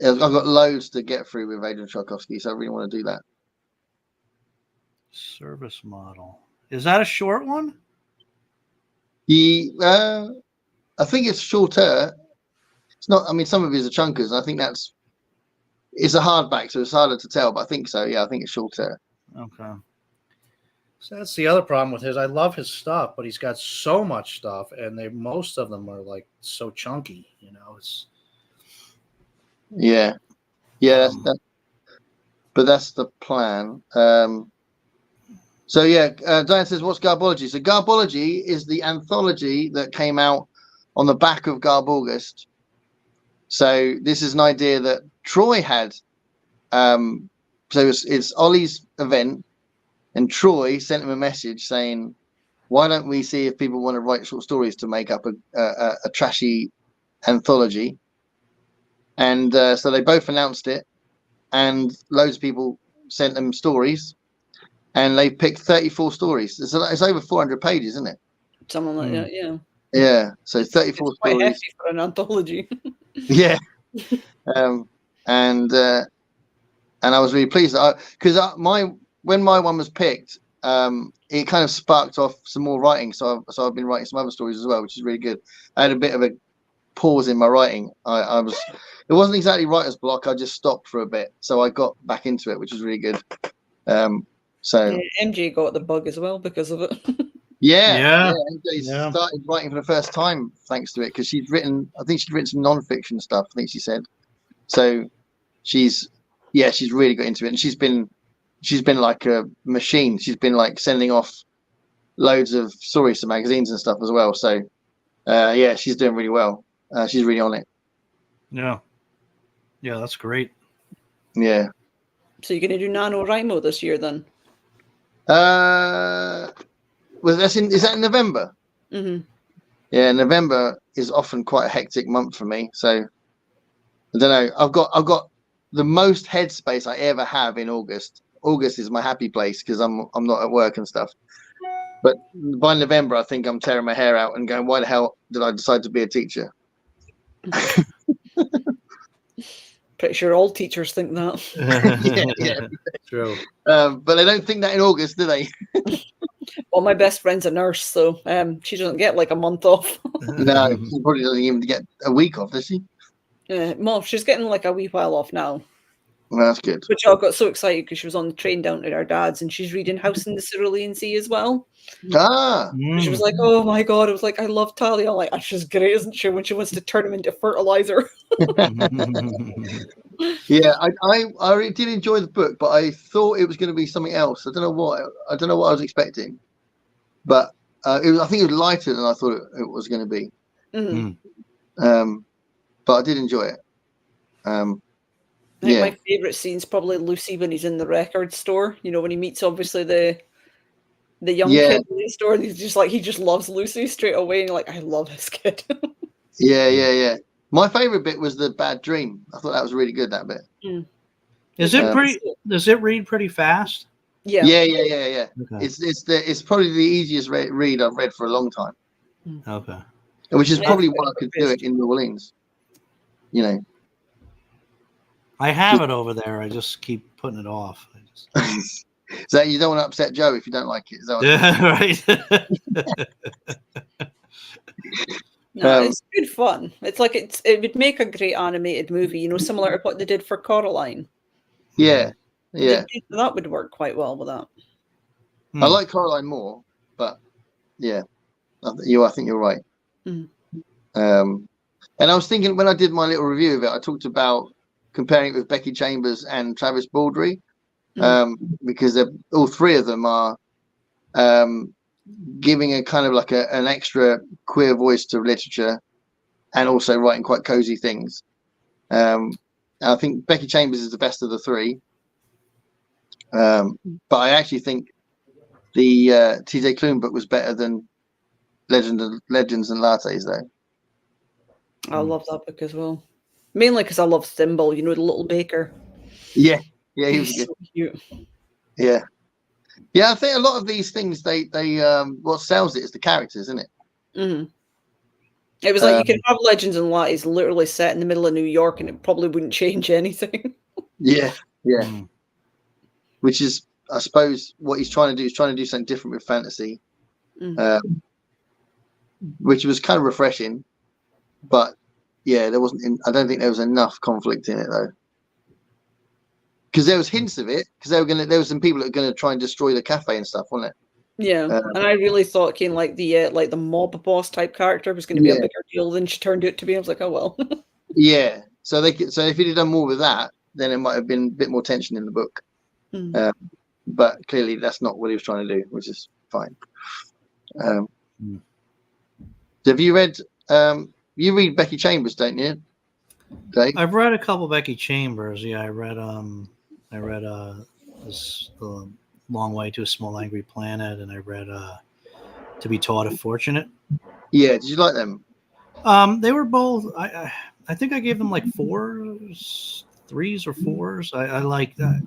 I've got loads to get through with Adrian Tchaikovsky, so I really want to do that. Service Model. Is that a short one? I think it's shorter. It's not. I mean, some of his are chunkers, and I think it's a hardback, so it's harder to tell. But I think so. Yeah, I think it's shorter. Okay. So that's the other problem with his. I love his stuff, but he's got so much stuff, and most of them are like so chunky. It's. Yeah. But that's the plan. So Diane says, "What's Garbology?" So Garbology is the anthology that came out on the back of Garb August. So this is an idea that Troy had. So it's Ollie's event, and Troy sent him a message saying, "Why don't we see if people want to write short stories to make up a trashy anthology?" And so they both announced it, and loads of people sent them stories, and they picked 34 stories. It's over 400 pages, isn't it? Something like that, yeah. Yeah, so 34 it's quite stories. hefty for an anthology. Yeah. And I was really pleased because when my one was picked, it kind of sparked off some more writing. So I've been writing some other stories as well, which is really good. I had a bit of a pause in my writing. It wasn't exactly writer's block. I just stopped for a bit, so I got back into it, which was really good. MJ got the bug as well because of it. MJ started writing for the first time thanks to it, because she'd written some non-fiction stuff, I think she said. So she's really got into it, and she's been like a machine. She's been like sending off loads of stories to magazines and stuff as well. So she's doing really well. She's really on it. Yeah, that's great. Yeah. So you're going to do NaNoWriMo this year then? Is that in November? Mm-hmm. Yeah, November is often quite a hectic month for me. So I don't know. I've got the most headspace I ever have in August. August is my happy place because I'm not at work and stuff. But by November, I think I'm tearing my hair out and going, why the hell did I decide to be a teacher? Pretty sure all teachers think that. yeah. True. But they don't think that in August, do they? Well, my best friend's a nurse, so she doesn't get like a month off. No, she probably doesn't even get a week off, does she? Well, she's getting like a wee while off now. Well, that's good. Which I got so excited because she was on the train down to her dad's, and she's reading House in the Cerulean Sea as well. She was like, "Oh my god!" I was like, "I love Talia." I'm like, "She's great, isn't she?" When she wants to turn him into fertilizer. Yeah, I really did enjoy the book, but I thought it was going to be something else. I don't know what I was expecting, but I think it was lighter than I thought it was going to be. Mm-hmm. But I did enjoy it. I think my favourite scene is probably Lucy when he's in the record store. You know, when he meets obviously the The young kid in the store, and he's just like, he just loves Lucy straight away. And you're like, I love this kid. Yeah. My favorite bit was the bad dream. I thought that was really good, that bit. Is it pretty? Does it read pretty fast? Yeah. Okay. It's probably the easiest read I've read for a long time. Okay. Which is probably why I could do it in New Orleans. You know. I have it over there. I just keep putting it off. So you don't want to upset Joe if you don't like it. Is that right. No, it's good fun. It's like it would make a great animated movie, similar to what they did for Coraline. Yeah. That would work quite well with that. I like Coraline more, but yeah, I think you're right. And I was thinking when I did my little review of it, I talked about comparing it with Becky Chambers and Travis Baldry, because all three of them are giving a kind of like an extra queer voice to literature, and also writing quite cozy things. I think Becky Chambers is the best of the three, but I actually think the T.J. Klune book was better than Legends and Lattes, though. I love that book as well, mainly because I love Thimble. The little baker. Yeah, he was good. So cute. Yeah, I think a lot of these things they what sells it is the characters, isn't it? It was like you could have Legends and Lattes literally set in the middle of New York, and it probably wouldn't change anything. Yeah. Which is, I suppose, what he's trying to do. He's trying to do something different with fantasy, which was kind of refreshing. But yeah, there wasn't. I don't think there was enough conflict in it though, because there was hints of it. Because there was some people that were going to try and destroy the cafe and stuff, wasn't it? Yeah, and I really thought Kane like the mob boss type character was going to be a bigger deal than she turned out to be. I was like, oh well. Yeah, so if he'd have done more with that, then it might have been a bit more tension in the book. But clearly, that's not what he was trying to do, which is fine. Have you read? You read Becky Chambers, don't you? Dave? I've read a couple Becky Chambers. Yeah, I read this the Long Way to a Small Angry Planet, and I read To Be Taught If Fortunate. Yeah, did you like them? They were both. I think I gave them like 3s or 4s. I like that.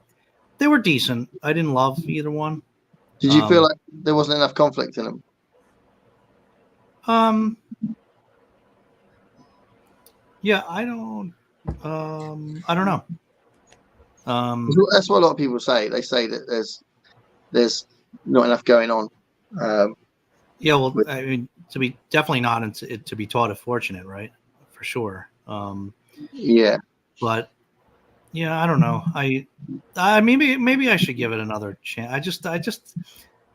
They were decent. I didn't love either one. Did you feel like there wasn't enough conflict in them? Yeah, I don't know. That's what a lot of people say. They say that there's not enough going on. Yeah, well, I mean, to be definitely not to be taught if fortunate, right? For sure. Yeah, but yeah, I don't know. I maybe I should give it another chance.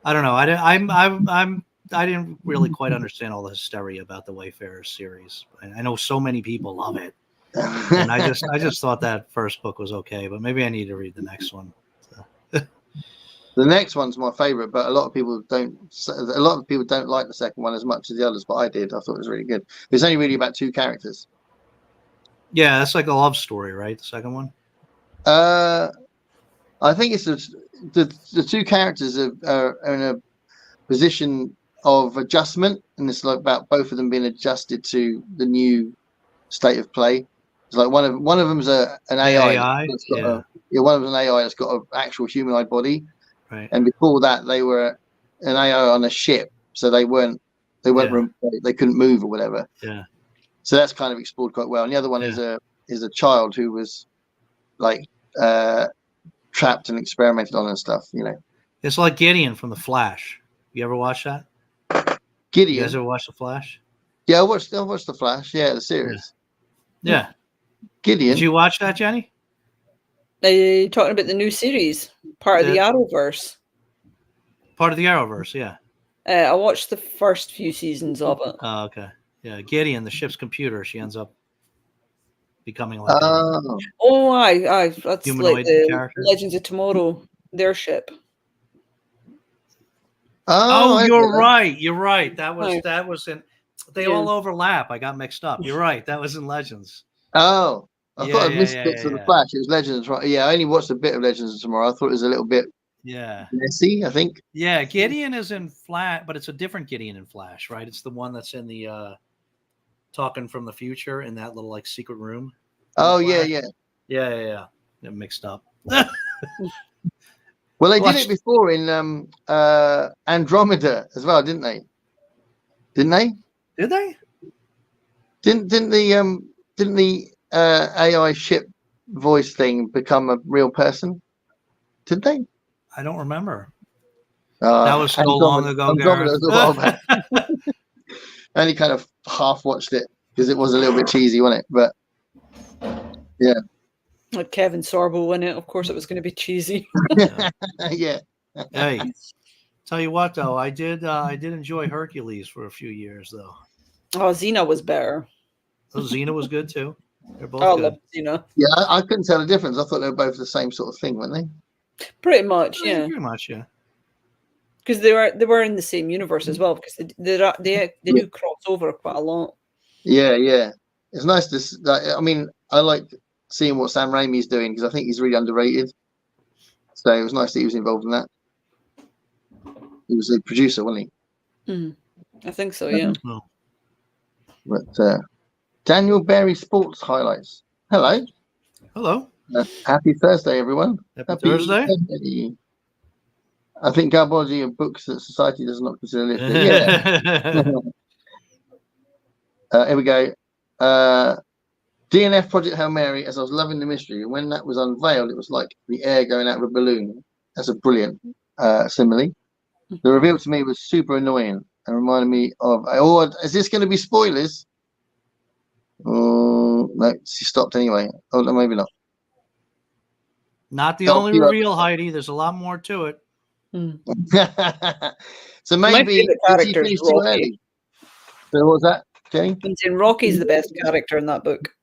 I don't know. I didn't really quite understand all the hysteria about the Wayfarer series. I know so many people love it, and I just thought that first book was okay, but maybe I need to read the next one. The next one's my favorite, but a lot of people don't like the second one as much as the others, but I did. I thought it was really good. It's only really about 2 characters. Yeah, that's like a love story, right? The second one. I think it's the 2 characters are in a position of adjustment, and it's like about both of them being adjusted to the new state of play. It's like one of them's an AI. One of them's an AI that's got an actual humanoid body. Right. And before that, they were an AI on a ship, so they couldn't move or whatever. Yeah. So that's kind of explored quite well. And the other one is a child who was like trapped and experimented on and stuff. It's like Gideon from The Flash. You ever watch that? Gideon. You guys ever watch The Flash? Yeah, I watched The Flash. Yeah, the series. Yeah. Gideon. Did you watch that, Jenny? Are you talking about the new series, part of the Arrowverse? Part of the Arrowverse, yeah. I watched the first few seasons of it. Oh, okay. Yeah, Gideon, the ship's computer, she ends up becoming like aye. That's humanoid like the character. Legends of Tomorrow, their ship. Oh, you're right. You're right. That was in. They all overlap. I got mixed up. You're right. That was in Legends. Oh, I thought I missed bits of The Flash. It was Legends, right? Yeah, I only watched a bit of Legends of Tomorrow. I thought it was a little bit Yeah. Nessie, I think. Yeah, Gideon is in Flash, but it's a different Gideon in Flash, right? It's the one that's in the talking from the future in that little like secret room. Oh yeah. Yeah. They're mixed up. Well, they did it before in Andromeda as well, didn't they? Didn't they? Did they? Didn't the AI ship voice thing become a real person? Did they? I don't remember. That was so long ago, Andromeda Gareth. was a while back. I only kind of half watched it because it was a little bit cheesy, wasn't it? But yeah. Like Kevin Sorbo in it. Of course, it was going to be cheesy. Yeah. Hey, tell you what though, I did enjoy Hercules for a few years though. Oh, Xena was better. Oh, Xena was good too. They're both I good. love Xena. Yeah, I couldn't tell the difference. I thought they were both the same sort of thing, weren't they? Pretty much, yeah. Pretty much, yeah. Because they were in the same universe as well. Because they do cross over quite a lot. Yeah. It's nice to. I mean, I like seeing what Sam Raimi's doing because I think he's really underrated. So it was nice that he was involved in that. He was a producer, wasn't he? I think so, yeah. But Daniel Berry Sports Highlights. Hello. Happy Thursday, everyone. Happy Thursday. I think garbology of books that society does not consider literature. Yeah. Here we go. DNF Project Hail Mary, as I was loving the mystery. And when that was unveiled, it was like the air going out of a balloon. That's a brilliant simile. The reveal to me was super annoying and reminded me of, is this going to be spoilers? Oh, no, she stopped anyway. Oh, no, maybe not. Not the only reveal, Heidi. There's a lot more to it. So maybe she finished too early. So what was that, Jenny? I'm saying Rocky's the best character in that book.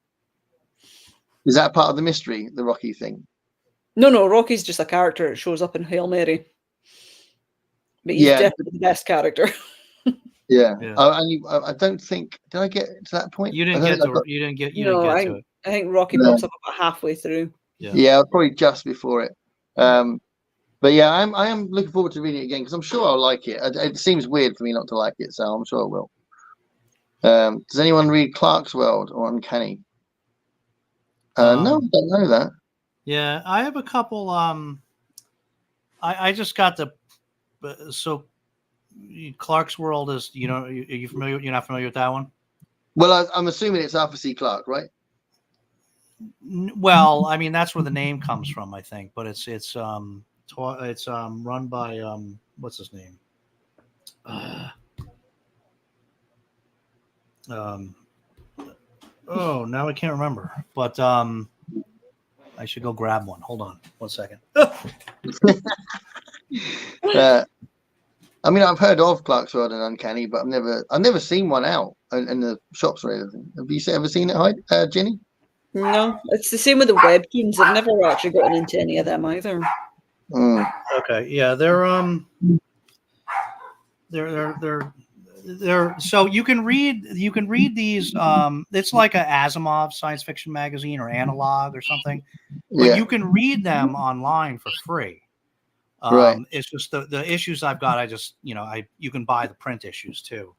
Is that part of the mystery, the Rocky thing? No, Rocky's just a character that shows up in Hail Mary. But he's definitely the best character. Yeah. I don't think. Did I get to that point? You didn't get to it. I think Rocky pops up about halfway through. Yeah, probably just before it. But yeah, I am looking forward to reading it again because I'm sure I'll like it. It seems weird for me not to like it, so I'm sure I will. Does anyone read Clark's World or Uncanny? No, I don't know that. Yeah, I have a couple. I just got so Clark's World is, are you familiar? You're not familiar with that one? Well, I'm assuming it's Arthur C. Clarke, right? Well, I mean that's where the name comes from, I think. But it's run by what's his name? Oh, now I can't remember. But I should go grab one. Hold on, 1 second. I mean, I've heard of Clark's World and Uncanny, but I've never seen one out in the shops or anything. Have you ever seen it, Jenny? No, it's the same with the webtoons. I've never actually gotten into any of them either. Okay, yeah, they're so you can read these. It's like a Asimov science fiction magazine or Analog or something, but you can read them online for free. Right. It's just the issues I've got. You can buy the print issues too.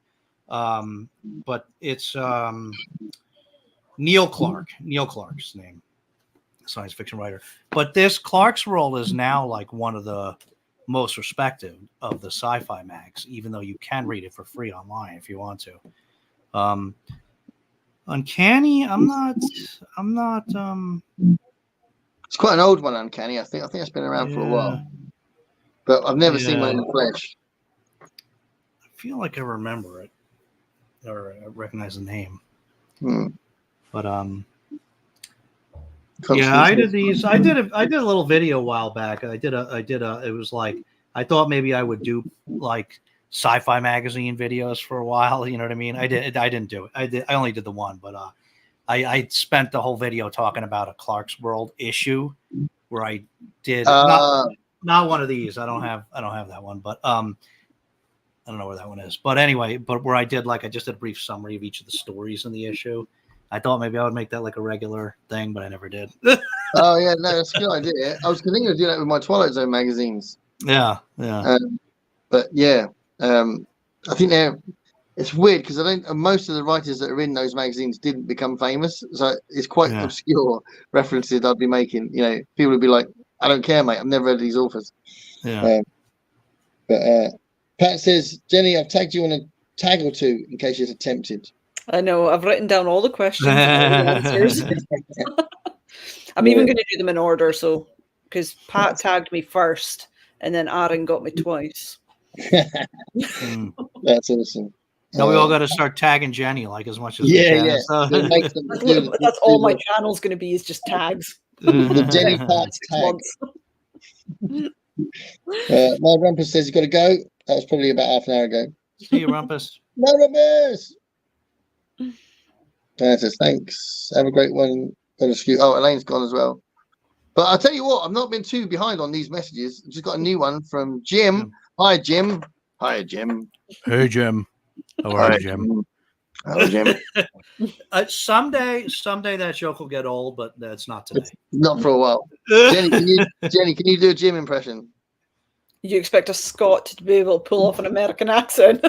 But it's Neil Clark. Neil Clark's name, science fiction writer. But this Clark's World is now like one of the most respected of the sci-fi mags, even though you can read it for free online if you want to. Uncanny, I'm not. It's quite an old one, Uncanny. I think it's been around for a while. But I've never seen one in the flesh. I feel like I remember it, or I recognize the name. But yeah, I did these. I did a little video a while back. It was like I thought maybe I would do like sci-fi magazine videos for a while. You know what I mean? I didn't do it. I only did the one, but I spent the whole video talking about a Clark's World issue where I did not one of these. I don't have that one, but I don't know where that one is. But anyway, where I just did a brief summary of each of the stories in the issue. I thought maybe I would make that like a regular thing, but I never did. Oh yeah, no, that's a good idea. I was thinking of doing that with my Twilight Zone magazines. Yeah. But yeah, I think it's weird because most of the writers that are in those magazines didn't become famous, so it's quite obscure references I'd be making. You know, people would be like, "I don't care, mate. I've never heard of these authors." Yeah. But Pat says, Jenny, I've tagged you on a tag or two in case you're tempted. I know. I've written down all the questions and all the answers. I'm even going to do them in order, so because Pat tagged me first, and then Aaron got me twice. That's awesome. Now we all got to start tagging Jenny like as much as we can. Yeah. So. That's all my channel's going to be, is just tags. The Jenny Pat's tag. My Rumpus says he's got to go. That was probably about half an hour ago. See you, Rumpus. No, Rumpus. Says thanks. Have a great one. Oh, Elaine's gone as well. But I'll tell you what, I've not been too behind on these messages. I've just got a new one from Jim. Hi, Jim. Hi, Jim. Hey, Jim. How are you, Jim? Hello, Jim. Someday that joke will get old, but that's not today. Not for a while. Jenny, can you do a Jim impression? You expect a Scot to be able to pull off an American accent?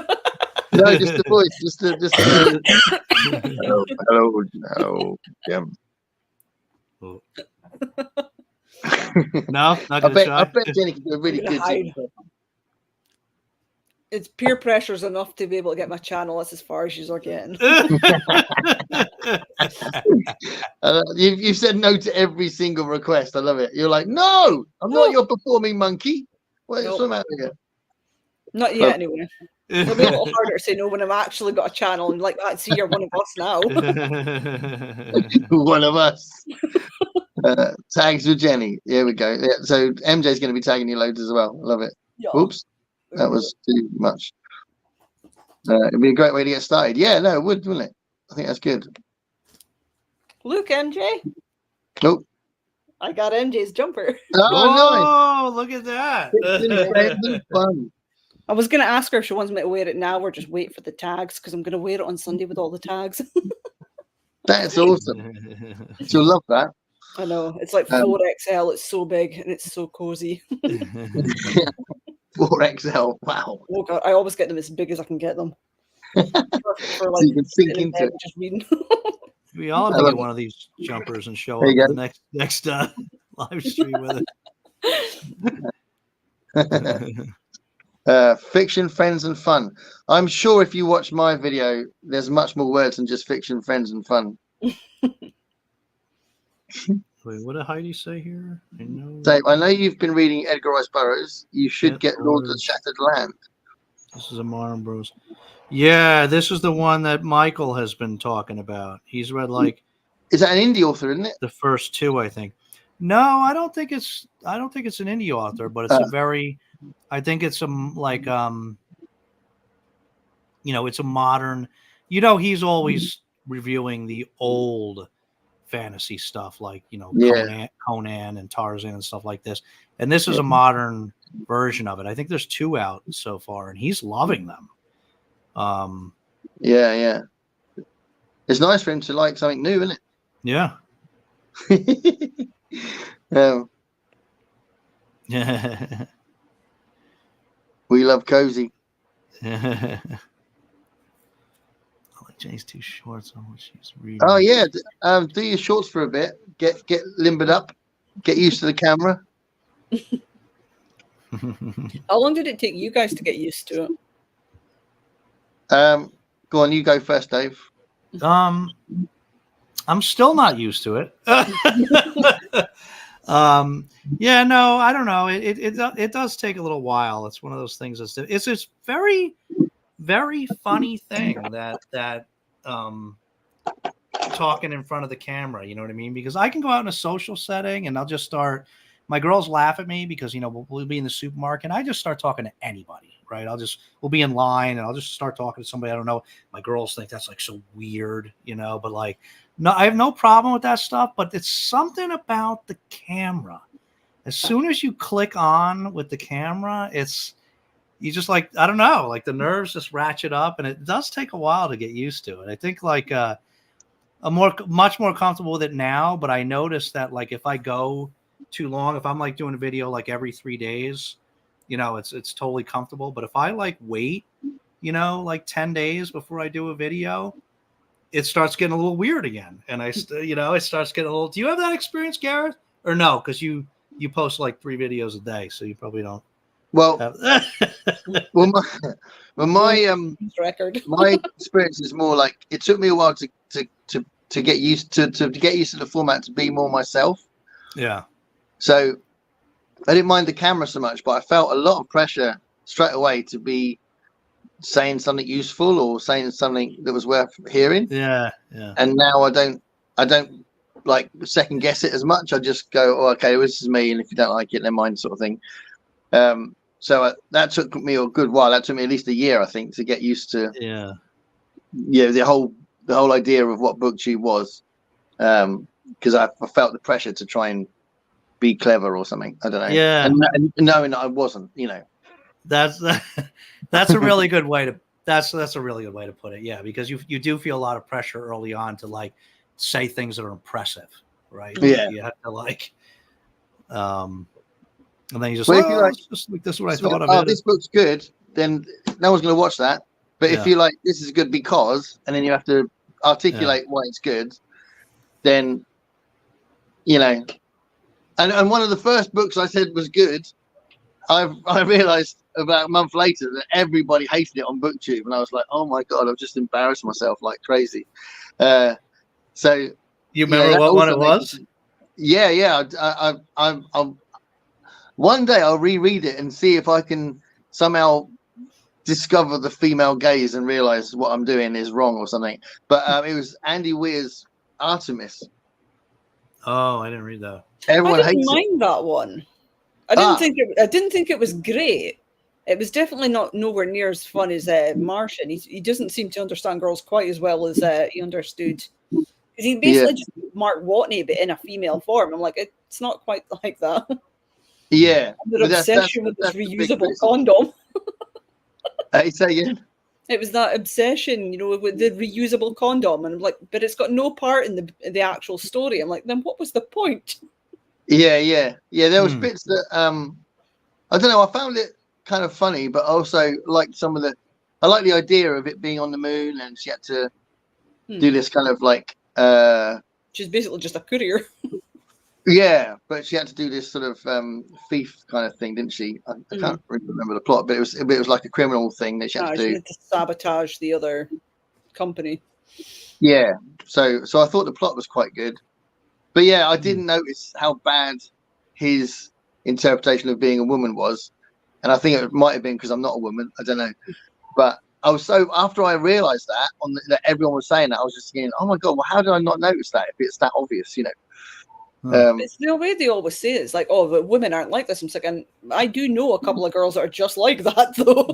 No, just the voice. Just hello, Jim. No, not gonna try. I bet Jenny can do a really good Jim. It's peer pressure is enough to be able to get my channel. That's as far as she's getting. You've said no to every single request. I love it. You're like, no, I'm not your performing monkey. What's the matter here? Not yet, anyway. It'll be a little harder to say no when I've actually got a channel and like that. See, you're one of us now. One of us. Tags with Jenny. Here we go. Yeah, so MJ's going to be tagging you loads as well. I love it. Yeah. Oops. That was too much. It'd be a great way to get started. Yeah, no, it would, wouldn't it? I think that's good. Look, MJ. Nope. I got MJ's jumper. Oh, nice. Look at that. Fun. I was going to ask her if she wants me to wear it now or just wait for the tags, because I'm going to wear it on Sunday with all the tags. That's awesome. She'll love that. I know. It's like 4XL. It's so big and it's so cozy. 4XL. Wow. Oh God, I always get them as big as I can get them. For, so you can sink into it. Just reading. We all have to get one of these jumpers and show up the next live stream with it. Fiction, friends, and fun. I'm sure if you watch my video, there's much more words than just fiction, friends, and fun. Wait, what did Heidi say here? Dave, I know you've been reading Edgar Rice Burroughs. You should get Lord of the Shattered Land. This is a Modern Bros. Yeah, this is the one that Michael has been talking about. He's read Is that an indie author, isn't it? The first two, I think. No, I don't think it's an indie author, but it's I think it's it's a modern. He's always reviewing the old fantasy stuff like Conan and Tarzan and stuff like this, and this is a modern version of it. I think there's 2 out so far and he's loving them. Yeah, it's nice for him to like something new, isn't it? Yeah. We love cozy. Jenny's too short, so she's reading. Oh yeah, do your shorts for a bit. Get limbered up. Get used to the camera. How long did it take you guys to get used to it? Go on, you go first, Dave. I'm still not used to it. Yeah, no, I don't know. It does take a little while. It's one of those things. It's this very, very funny thing that talking in front of the camera, you know what I mean? Because I can go out in a social setting and I'll just start. My girls laugh at me because we'll be in the supermarket and I just start talking to anybody, right? We'll be in line and I'll just start talking to somebody I don't know. My girls think that's so weird, but no, I have no problem with that stuff, but it's something about the camera. As soon as you click on with the camera, you just I don't know, the nerves just ratchet up, and it does take a while to get used to it. I think I'm much more comfortable with it now, but I noticed that if I go too long, if I'm doing a video every 3 days, you know, it's totally comfortable. But if I like wait, you know, like 10 days before I do a video, it starts getting a little weird again. And you know, it starts getting a little, do you have that experience, Garrett? Or no? Because you post like 3 videos a day, so you probably don't Well, have well, my record. my experience is more like it took me a while to get used to get used to the format, to be more myself. Yeah. So I didn't mind the camera so much, but I felt a lot of pressure straight away to be saying something useful or saying something that was worth hearing. Yeah. And now I don't like second guess it as much. I just go, oh, okay, this is me, and if you don't like it, never mind, sort of thing. So that took me a good while. That took me at least a year, I think, to get used to. Yeah. Yeah, the whole idea of what BookTube was, because I felt the pressure to try and be clever or something. I don't know. Yeah. And knowing that I wasn't, you know. That's a really good way to that's a really good way to put it. Yeah, because you do feel a lot of pressure early on to like say things that are impressive, right? Yeah. You have to like and then you just, Well, if you like, just like, this is what I thought of oh, it. this book's good, then no one's going to watch that. But if you like, this is good because, and then you have to articulate why it's good, then, you know. And one of the first books I said was good, I realized about a month later that everybody hated it on BookTube, and I was like, oh my god, I've just embarrassed myself like crazy. So you remember what one it was? Yeah. I'll one day I'll reread it and see if I can somehow discover the female gaze and realize what I'm doing is wrong or something. But it was Andy Weir's Artemis. Oh, I didn't read that. Everyone I didn't hates mind that one. I didn't think it was great. It was definitely nowhere near as fun as Martian. He doesn't seem to understand girls quite as well as he understood. Because he basically just Mark Watney, but in a female form. I'm like, it's not quite like that. Yeah, The obsession with this reusable condom. Say again. It was that obsession, you know, with the reusable condom, and I'm like, but it's got no part in the actual story. I'm like, then what was the point? Yeah. There was bits that I don't know. I found it kind of funny, but also like some of the. I like the idea of it being on the moon, and she had to do this kind of like. She's basically just a courier. Yeah, but she had to do this sort of thief kind of thing, didn't she? I can't really remember the plot, but it was like a criminal thing that she had to do. She had to sabotage the other company. Yeah, so I thought the plot was quite good, but yeah, I didn't notice how bad his interpretation of being a woman was, and I think it might have been because I'm not a woman. I don't know, but I was so after I realised that that everyone was saying that, I was just thinking, oh my god, well, how did I not notice that if it's that obvious, you know? It's the way they always say it. It's like, oh, but women aren't like this. I'm like, and I do know a couple of girls that are just like that, though.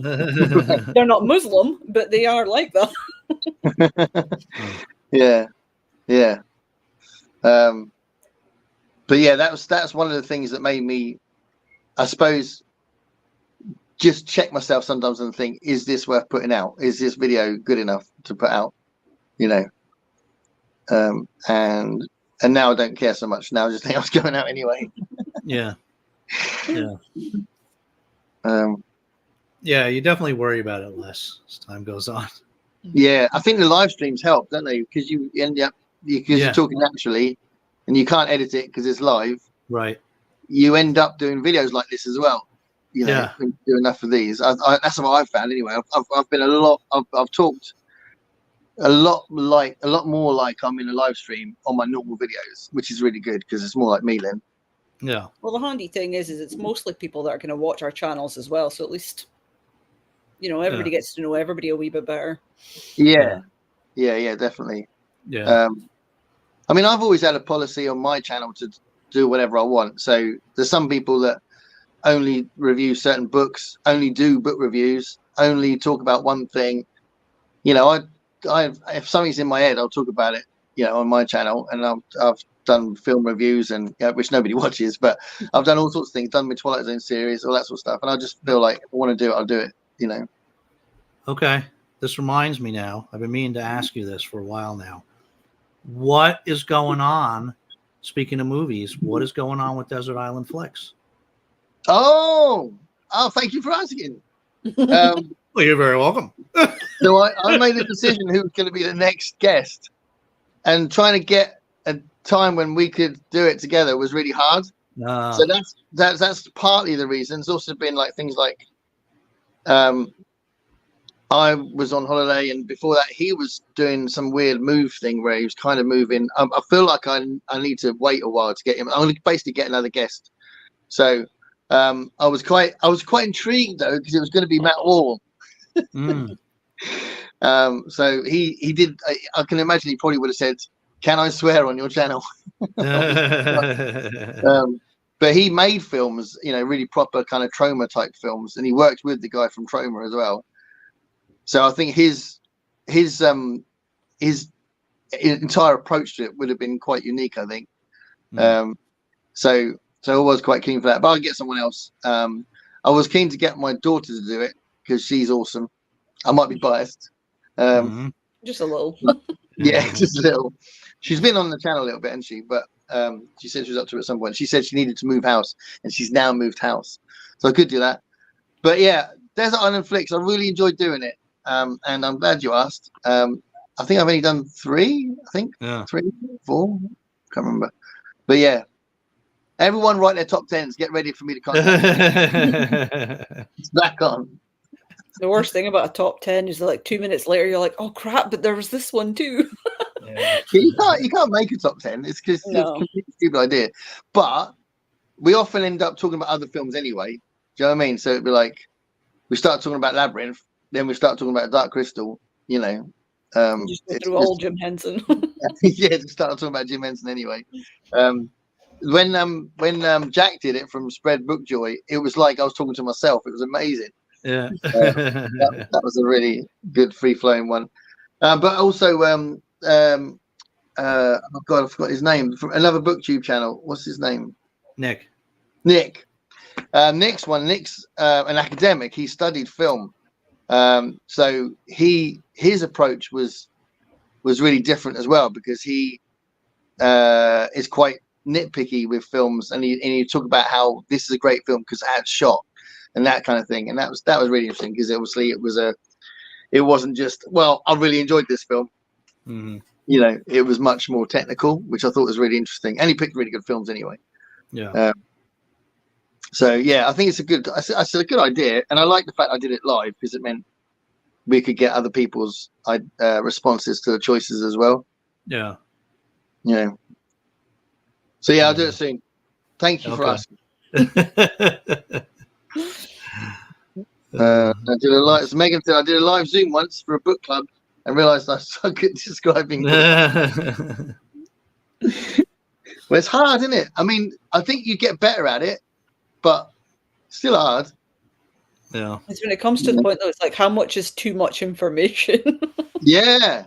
They're not Muslim, but they are like that. Yeah. But yeah, that's one of the things that made me, I suppose, just check myself sometimes and think, is this worth putting out? Is this video good enough to put out? You know, and now I don't care so much. Now I just think I was going out anyway. Yeah. Yeah, you definitely worry about it less as time goes on. Yeah, I think the live streams help, don't they? Because you end up you're talking naturally, and you can't edit it because it's live. Right. You end up doing videos like this as well. You know, do enough of these. That's what I've found anyway. I've been a lot. I've talked a lot more like I'm in a live stream on my normal videos, which is really good because it's more like me then. Yeah. Well, the handy thing is it's mostly people that are going to watch our channels as well. So at least, you know, everybody gets to know everybody a wee bit better. Yeah, definitely. Yeah. I mean, I've always had a policy on my channel to do whatever I want. So there's some people that only review certain books, only do book reviews, only talk about one thing. You know, if something's in my head, I'll talk about it, you know, on my channel. And I've done film reviews and which nobody watches, but I've done all sorts of things, done my Twilight Zone series, all that sort of stuff. And I just feel like if I want to do it, I'll do it, you know. Okay. This reminds me now. I've been meaning to ask you this for a while now. What is going on? Speaking of movies, what is going on with Desert Island Flicks? Oh, Oh, thank you for asking. Well, you're very welcome. So I made a decision who was going to be the next guest, and trying to get a time when we could do it together was really hard. So that's partly the reason. It's also been like things like I was on holiday, and before that he was doing some weird move thing where he was kind of moving. I feel like I need to wait a while to get him. I'm going to basically get another guest. So I was quite intrigued though, because it was going to be Matt Wall. So he did. I can imagine he probably would have said, "Can I swear on your channel?" But he made films, really proper kind of trauma type films, and he worked with the guy from Trauma as well. So I think his entire approach to it would have been quite unique, I think. So I was quite keen for that, but I'll get someone else. I was keen to get my daughter to do it because she's awesome. I might be biased. Just a little. Yeah, just a little. She's been on the channel a little bit, hasn't she? But she said she was up to it at some point. She said she needed to move house, and she's now moved house. So I could do that. But yeah, Desert Island Flicks, I really enjoyed doing it. And I'm glad you asked. I think I've only done 3. I think 3, 4. Can't remember. But yeah, everyone write their top 10s. Get ready for me to contact you. It's back on. The worst thing about a top 10 is like 2 minutes later, you're like, oh crap, but there was this one too. You can't make a top 10. It's because it's a completely stupid idea. But we often end up talking about other films anyway. Do you know what I mean? So it'd be like, we start talking about Labyrinth, then we start talking about Dark Crystal, just go through all Jim Henson. Yeah, just start talking about Jim Henson anyway. When Jack did it from Spread Book Joy, it was like I was talking to myself. It was amazing. Yeah. That was a really good free flowing one. But also oh God, I forgot his name, from another BookTube channel. What's his name? Nick. Nick's an academic. He studied film. So his approach was really different as well, because he is quite nitpicky with films, and he talk about how this is a great film because it's shot and that kind of thing. And that was really interesting, because obviously it wasn't just, well, I really enjoyed this film. It was much more technical, which I thought was really interesting, and he picked really good films anyway. So yeah, I think it's a good idea, and I like the fact I did it live, because it meant we could get other people's responses to the choices as well. So yeah, I'll do it soon. Thank you for asking. I did a live, as Megan said, I did a live Zoom once for a book club and realized I suck at describing books. Well, it's hard, isn't it? I mean, I think you get better at it, but still hard. Yeah. It's when it comes to the point, though, it's like, how much is too much information? Yeah,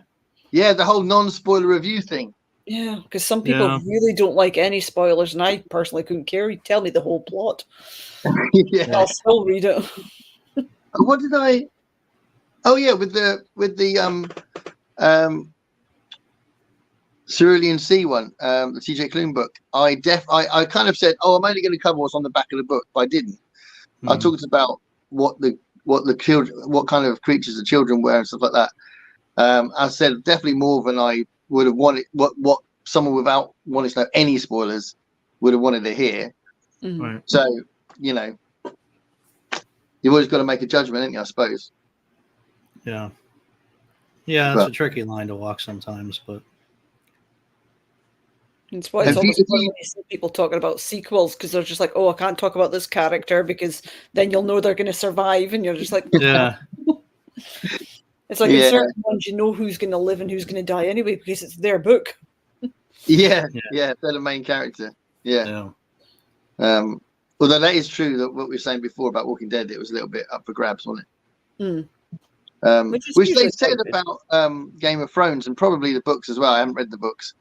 the whole non-spoiler review thing. Yeah, because some people really don't like any spoilers, and I personally couldn't care. You tell me the whole plot. I'll still read it. What did I? Oh yeah, with the Cerulean Sea one, the TJ Klune book. I kind of said, I'm only going to cover what's on the back of the book, but I didn't. I talked about what the children, what kind of creatures the children were and stuff like that. I said definitely more than I would have wanted. What someone without wanting to know any spoilers would have wanted to hear. Right. So you've always got to make a judgment, haven't you, I suppose. Yeah, it's a tricky line to walk sometimes, but it's why it's almost funny when you see people talking about sequels, because they're just like, I can't talk about this character because then you'll know they're going to survive, and you're just like, It's like in certain ones, you know who's going to live and who's going to die anyway, because it's their book. They're the main character. Although that is true, that what we were saying before about Walking Dead, it was a little bit up for grabs, wasn't it? Which they said about Game of Thrones, and probably the books as well. I haven't read the books,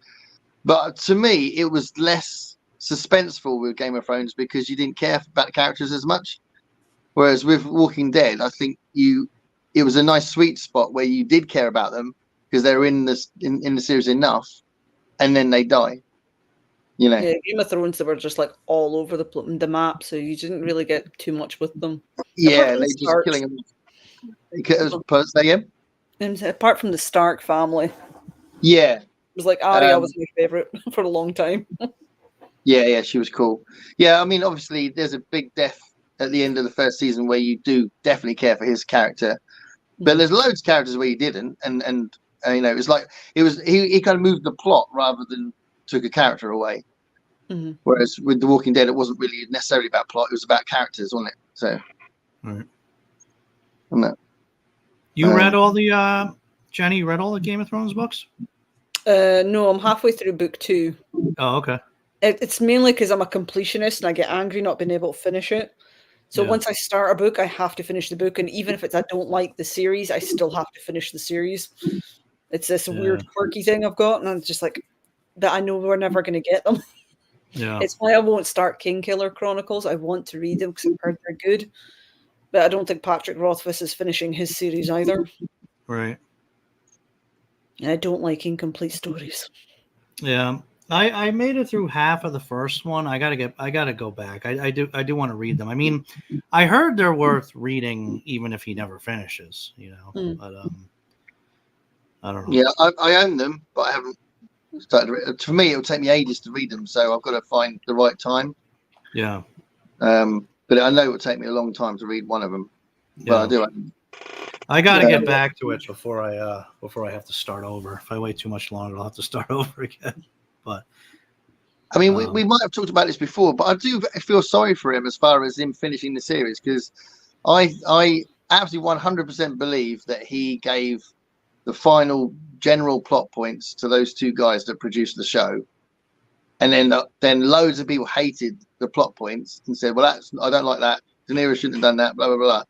but to me, it was less suspenseful with Game of Thrones because you didn't care about the characters as much. Whereas with Walking Dead, I think it was a nice sweet spot where you did care about them because they're in the series enough, and then they die. You know. Yeah, Game of Thrones, they were just like all over the map, so you didn't really get too much with them. Apart Yeah, from they the just Starks. killing them. Say again? And apart from the Stark family. Yeah. It was like Arya was my favorite for a long time. Yeah, she was cool. Yeah, I mean, obviously, there's a big death at the end of the first season where you do definitely care for his character, but there's loads of characters where you didn't, and you know, it's like he kind of moved the plot rather than took a character away. Mm-hmm. Whereas with The Walking Dead, it wasn't really necessarily about plot; it was about characters, wasn't it? So, right. You read all the Jenny? You read all the Game of Thrones books? No, I'm halfway through book 2. Oh, okay. It's mainly because I'm a completionist and I get angry not being able to finish it. So once I start a book, I have to finish the book, and even if I don't like the series, I still have to finish the series. It's this weird quirky thing I've got, and I'm just like that. I know we're never going to get them. Yeah, it's why I won't start Kingkiller Chronicles. I want to read them because I've heard they're good, but I don't think Patrick Rothfuss is finishing his series either. Right. And I don't like incomplete stories. Yeah. I made it through half of the first one. I gotta go back. I do want to read them. I mean, I heard they're worth reading even if he never finishes, you know. But I don't know. Yeah, I own them, but I haven't started. For me, it would take me ages to read them, so I've got to find the right time. Yeah. But I know it would take me a long time to read one of them. But I do. I got to get back to it before I have to start over. If I wait too much longer, I'll have to start over again. But I mean, we might have talked about this before, but I do feel sorry for him as far as him finishing the series, because I absolutely 100% believe that he gave the final general plot points to those two guys that produced the show, and then loads of people hated the plot points and said, "Well, I don't like that. Daenerys shouldn't have done that." Blah blah blah.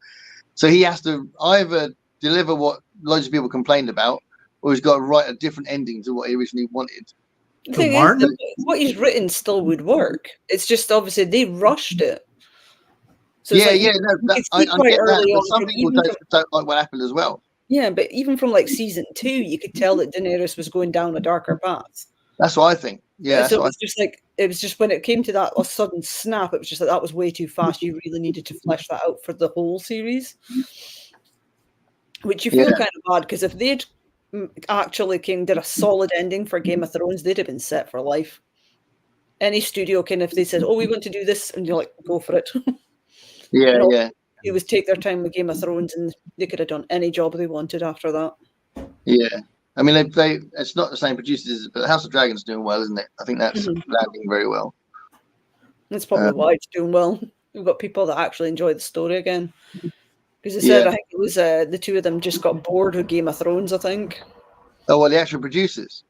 So he has to either deliver what loads of people complained about, or he's got to write a different ending to what he originally wanted. The thing is, what he's written still would work. It's just obviously they rushed it. So I get that. But some people don't like what happened as well. Yeah, but even from like season 2, you could tell that Daenerys was going down a darker path. That's what I think. Yeah. So it was just when it came to that sudden snap, it was just like that was way too fast. You really needed to flesh that out for the whole series, which you feel kind of bad, because if they'd actually did a solid ending for Game of Thrones, they'd have been set for life. Any studio if they said, "Oh, we want to do this," and you're like, "Go for it." Yeah. It was take their time with Game of Thrones, and they could have done any job they wanted after that. Yeah. I mean, it's not the same producers, but House of Dragon's doing well, isn't it? I think that's landing very well. That's probably why it's doing well. We've got people that actually enjoy the story again. Because they said, I think it was the two of them just got bored with Game of Thrones, I think. Oh, well, the actual producers?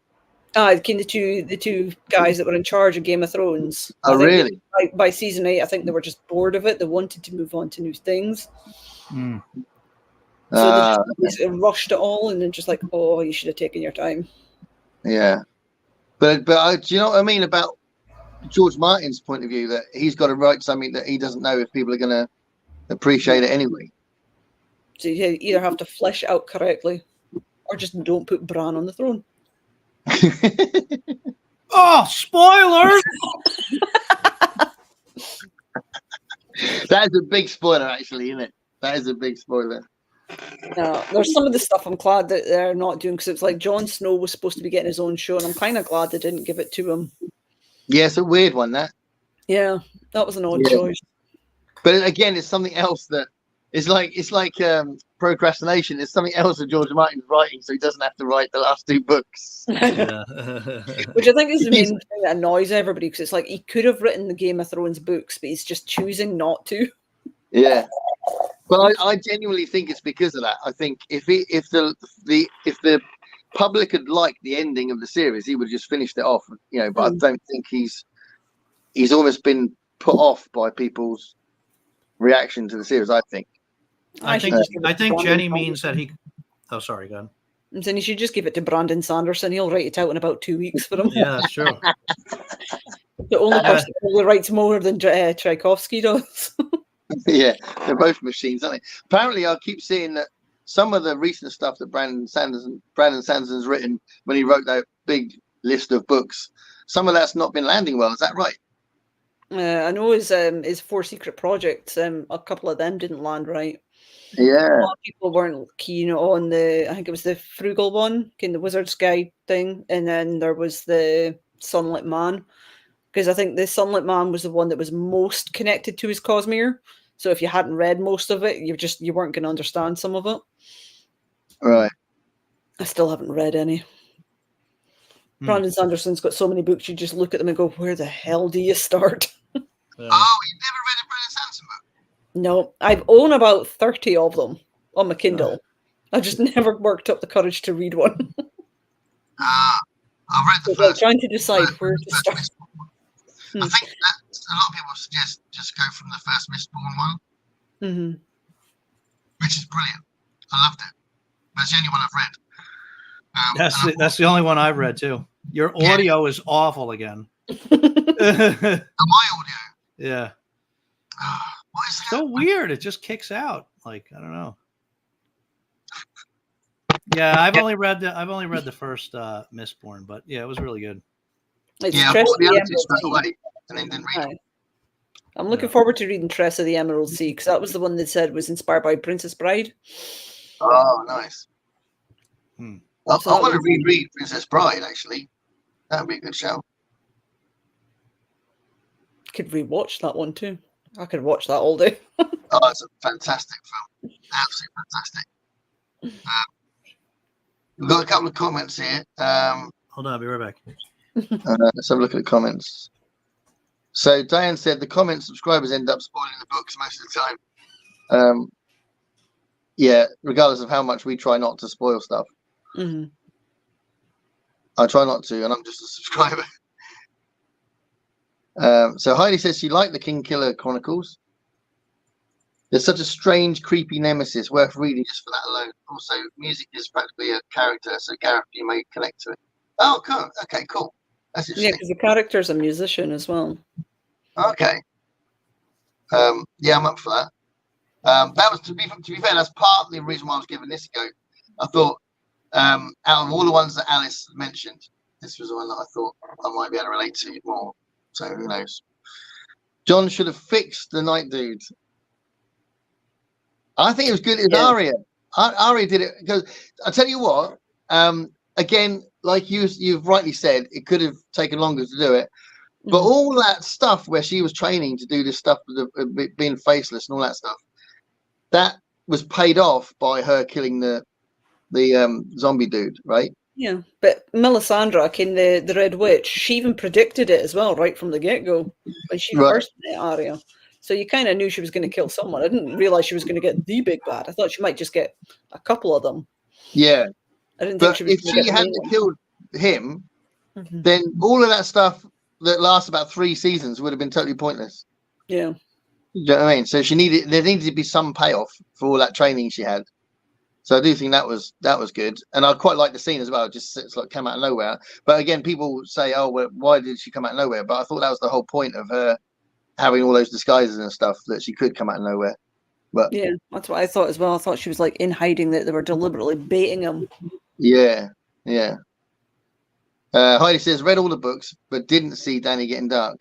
The two guys that were in charge of Game of Thrones. Oh, really? By season 8, I think they were just bored of it. They wanted to move on to new things. So they just rushed it all, and then just like, "Oh, you should have taken your time." Yeah. But do you know what I mean about George Martin's point of view, that he's got to write something that he doesn't know if people are going to appreciate it anyway? So you either have to flesh it out correctly, or just don't put Bran on the throne. Oh, spoilers! That is a big spoiler, actually, isn't it? That is a big spoiler. No, there's some of the stuff I'm glad that they're not doing, because it's like Jon Snow was supposed to be getting his own show, and I'm kind of glad they didn't give it to him. Yeah, it's a weird one, that. Yeah, that was an odd choice. But again, it's something else that it's like procrastination. It's something else that George Martin's writing, so he doesn't have to write the last 2 books. Which I think is the main thing that annoys everybody, because it's like he could have written the Game of Thrones books, but he's just choosing not to. Yeah. But I genuinely think it's because of that. I think if the public had liked the ending of the series, he would have just finished it off, you know. But I don't think he's almost been put off by people's reaction to the series. I think Jenny means that he. Oh, sorry, go on. And then you should just give it to Brandon Sanderson. He'll write it out in about 2 weeks for him. Yeah, that's true. The only person who writes more than Tchaikovsky does. Yeah, they're both machines, aren't they? Apparently, I keep seeing that some of the recent stuff that Brandon Sanderson's written, when he wrote that big list of books, some of that's not been landing well. Is that right? I know his 4 secret projects. A couple of them didn't land right. Yeah. A lot of people weren't keen on I think it was the Frugal one, the Wizard's Guide thing, and then there was the Sunlit Man, because I think the Sunlit Man was the one that was most connected to his Cosmere. So if you hadn't read most of it, you weren't going to understand some of it. Right. I still haven't read any. Brandon Sanderson's got so many books, you just look at them and go, where the hell do you start? Oh, you never read a Brandon Sanderson book? No, I've owned about 30 of them on my Kindle. I just never worked up the courage to read one. I've read the It's like first. trying to decide where to start. I think that a lot of people suggest just go from the first Mistborn one, which is brilliant. I loved it. That's the only one I've read. That's the only one I've read too. Your audio is awful again. My audio. Yeah. What is that? So weird. It just kicks out. Like, I don't know. Yeah, I've only read the first Mistborn, but yeah, it was really good. It's I Tress bought the of the other two straight Emerald away and then didn't read them. Sea. I'm looking forward to reading Tress of the Emerald Sea, because that was the one that said was inspired by Princess Bride. Oh, nice. I want to was- reread Princess Bride, actually. That would be a good show. Could rewatch that one too. I could watch that all day. Oh, it's a fantastic film. Absolutely fantastic. We've got a couple of comments here. Hold on, I'll be right back. Let's have a look at the comments. So Diane said the comment subscribers end up spoiling the books most of the time. Yeah, regardless of how much we try not to spoil stuff. I try not to, and I'm just a subscriber. So Heidi says she liked the King Killer Chronicles. There's such a strange, creepy nemesis worth reading just for that alone. Also, music is practically a character, so Gareth, you may connect to it. Oh, cool. Okay, cool. That's Yeah, interesting. because the character's a musician as well. Okay. Yeah, I'm up for that. That was to be fair. That's partly the reason why I was giving this a go. I thought out of all the ones that Alice mentioned, this was the one that I thought I might be able to relate to more. So who knows? John should have fixed the Night Dude. I think it was good as Arya. Arya did it because I tell you what. Again, like you've rightly said, it could have taken longer to do it. But all that stuff where she was training to do this stuff with being faceless and all that stuff, that was paid off by her killing the zombie dude, right? Yeah, but Melisandre, the Red Witch, she even predicted it as well, right from the get-go, when she first met Arya. So you kind of knew she was going to kill someone. I didn't realize she was going to get the big bad. I thought she might just get a couple of them. Yeah. I didn't think But she was if going to she get hadn't killed him, then all of that stuff that lasts about 3 seasons would have been totally pointless. Yeah. You know what I mean? So there needed to be some payoff for all that training she had. So I do think that was good, and I quite like the scene as well. Just it's like came out of nowhere. But again, people say, "Oh, well, why did she come out of nowhere?" But I thought that was the whole point of her having all those disguises and stuff, that she could come out of nowhere. But yeah, that's what I thought as well. I thought she was like in hiding, that they were deliberately baiting him. Yeah. Heidi says read all the books, but didn't see Danny getting dark.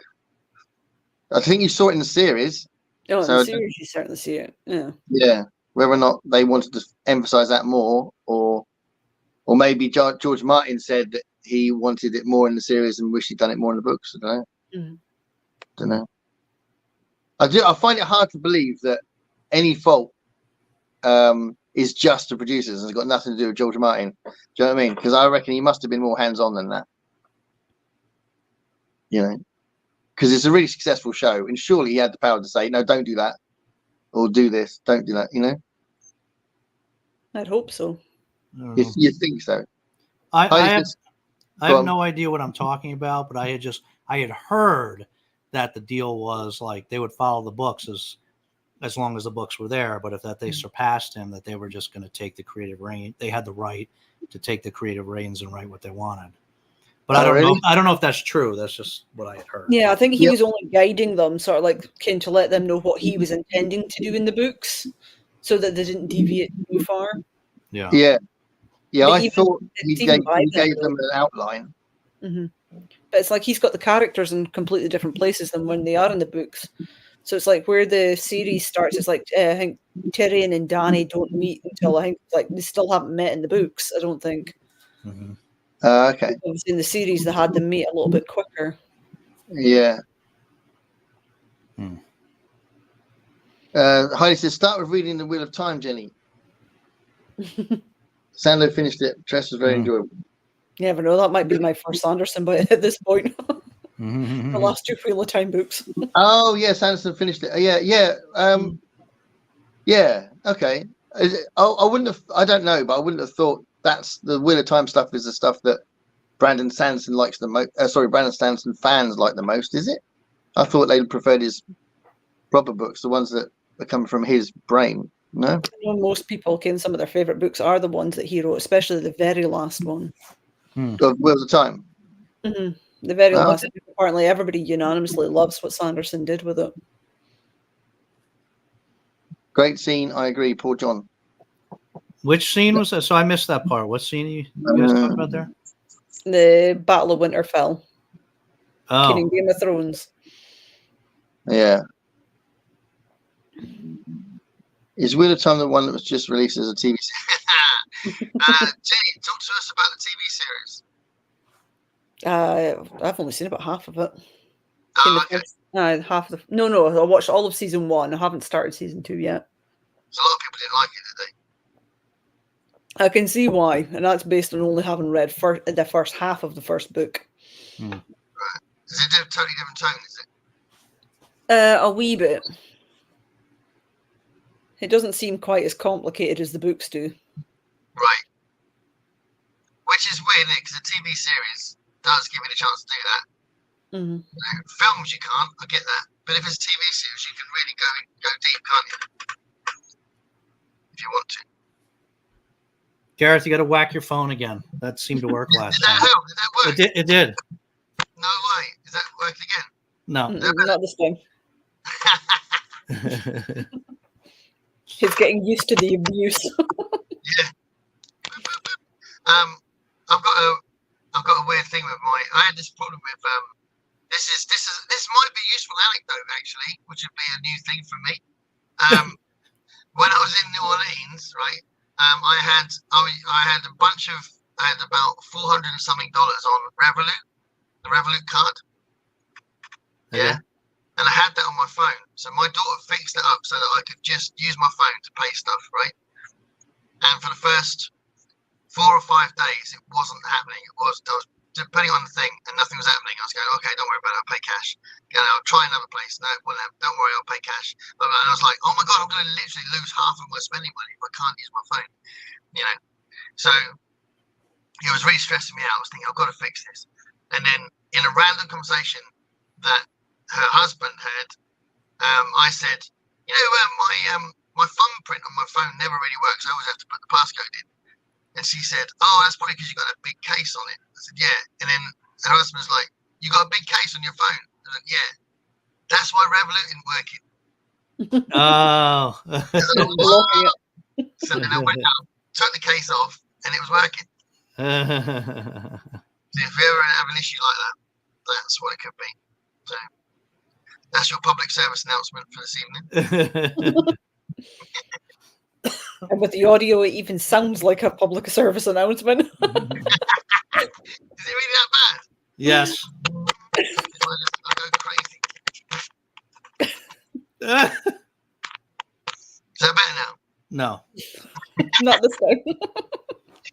I think you saw it in the series. Oh, in the series, you certainly see it. Yeah. Yeah. Whether or not they wanted to emphasize that more, or maybe George Martin said that he wanted it more in the series and wished he'd done it more in the books. I don't know. I find it hard to believe that any fault is just the producers and it's got nothing to do with George Martin. Do you know what I mean? Because I reckon he must have been more hands-on than that. You know, because it's a really successful show, and surely he had the power to say, "No, don't do that," or "Do this, don't do that." You know. I'd hope so. If you think so. I have no idea what I'm talking about, but I had heard that the deal was like they would follow the books as long as the books were there, but if they surpassed him, that they were just going to take the creative reign. They had the right to take the creative reins and write what they wanted. But I don't know. I don't know if that's true. That's just what I had heard. Yeah, I think he was only guiding them, sort of like to let them know what he was intending to do in the books, so that they didn't deviate too far. Yeah. I thought he gave them an outline, and But it's like he's got the characters in completely different places than when they are in the books. So it's like where the series starts, it's like I think Tyrion and Dany don't meet until I think like they still haven't met in the books, I don't think. Mm-hmm. Okay. Obviously in the series they had them meet a little bit quicker. Yeah. Hmm. Heidi says, start with reading The Wheel of Time, Jenny. Sando finished it. Tress was very enjoyable. You never know, that might be my first Sanderson, but at this point, the last 2 Wheel of Time books. Oh, yeah, Sanderson finished it. Yeah. Yeah, okay. I wouldn't have, I don't know, but I wouldn't have thought that's the Wheel of Time stuff is the stuff that Brandon Sanderson likes the most. Brandon Sanderson fans like the most, is it? I thought they preferred his proper books, the ones that are coming from his brain. No? I know most people, some of their favourite books are the ones that he wrote, especially the very last one. Of Wheels of Time. Mm-hmm. The very last. Okay. Apparently, everybody unanimously loves what Sanderson did with it. Great scene. I agree. Poor John. Which scene was that? So I missed that part. What scene you guys talking about there? The Battle of Winterfell. Oh. King of Game of Thrones. Yeah. Is Wheel of Time the one that was just released as a TV series? Jenny, talk to us about the TV series. I've only seen about half of it. Oh, okay. Half of the. No. I watched all of season 1. I haven't started season 2 yet. So a lot of people didn't like it, did they? I can see why, and that's based on only having read the first half of the first book. Right. Is it a totally different tone? Is it? A wee bit. It doesn't seem quite as complicated as the books do. Right. Which is weird, because the TV series does give you the chance to do that. Mm-hmm. Films, you can't. I get that. But if it's a TV series, you can really go deep, can't you? If you want to. Gareth, you got to whack your phone again. That seemed to work last time. Did that work? It did. No way. Is that working again? No. Not this time. He's getting used to the abuse. Yeah. I've got a weird thing with I had this problem with this might be a useful anecdote actually, which would be a new thing for me. When I was in New Orleans, right? I had about $400 and something on Revolut, the Revolut card. Yeah. And I had that on my phone. So my daughter fixed it up so that I could just use my phone to pay stuff, right? And for the first 4 or 5 days, it wasn't happening. I was depending on the thing, and nothing was happening. I was going, okay, don't worry about it, I'll pay cash. I'll try another place. No, don't worry, I'll pay cash. And I was like, oh my God, I'm going to literally lose half of my spending money if I can't use my phone. So it was really stressing me out. I was thinking, I've got to fix this. And then in a random conversation that her husband had, I said, my thumbprint on my phone never really works. I always have to put the passcode in. And she said, oh, that's probably because you got a big case on it. I said, yeah. And then her husband's like, you got a big case on your phone? I said, yeah. That's why Revolut isn't working. Oh. So then I went out, took the case off, and it was working. So if you ever have an issue like that, that's what it could be. So that's your public service announcement for this evening. And with the audio, it even sounds like a public service announcement. Is it really that bad? Yes. I go crazy. Is that better now? No. Not this time.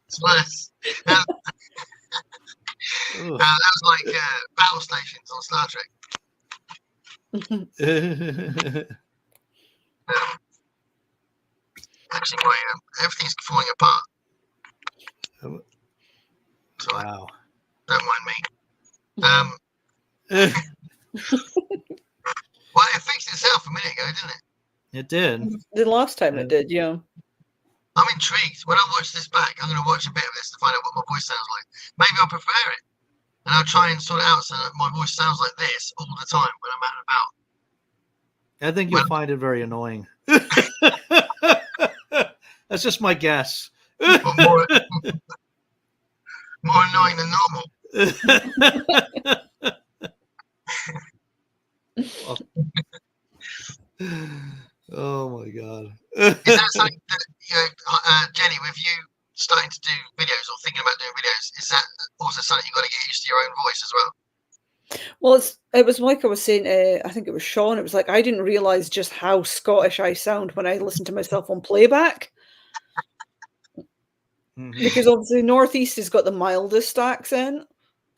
It's worse. That was like battle stations on Star Trek. Actually, everything's falling apart. So wow. Don't mind me. Well, it fixed itself a minute ago, didn't it? It did. The last time it did, yeah. I'm intrigued. When I watch this back, I'm going to watch a bit of this to find out what my voice sounds like. Maybe I'll prefer it. And I'll try and sort it out so that my voice sounds like this all the time when I'm out and about. I think you'll find it very annoying. That's just my guess. More annoying than normal. Oh my god. Is that something that, Jenny, with you starting to do videos or thinking about doing videos, is that also something you've got to get used to your own voice as well? Well, it was like I was saying, I think it was Sean, it was like I didn't realise just how Scottish I sound when I listen to myself on playback. Because obviously Northeast has got the mildest accent,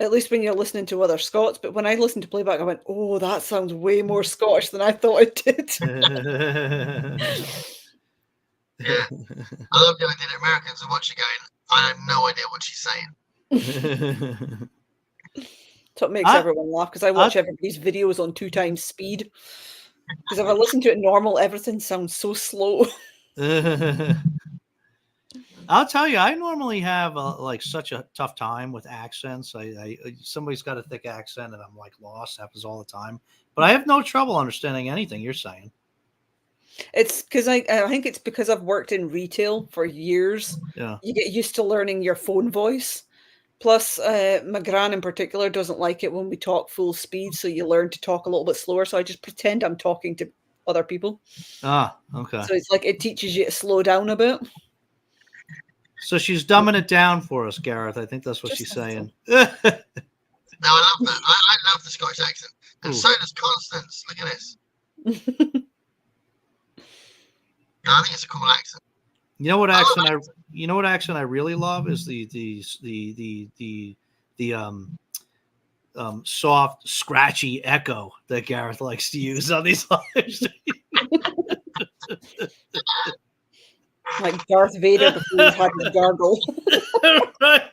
at least when you're listening to other Scots. But when I listened to playback, I went, oh, that sounds way more Scottish than I thought it did. Yeah. I love the idea that Americans will watch it going, I have no idea what she's saying. So it makes everyone laugh because I watch everybody's videos on 2x speed. Because if I listen to it normal, everything sounds so slow. I'll tell you, I normally have like such a tough time with accents. Somebody's got a thick accent and I'm like lost. Happens all the time. But I have no trouble understanding anything you're saying. It's because I think it's because I've worked in retail for years. Yeah. You get used to learning your phone voice. Plus, my gran in particular doesn't like it when we talk full speed, so you learn to talk a little bit slower. So I just pretend I'm talking to other people. Ah, okay. So it's like it teaches you to slow down a bit. So she's dumbing it down for us, Gareth. I think that's what she's saying. No, I love that. I love the Scottish accent. And so does Constance. Look at this. I think it's a cool accent. You know what accent I really love is the soft, scratchy echo that Gareth likes to use on these lives. Like Darth Vader before he had the gargle. Right?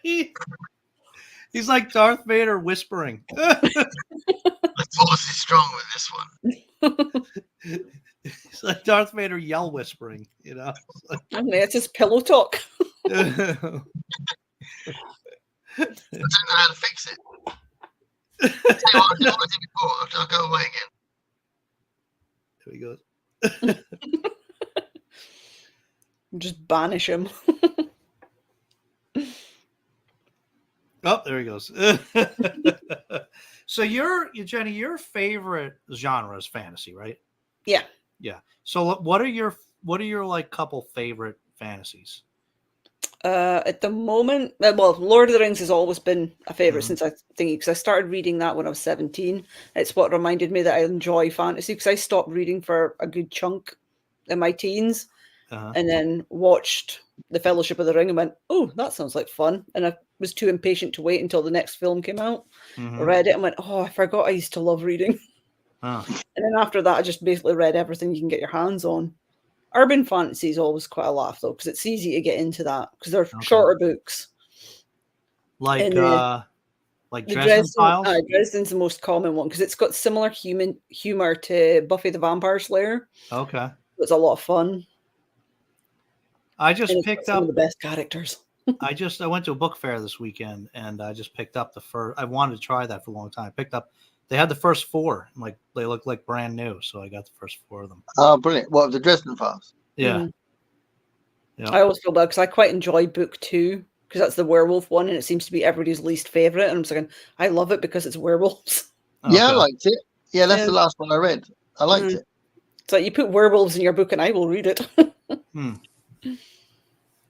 He's like Darth Vader whispering. The force is strong with this one. It's like Darth Vader yell whispering, you know. I mean, it's just pillow talk. I don't know how to fix it. Tell you what, I did before. I'll go away again. There he goes. Just banish him. Oh, there he goes. So Jenny, your favorite genre is fantasy, right? Yeah. Yeah. So what are your like couple favorite fantasies? At the moment, well, Lord of the Rings has always been a favorite since I think, because I started reading that when I was 17. It's what reminded me that I enjoy fantasy, because I stopped reading for a good chunk in my teens, and then watched The Fellowship of the Ring and went, oh, that sounds like fun. And I was too impatient to wait until the next film came out. I read it and went, oh, I forgot I used to love reading. And then after that, I just basically read everything you can get your hands on. Urban fantasy is always quite a laugh, though, because it's easy to get into that because they're shorter books. Like the Dresden Files? Dresden's the most common one because it's got similar humor to Buffy the Vampire Slayer. Okay. It's a lot of fun. I just picked up some of the best characters. I went to a book fair this weekend and I just picked up the first. I wanted to try that for a long time. I picked up. They had the first 4. Like they look like brand new, so I got the first 4 of them. Oh, brilliant! What, the Dresden Files? Yeah. Yeah. I always feel bad because I quite enjoy book 2 because that's the werewolf one, and it seems to be everybody's least favorite. And I'm saying I love it because it's werewolves. Okay. Yeah, I liked it. Yeah, that's the last one I read. I liked it. So you put werewolves in your book, and I will read it.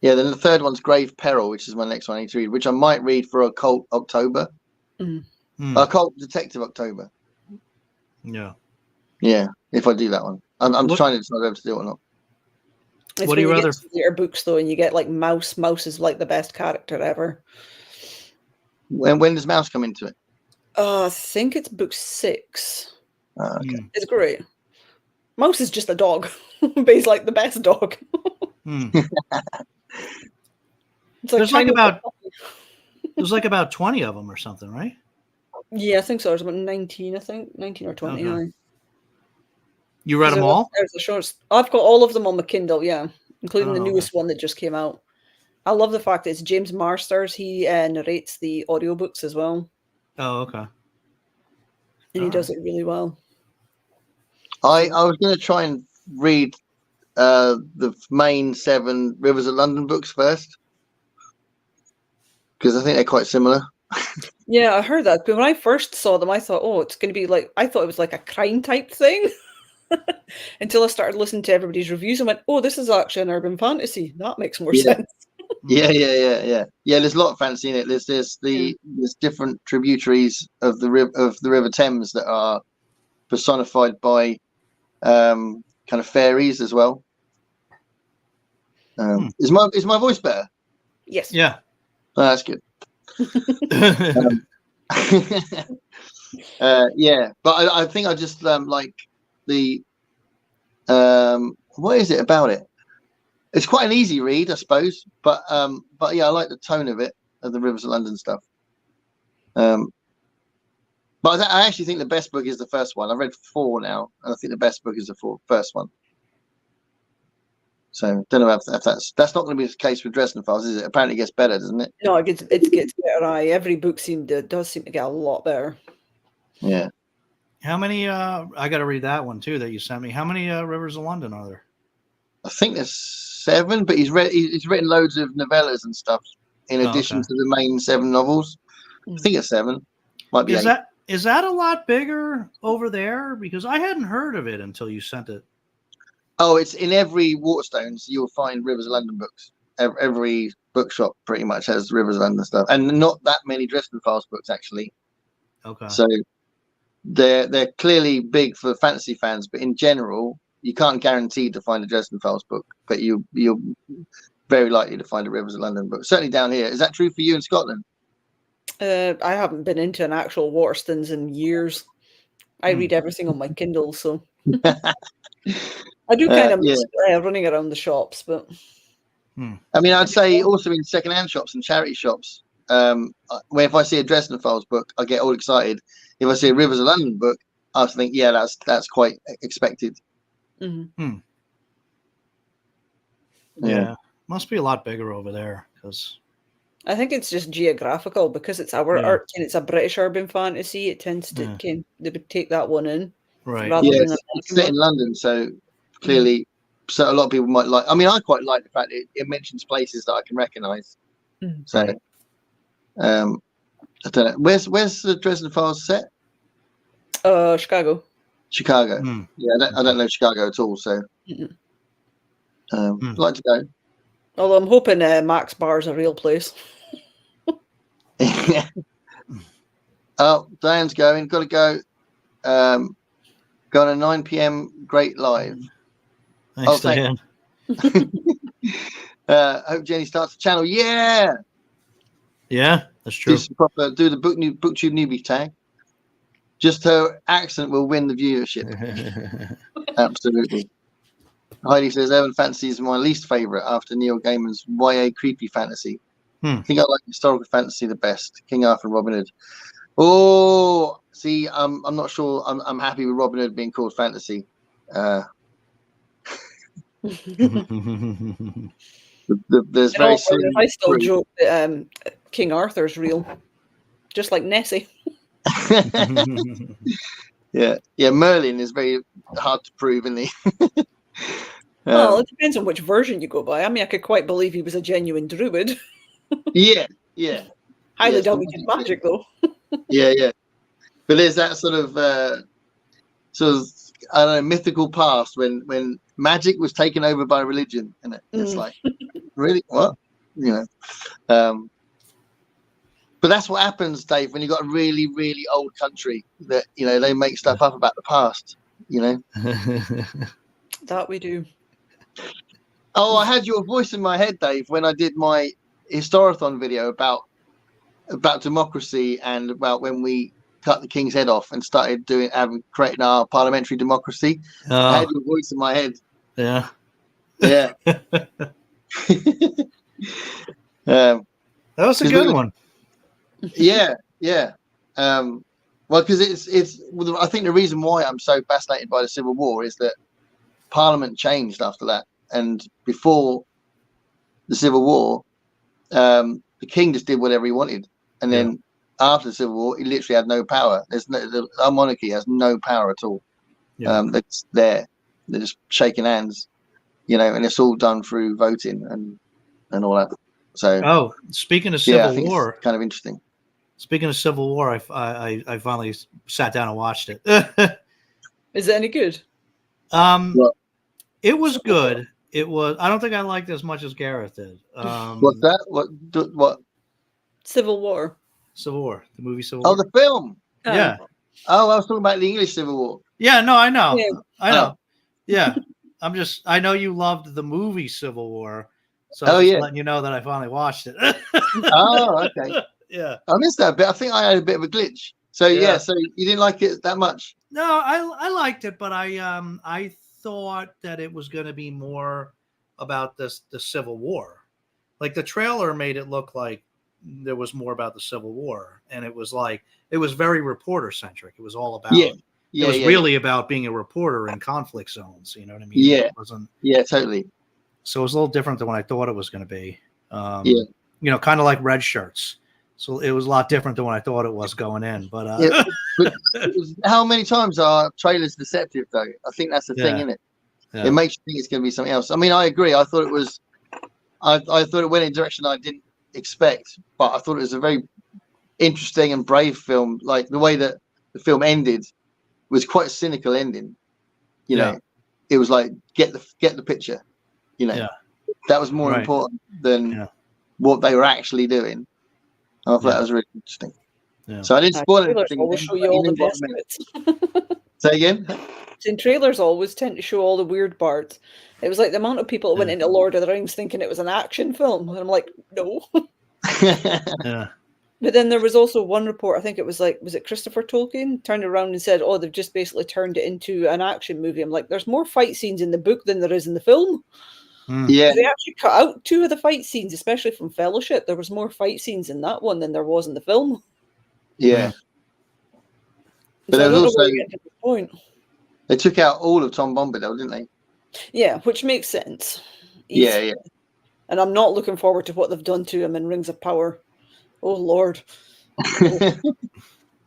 Yeah, then the third one's Grave Peril, which is my next one I need to read, which I might read for Occult October. Occult Detective October. Yeah. Yeah, if I do that one. I'm trying to decide whether to do it or not. What do you rather? Later books, though, and you get like Mouse. Mouse is like the best character ever. When does Mouse come into it? I think it's book 6. Okay. It's great. Mouse is just a dog, but he's like the best dog. There's like about 20 of them or something, right? Yeah, I think so. There's about 19, I think. 19 or 20. Okay. You read them all? There's the shorts. I've got all of them on my Kindle, yeah, including the newest one that just came out. I love the fact that it's James Marsters. He narrates the audiobooks as well. Oh, okay. And he does it really well. I was going to try and read the main 7 Rivers of London books first, because I think they're quite similar. Yeah, I heard that. But when I first saw them, I thought, oh, it's going to be like, I thought it was like a crime type thing. Until I started listening to everybody's reviews and went, oh, this is actually an urban fantasy. That makes more Yeah. sense. Yeah. There's a lot of fantasy in it. There's different tributaries of the River Thames that are personified by kind of fairies as well. Is my voice better? Yes. Yeah. Oh, that's good. Yeah, but I think I just like the what is it about it? It's quite an easy read, I suppose, but yeah, I like the tone of it, of the Rivers of London stuff. But I actually think the best book is the first one. I've read 4 now, and I think the best book is the first one. So don't know if that's not going to be the case with Dresden Files, is it? Apparently, it gets better, doesn't it? No, it gets better. Every book does seem to get a lot better. Yeah. How many? I got to read that one too that you sent me. How many Rivers of London are there? I think there's 7, but he's written loads of novellas and stuff in addition to the main 7 novels. I think it's 7. Might be 8. Is that a lot bigger over there? Because I hadn't heard of it until you sent it. Oh, it's in every Waterstones. You'll find Rivers of London books. Every bookshop pretty much has Rivers of London stuff, and not that many Dresden Files books actually. Okay. So they're clearly big for fantasy fans, but in general, you can't guarantee to find a Dresden Files book, but you're very likely to find a Rivers of London book. Certainly down here. Is that true for you in Scotland? I haven't been into an actual Waterstones in years. I read everything on my Kindle, so I do kind of miss running around the shops. But I mean, I'd say also in second-hand shops and charity shops, where if I see a Dresden Files book, I get all excited. If I see a Rivers of London book, I think, yeah, that's quite expected. Yeah, must be a lot bigger over there because I think it's just geographical because it's our art and it's a British urban fantasy. It tends to they would take that one in, right? Rather than it's set in London, so clearly, so a lot of people might like. I mean, I quite like the fact it mentions places that I can recognise. So, I don't know. Where's the Dresden Files set? Chicago. Chicago. Yeah, I don't know Chicago at all, so I'd like to go. Although I'm hoping Max Bar is a real place. Oh, Diane's going. Got to go. Go on a 9 p.m. Great Live. Thanks, Diane. Hope Jenny starts the channel. Yeah, that's true. Do the BookTube newbie tag. Just her accent will win the viewership. Absolutely. Heidi says Urban Fantasy is my least favourite after Neil Gaiman's YA creepy fantasy. I think I like historical fantasy the best. King Arthur and Robin Hood. Oh, see, I'm not sure. I'm happy with Robin Hood being called fantasy. There's very. I still joke that King Arthur's real, just like Nessie. Yeah. Merlin is very hard to prove, isn't he? Well, it depends on which version you go by. I mean, I could quite believe he was a genuine druid. Yeah. Highly doubt he did magic, though. Yeah. But there's that sort of I don't know, mythical past when magic was taken over by religion, and it's like, really, what? But that's what happens, Dave, when you've got a really, really old country that they make stuff up about the past. That we do. Oh, I had your voice in my head, Dave, when I did my Historathon video about democracy and about when we cut the king's head off and started creating our parliamentary democracy. I had your voice in my head. Yeah. That was a good one. Yeah. Well, because it's. I think the reason why I'm so fascinated by the Civil War is that Parliament changed after that, and before the Civil War, the king just did whatever he wanted, and then after the Civil War, he literally had no power. Our monarchy has no power at all. They're just there. They're just shaking hands, and it's all done through voting and all that. So, speaking of Civil I think War, it's kind of interesting. Speaking of Civil War, I finally sat down and watched it. Is it any good? What? It was good. It was. I don't think I liked it as much as Gareth did. What's that? What? Civil War. Civil War, the movie Civil War. Oh, the film. Yeah. Oh, I was talking about the English Civil War. Yeah. No, I know. Yeah. I know. Oh. Yeah. I know you loved the movie Civil War, so Oh, I'm just yeah. letting you know that I finally watched it. Oh, okay. Yeah. I missed that bit. I think I had a bit of a glitch. So Yeah. so you didn't like it that much? No, I liked it, but I thought that it was going to be more about the Civil War. Like the trailer made it look like there was more about the Civil War, and it was very reporter centric. It was all about it was really about being a reporter in conflict zones. You know what I mean? Yeah. It wasn't. Yeah, totally. So it was a little different than what I thought it was going to be. Yeah. You know, kind of like Red Shirts. So it was a lot different than what I thought it was going in. But, Yeah, but how many times are trailers deceptive, though? I think that's the thing, isn't it? Yeah. It makes you think it's going to be something else. I mean, I agree. I thought it was. I thought it went in a direction I didn't expect, but I thought it was a very interesting and brave film. Like the way that the film ended was quite a cynical ending. You know, it was like get the picture. You know, that was more important than what they were actually doing. I thought that was really interesting. Yeah. So I didn't spoil anything. Always show you all the best bits. Say again. In trailers, always tend to show all the weird parts. It was like the amount of people that went into Lord of the Rings thinking it was an action film, and I'm like, no. Yeah. But then there was also one report, I think it was it Christopher Tolkien, turned around and said, oh, they've just basically turned it into an action movie. I'm like, there's more fight scenes in the book than there is in the film. Yeah. They actually cut out 2 of the fight scenes, especially from Fellowship. There was more fight scenes in that one than there was in the film. Yeah. But so there was also point. They took out all of Tom Bombadil, didn't they? Yeah, which makes sense. Yeah. And I'm not looking forward to what they've done to him in Rings of Power. Oh Lord.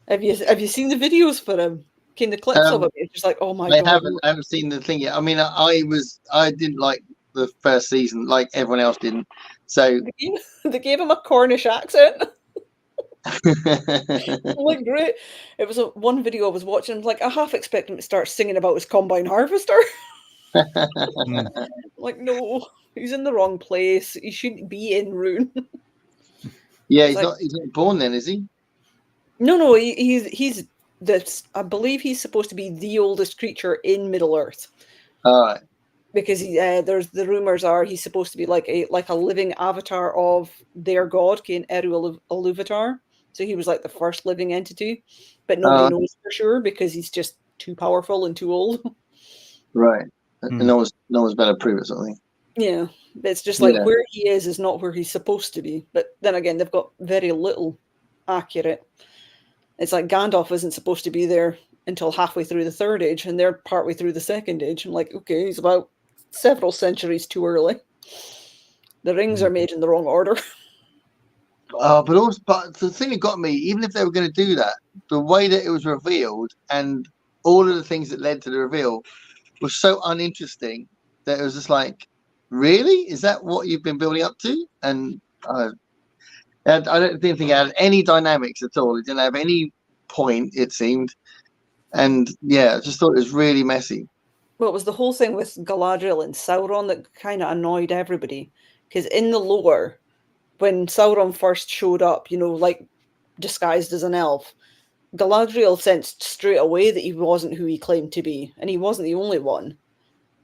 Have you seen the videos for him? Can the clips of it? It's just like, oh my God. I haven't seen the thing yet. I mean, I didn't like the first season, like everyone else didn't. So they gave him a Cornish accent. Like, great. It was one video I was watching. Like, I half expect him to start singing about his combine harvester. Like, no, he's in the wrong place. He shouldn't be in Rune. Yeah, he's not born then, is he? No, he's this. I believe he's supposed to be the oldest creature in Middle Earth. All right. Because there's the rumors are he's supposed to be like a living avatar of their god, Cain Eru Iluvatar. So he was like the first living entity, but nobody knows for sure because he's just too powerful and too old. Right. No one's better prove it, something. Yeah, but it's just like where he is not where he's supposed to be. But then again, they've got very little accurate. It's like Gandalf isn't supposed to be there until halfway through the Third Age, and they're partway through the Second Age. I'm like, okay, he's about several centuries too early. The rings are made in the wrong order. But the thing that got me, even if they were going to do that, the way that it was revealed and all of the things that led to the reveal was so uninteresting that it was just like, really? Is that what you've been building up to? And I didn't think it had any dynamics at all. It didn't have any point, it seemed. And I just thought it was really messy. Well, it was the whole thing with Galadriel and Sauron that kind of annoyed everybody. Because in the lore, when Sauron first showed up, like disguised as an elf, Galadriel sensed straight away that he wasn't who he claimed to be. And he wasn't the only one.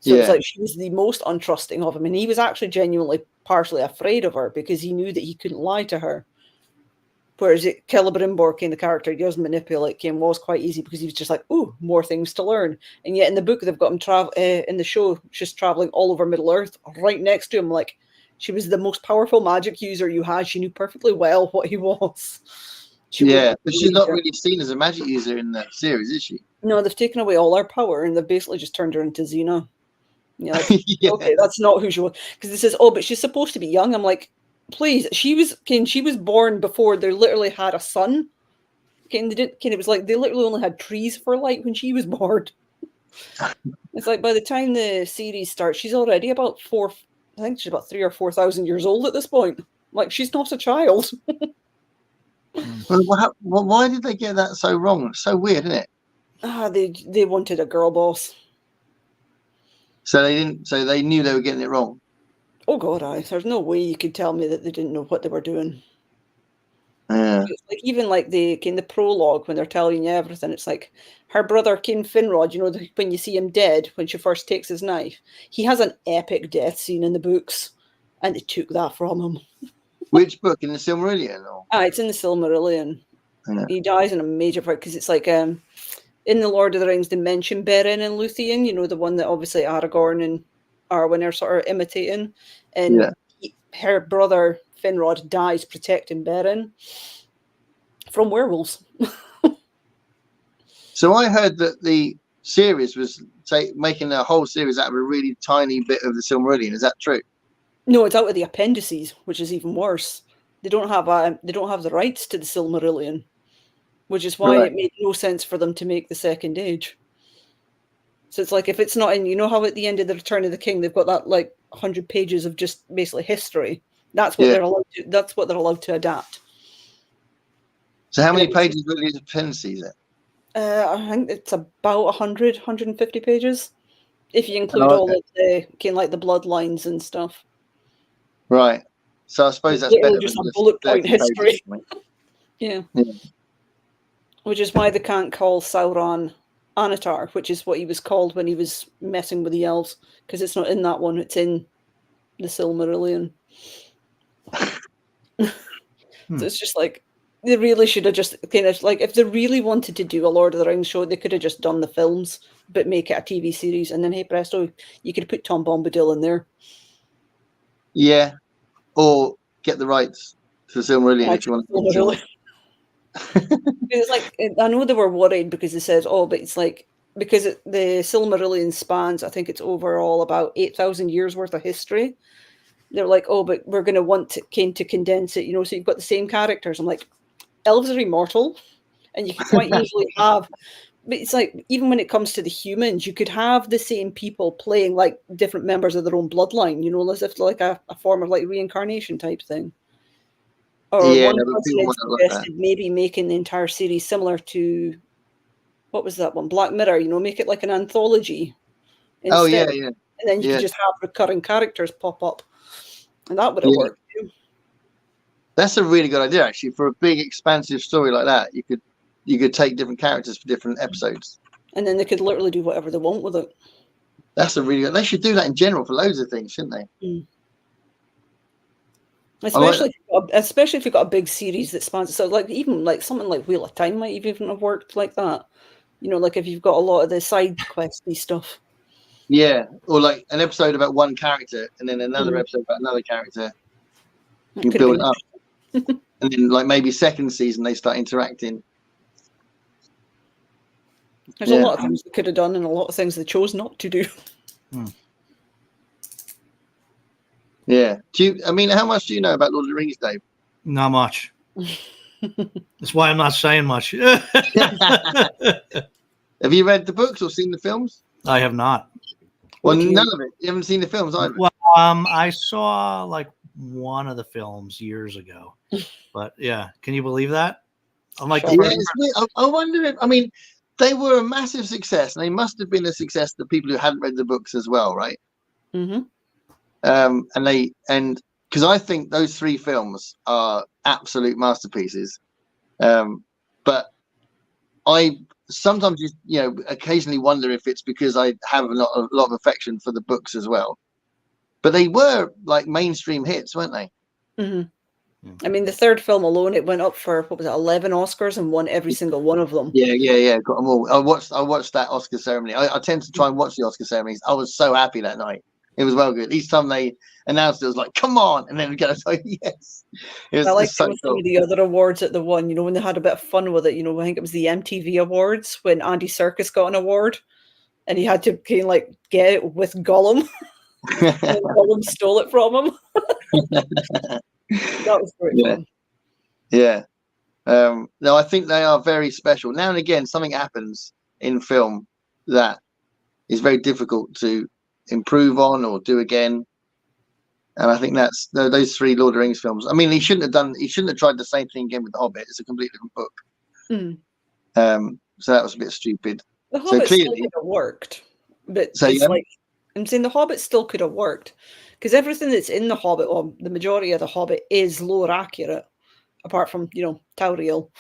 So it's like she was the most untrusting of him. And he was actually genuinely partially afraid of her because he knew that he couldn't lie to her. Whereas Celebrimbor, the character he does manipulate, was quite easy because he was just like, ooh, more things to learn. And yet in the book, they've got him in the show, just traveling all over Middle Earth, right next to him. Like, she was the most powerful magic user you had. She knew perfectly well what he was. But she's not really seen as a magic user in the series, is she? No, they've taken away all her power and they've basically just turned her into Xena. Okay, that's not who she was. Because it says, but she's supposed to be young. I'm like, please, she was born before they literally had a sun. It was like they literally only had trees for light when she was born. It's like by the time the series starts, she's already about 3,000 or 4,000 years old at this point. Like, she's not a child. Well, why did they get that so wrong? So weird, isn't it? They wanted a girl boss. So they didn't. So they knew they were getting it wrong. Oh God, there's no way you could tell me that they didn't know what they were doing. Yeah. It's like even like in the prologue when they're telling you everything, it's like her brother King Finrod. You know, when you see him dead when she first takes his knife, he has an epic death scene in the books, and they took that from him. Which book, in the Silmarillion? Or? It's in the Silmarillion. Yeah. He dies in a major fight because it's like in the Lord of the Rings they mention Beren and Luthien. You know, the one that obviously Aragorn and Arwen are sort of imitating, and her brother Finrod dies protecting Beren from werewolves. So I heard that the series was making a whole series out of a really tiny bit of the Silmarillion. Is that true? No, it's out of the appendices, which is even worse. They don't have the rights to the Silmarillion, which is why it made no sense for them to make the Second Age. So it's like if it's not in, you know how at the end of the Return of the King they've got that like 100 pages of just basically history. That's what they're allowed to. That's what they're allowed to adapt. So how many pages were these appendices? I think it's about 100, 150 pages, if you include all of the like the bloodlines and stuff. Right. So I suppose that's better just than a bullet point history. Yeah. Which is why they can't call Sauron Anatar, which is what he was called when he was messing with the elves, because it's not in that one, it's in the Silmarillion. So it's just like, they really should have just kind of like, if they really wanted to do a Lord of the Rings show, they could have just done the films, but make it a TV series, and then hey presto, you could put Tom Bombadil in there. Yeah. Or get the rights to the Silmarillion if you want to. It's like, I know they were worried because they said, but it's like, because the Silmarillion spans, I think it's overall about 8,000 years worth of history. They're like, but we're going to want to condense it, so you've got the same characters. I'm like, elves are immortal, and you can quite easily have, but it's like, even when it comes to the humans, you could have the same people playing like different members of their own bloodline, as if like a form of like reincarnation type thing. Or one person had suggested maybe making the entire series similar to, what was that one? Black Mirror, make it like an anthology instead. And then you could just have recurring characters pop up. And that would have worked too. That's a really good idea, actually. For a big, expansive story like that, you could take different characters for different episodes. And then they could literally do whatever they want with it. That's a really good. They should do that in general for loads of things, shouldn't they? Mm. Especially if you've got a big series that spans. So like even like something like Wheel of Time might even have worked like that. Like if you've got a lot of the side questy stuff. Yeah, or like an episode about one character and then another episode about another character. You build it up. And then like maybe second season they start interacting. There's a lot of things they could have done and a lot of things they chose not to do. Yeah. How much do you know about Lord of the Rings, Dave? Not much. That's why I'm not saying much. Have you read the books or seen the films? I have not. Well, none of it. You haven't seen the films either. Well, I saw like one of the films years ago, but yeah, can you believe that? I'm like, I wonder if they were a massive success, and they must have been a success to people who hadn't read the books as well, right? Mm-hmm. And because I think those three films are absolute masterpieces, but I sometimes occasionally wonder if it's because I have a lot of affection for the books as well. But they were like mainstream hits, weren't they? Mm-hmm. The third film alone, it went up for 11 Oscars and won every single one of them. Yeah, got them all. I watched that Oscar ceremony. I tend to try and watch the Oscar ceremonies. I was so happy that night. It was well good. Each time they announced it, was like, come on. And then we get like, yes. It was, I like so some of the other awards at the one, when they had a bit of fun with it. I think it was the MTV Awards when Andy Serkis got an award and he had to kind of like get it with Gollum. And Gollum stole it from him. That was great fun. Yeah. No, I think they are very special. Now and again, something happens in film that is very difficult to improve on or do again. And I think that's those 3 Lord of the Rings films. I mean, he shouldn't have tried the same thing again with The Hobbit. It's a completely different book. So that was a bit stupid. The Hobbit clearly, still could have worked, but so it's yeah. like I'm saying the Hobbit still could have worked because everything that's in the Hobbit, or the majority of the Hobbit, is lore accurate, apart from Tauriel.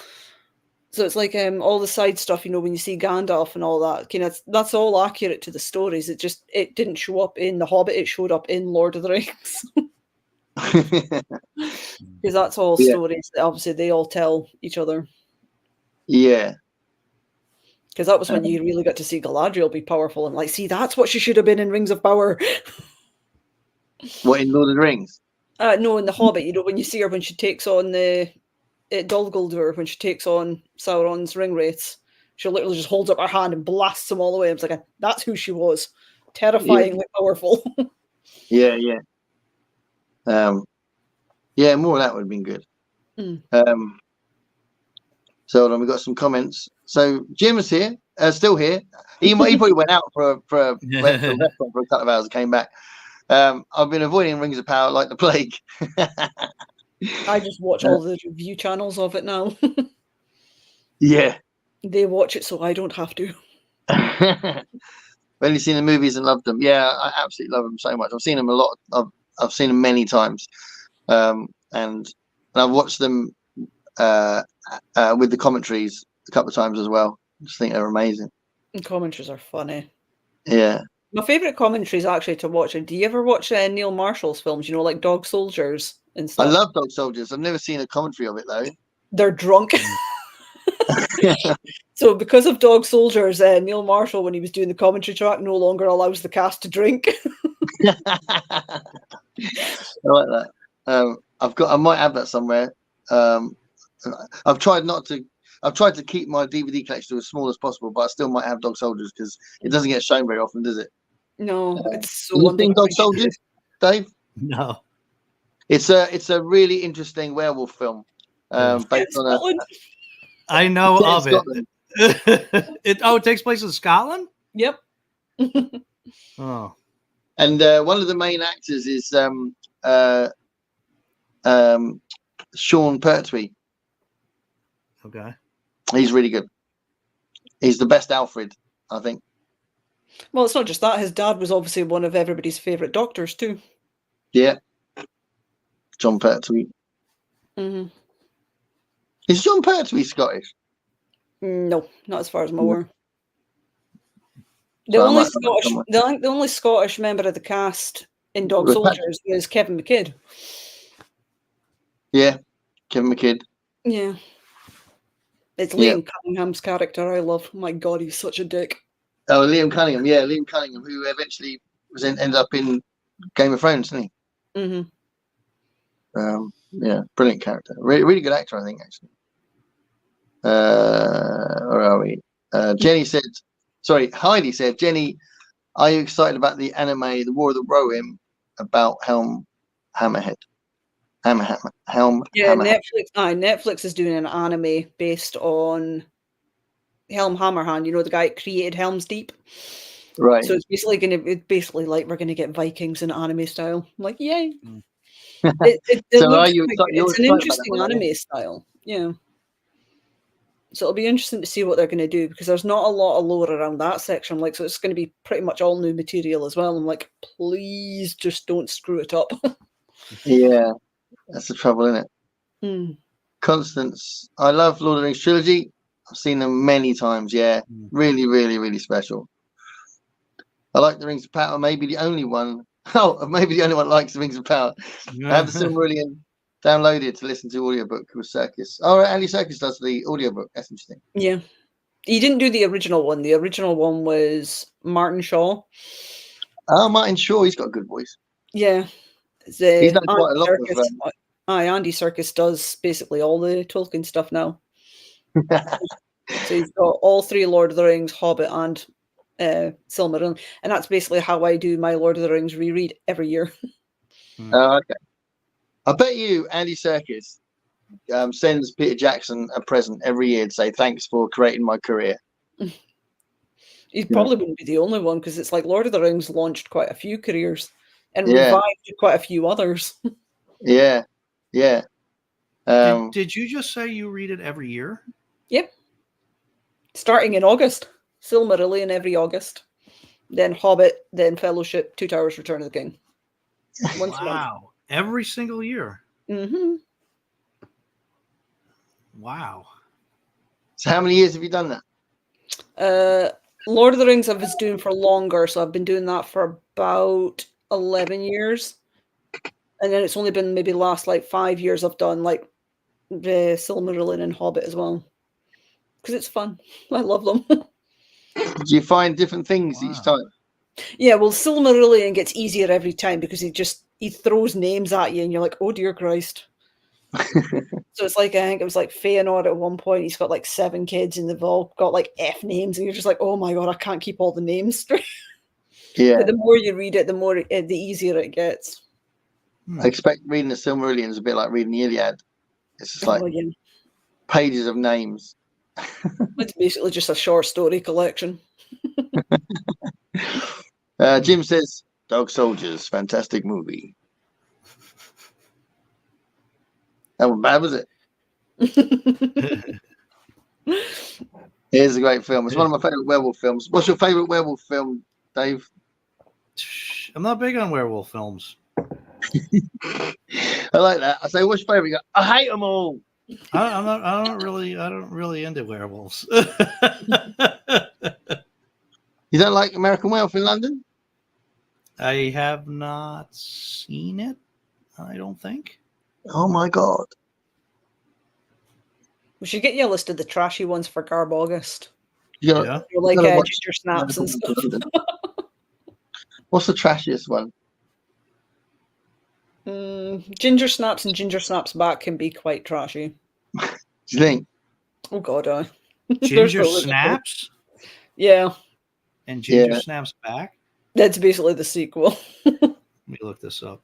So it's like all the side stuff, when you see Gandalf and all that, that's all accurate to the stories. It didn't show up in the Hobbit; it showed up in Lord of the Rings. Because that's all stories that obviously they all tell each other. Yeah. Because that was when you really got to see Galadriel be powerful and like, see, that's what she should have been in Rings of Power. What, in Lord of the Rings? No, in The Hobbit, when you see her when she takes on Dol Guldur, when she takes on Sauron's ring wraiths, she literally just holds up her hand and blasts them all away. It's like, that's who she was. Terrifyingly powerful. Yeah. Yeah, more of that would have been good. So hold on, we've got some comments. So Jim is here, still here. He probably went out for a restaurant for a couple of hours and came back. I've been avoiding Rings of Power like the plague. I just watch all the review channels of it now. Yeah. They watch it so I don't have to. I've only seen the movies and loved them. Yeah, I absolutely love them so much. I've seen them a lot. I've seen them many times. And I've watched them with the commentaries a couple of times as well. I just think they're amazing. And commentaries are funny. Yeah. My favourite commentaries actually to watch are, do you ever watch Neil Marshall's films, like Dog Soldiers and stuff? I love Dog Soldiers. I've never seen a commentary of it though. They're drunk. So because of Dog Soldiers, Neil Marshall, when he was doing the commentary track, no longer allows the cast to drink. I like that. I might have that somewhere. I've tried to keep my DVD collection as small as possible, but I still might have Dog Soldiers because it doesn't get shown very often, does it? No, it's so. You think Dog Soldiers, Dave? No. It's a really interesting werewolf film based on a. I know of it. It takes place in Scotland? Yep. Oh. And one of the main actors is Sean Pertwee. Okay. He's really good. He's the best Alfred, I think. Well, it's not just that. His dad was obviously one of everybody's favourite doctors too. Yeah. John Pertwee. Mm-hmm. Is John Pertwee Scottish? No, not as far as I'm aware. The only Scottish member of the cast in Dog Soldiers is Kevin McKidd. Yeah, Kevin McKidd. Yeah. It's Liam Cunningham's character I love. Oh my God, he's such a dick. Oh, Liam Cunningham. Yeah, Liam Cunningham, who eventually ended up in Game of Thrones, didn't he? Mm-hmm. Yeah, brilliant character. Really good actor, I think, actually. Where are we? Heidi said, Jenny, are you excited about the anime, The War of the Rohirrim, about Hammerhead? Netflix is doing an anime based on Helm Hammerhand, the guy that created Helm's Deep. Right. So it's basically like we're gonna get Vikings in anime style. I'm like, yay. It's an interesting anime style. Yeah. So it'll be interesting to see what they're going to do because there's not a lot of lore around that section. So it's going to be pretty much all new material as well. I'm like, please just don't screw it up. Yeah, that's the trouble, isn't it? Constance, I love Lord of the Rings trilogy. I've seen them many times. Yeah, really, really, really special. I like the Rings of Power. Maybe the only one. Oh, maybe the only one that likes the Rings of Power. I have the Silmarillion downloaded to listen to audiobook with Circus. Oh, Andy Serkis does the audiobook. That's interesting. Yeah. He didn't do the original one. The original one was Martin Shaw. Oh, Martin Shaw. He's got a good voice. Yeah. He's done quite a lot of... Andy Serkis does basically all the Tolkien stuff now. So he's got all 3 Lord of the Rings, Hobbit, and Silmarillion. And that's basically how I do my Lord of the Rings reread every year. Oh, okay. I bet you Andy Serkis sends Peter Jackson a present every year to say thanks for creating my career. He probably wouldn't be the only one because it's like Lord of the Rings launched quite a few careers. and Yeah. revived quite a few others. Yeah. Yeah. Did you just say you read it every year? Yep. Starting in August. Silmarillion every August. Then Hobbit, then Fellowship, Two Towers, Return of the King. Once a month. Wow. Every single year. Mm-hmm. Wow. So how many years have you done that? Lord of the Rings I was doing for longer, so I've been doing that for about 11 years. And then it's only been maybe last like 5 years I've done like the Silmarillion and Hobbit as well. Because it's fun. I love them. Do you find different things each time? Yeah, well, Silmarillion gets easier every time because he throws names at you and you're like, oh dear Christ. So it's like, I think it was like Feanor at one point, he's got like 7 kids and they've all got like F names and you're just like, oh my god, I can't keep all the names straight. Yeah. But the more you read it, the easier it gets. I expect reading the Silmarillion is a bit like reading the Iliad. It's just like pages of names. It's basically just a short story collection. Jim says, Dog Soldiers, fantastic movie. How bad was it? Here's a great film. It's one of my favorite werewolf films. What's your favorite werewolf film, Dave? I'm not big on werewolf films. I like that. I say, what's your favorite? You go, I hate them all. I don't really into werewolves. You don't like American Werewolf in London? I have not seen it. I don't think. Oh my god! We should get you a list of the trashy ones for Garb August. Yeah. You're like Ginger Snaps and stuff. What's the trashiest one? Ginger Snaps and Ginger Snaps Back can be quite trashy. Do you think? Oh god, Ginger Snaps? Yeah. And Ginger Snaps Back? That's basically the sequel. Let me look this up.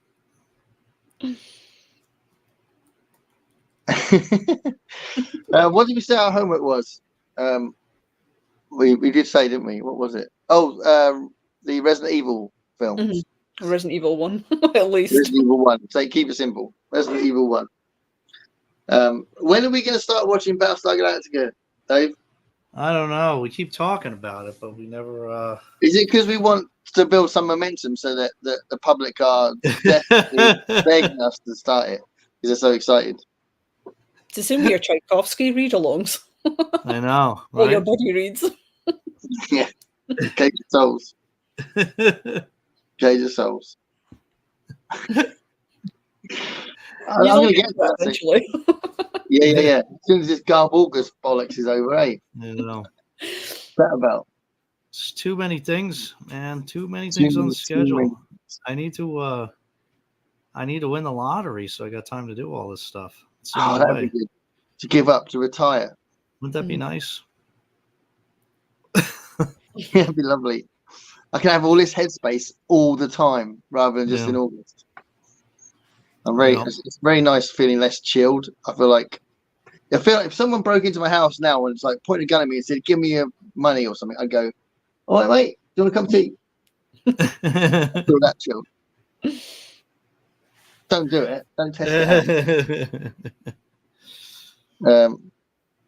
What did we say our homework was? We did say, didn't we? What was it? Oh, the Resident Evil films. Mm-hmm. Resident Evil 1, at least. Resident Evil 1. So keep it simple. Resident Evil 1. When are we going to start watching Battlestar Galactica, Dave? I don't know. We keep talking about it, but we never... Is it because we want to build some momentum so that the public are definitely begging us to start it? Because they're so excited. It's assuming your Tchaikovsky read-alongs. I know, right? Well, your buddy reads. Yeah. Cage of Souls. Cage of Souls. I'm going to get to that eventually. Yeah. As soon as this Garb August bollocks is over, eh? I know. What's that about? It's too many things, man. Too many things on the schedule. I need to win the lottery, so I got time to do all this stuff. Oh, that'd be good. To give up, to retire. Wouldn't that be nice? Yeah, it'd be lovely. I can have all this headspace all the time rather than just in August. It's very nice feeling less chilled. I feel like if someone broke into my house now and it's like pointed a gun at me and said, "Give me your money" or something, I'd go, "All right, mate, do you want to come tea?" I feel that chilled. Don't do it. Don't test it out.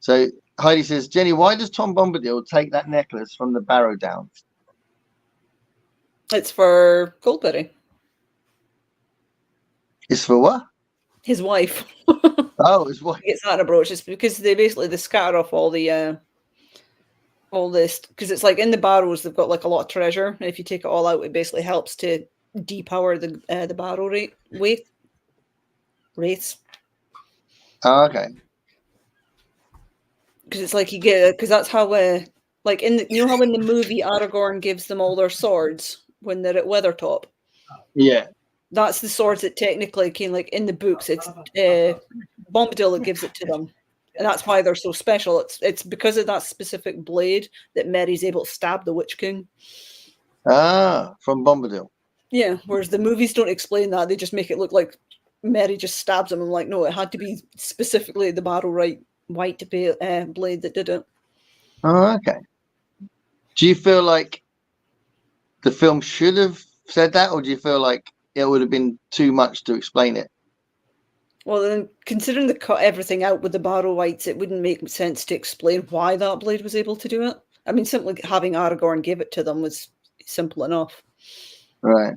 So Heidi says, Jenny, why does Tom Bombadil take that necklace from the Barrow Downs? It's for Goldberry. It's for what? His wife. Oh, his wife. It's not a brooch. It's because they scatter off all the all this, because it's like in the barrows they've got like a lot of treasure, and if you take it all out, it basically helps to depower the barrow rates. Oh, okay. Because it's like you get, because that's how like you know how in the movie Aragorn gives them all their swords when they're at Weathertop. Yeah. That's the swords that technically came, like in the books. It's Bombadil that gives it to them, and that's why they're so special. It's because of that specific blade that Merry's able to stab the Witch King. Ah, from Bombadil. Yeah, whereas the movies don't explain that; they just make it look like Merry just stabs him. I'm like, no, it had to be specifically the Barrow White blade that did it. Oh, okay. Do you feel like the film should have said that, or do you feel like it would have been too much to explain it. Well, then, considering they cut everything out with the barrow wights, it wouldn't make sense to explain why that blade was able to do it. I mean, simply having Aragorn give it to them was simple enough. Right.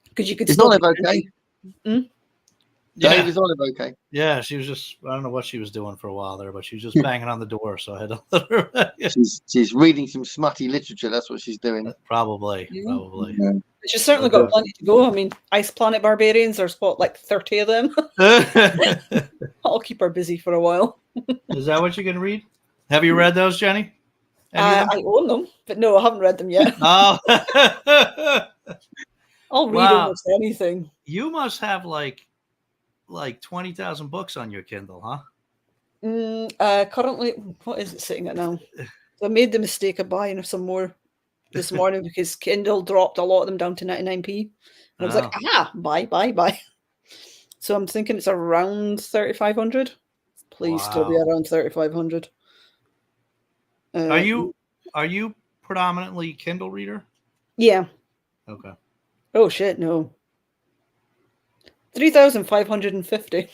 Because you could Is still. Olive okay? Hmm? Dave, is Olive okay? Yeah, she was just, I don't know what she was doing for a while there, but she was just banging on the door, so I had to let her. She's reading some smutty literature. That's what she's doing. Probably. Yeah. She's certainly got plenty to go. I mean, Ice Planet Barbarians, there's what, like 30 of them? I'll keep her busy for a while. Is that what you're going to read? Have you read those, Jenny? I own them, but no, I haven't read them yet. Oh. I'll read almost anything. You must have like 20,000 books on your Kindle, huh? Currently, what is it sitting at now? I made the mistake of buying some more this morning because Kindle dropped a lot of them down to 99p. And I was like, buy. So I'm thinking it's around 3,500. Please still be around 3,500. Are you predominantly Kindle reader? Yeah. Okay. Oh shit, no. 3,550.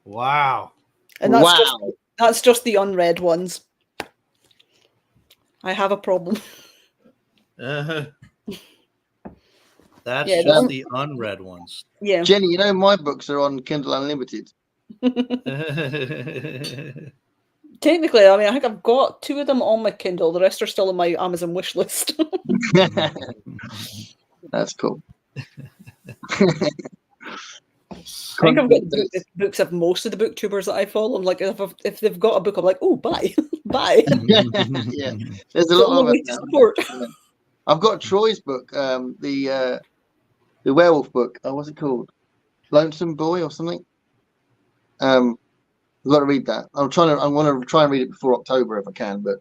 Wow. And that's just the unread ones. I have a problem. That's just the unread ones. Yeah. Jenny, you know my books are on Kindle Unlimited. Technically, I mean, I think I've got 2 of them on my Kindle. The rest are still on my Amazon wish list. That's cool. I think I've got the books of most of the booktubers that I follow. I'm like, if they've got a book, I'm like, oh, buy. Yeah, there's a lot of it now. I've got Troy's book, the werewolf book. Oh, what's it called? Lonesome Boy or something. I've got to read that. I want to try and read it before October if I can, but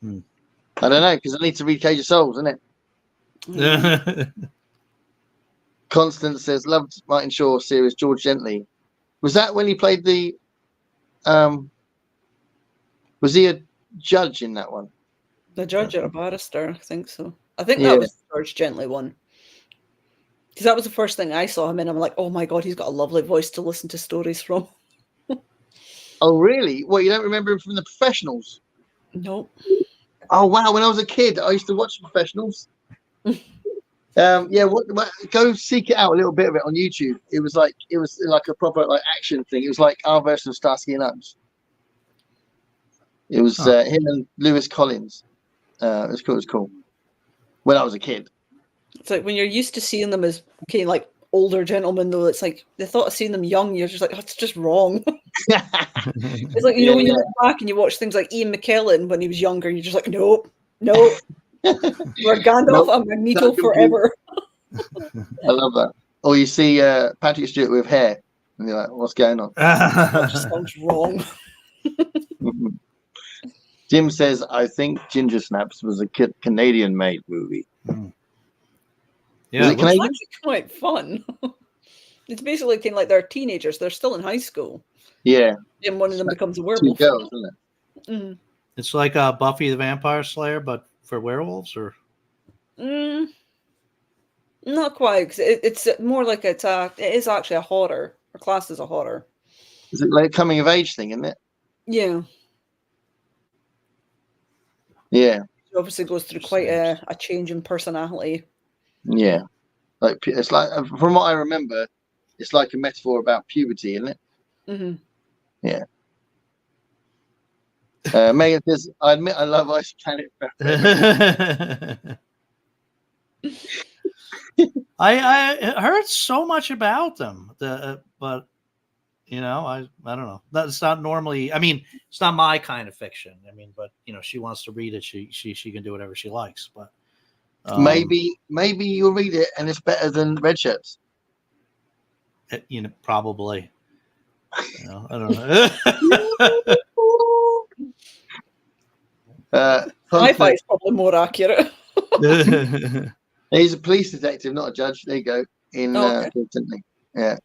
I don't know because I need to read Cage of Souls, isn't it? Constance says, loved Martin Shaw series, George Gently. Was that when he played the was he a judge in that one? The judge or a barrister, I think so. I think that was the George Gently one. Because that was the first thing I saw him in. I'm like, oh my god, he's got a lovely voice to listen to stories from. Oh really? Well, you don't remember him from The Professionals? Nope. Oh wow, when I was a kid I used to watch The Professionals. Go seek it out a little bit of it on YouTube. It was like a proper like action thing. It was like our version of Starsky and Hutch. It was him and Lewis Collins. It was cool. When I was a kid. It's like when you're used to seeing them as kind of like older gentlemen, though. It's like the thought of seeing them young, you're just like, oh, it's just wrong. It's like when you look back and you watch things like Ian McKellen when he was younger, you're just like, nope. We're Gandalf and Magneto forever. I love that. Or you see Patrick Stewart with hair, and you're like, "What's going on?" That just sounds wrong. Jim says, "I think Ginger Snaps was a Canadian-made movie." Yeah, it's actually quite fun. It's basically kind of like they're teenagers; they're still in high school. Yeah, and one of them becomes a werewolf. 2 girls, isn't it? Mm-hmm. It's like Buffy the Vampire Slayer, but for werewolves, or not quite. Cause it's more like it is actually a horror, or classed as a horror. Is it like a coming of age thing, isn't it? Yeah. Yeah. It obviously goes through quite a change in personality. Yeah, like it's like from what I remember, it's like a metaphor about puberty, isn't it? Mm-hmm. Yeah. Megan says, I admit I love Ice Planet. I heard so much about them, but you know, I don't know. That's not normally. I mean, it's not my kind of fiction. I mean, but you know, she wants to read it. She can do whatever she likes. But maybe you'll read it and it's better than Red Shirts. You know, probably. You know, I don't know. Sci-fi is probably more accurate. He's a police detective, not a judge. There you go. Yeah.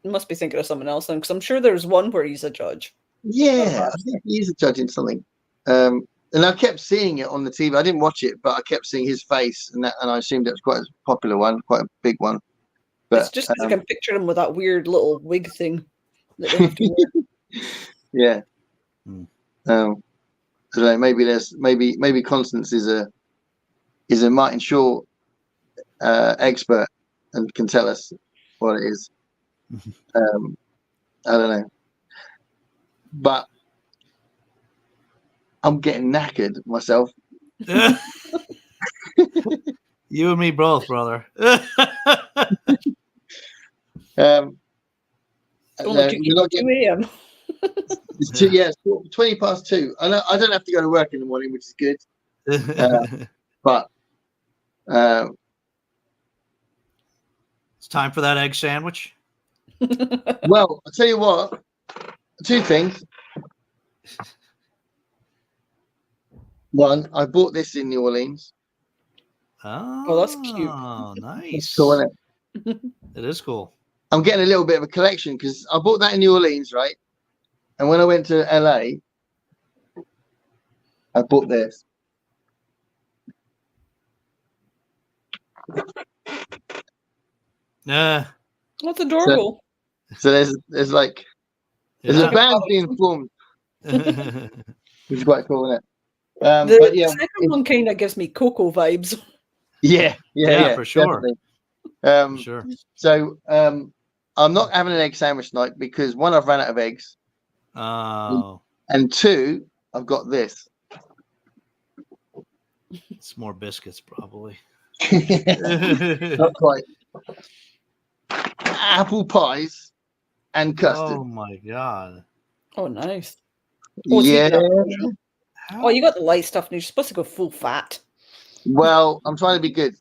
You must be thinking of someone else then, because I'm sure there's one where he's a judge. Yeah, I think he's a judge in something. and I kept seeing it on the TV. I didn't watch it, but I kept seeing his face, and I assumed it was quite a popular one, quite a big one. But It's just because I can picture him with that weird little wig thing that they have to wear. Yeah. So maybe Constance is a Martin Short expert and can tell us what it is. I don't know, but I'm getting knackered myself. You and me both, brother. Only 2 a.m. It's 20 past 2. I don't have to go to work in the morning, which is good. But it's time for that egg sandwich. Well, I'll tell you what. 2 things. One, I bought this in New Orleans. Oh, that's cute. Oh, nice. It's cool, isn't it? It is cool. I'm getting a little bit of a collection because I bought that in New Orleans, right? And when I went to LA, I bought this. Yeah. That's adorable. So there's a band being formed, which is quite cool, isn't it? The second one kind of gives me Coco vibes. Yeah, for sure. For sure. So I'm not having an egg sandwich tonight because 1, I've ran out of eggs. Oh. And 2, I've got this. It's more biscuits, probably. Not quite. Apple pies and custard. Oh my god. Oh, nice. Yeah. Oh, you got the light stuff, and you're supposed to go full fat. Well, I'm trying to be good.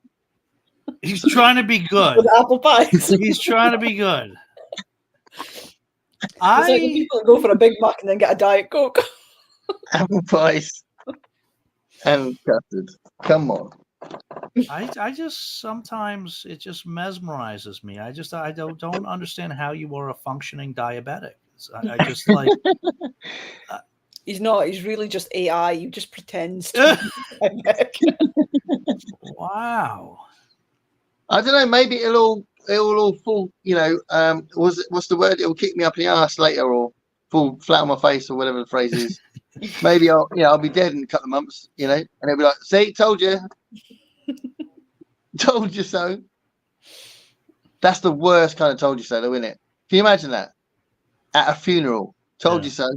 He's trying to be good. With apple pies. He's trying to be good. It's like the people that go for a Big Mac and then get a Diet Coke. Apple pies and custard. Come on. I just sometimes it just mesmerizes me. I don't understand how you are a functioning diabetic. I just like He's not. He's really just AI. He just pretends to be diabetic. Wow. I don't know. Maybe it'll all fall. What's the word? It'll kick me up in the ass later, or fall flat on my face, or whatever the phrase is. Maybe I'll be dead in a couple of months. And it'll be like, see, told you. Told you so. That's the worst kind of told you so, though, isn't it? Can you imagine that? At a funeral. Told you so.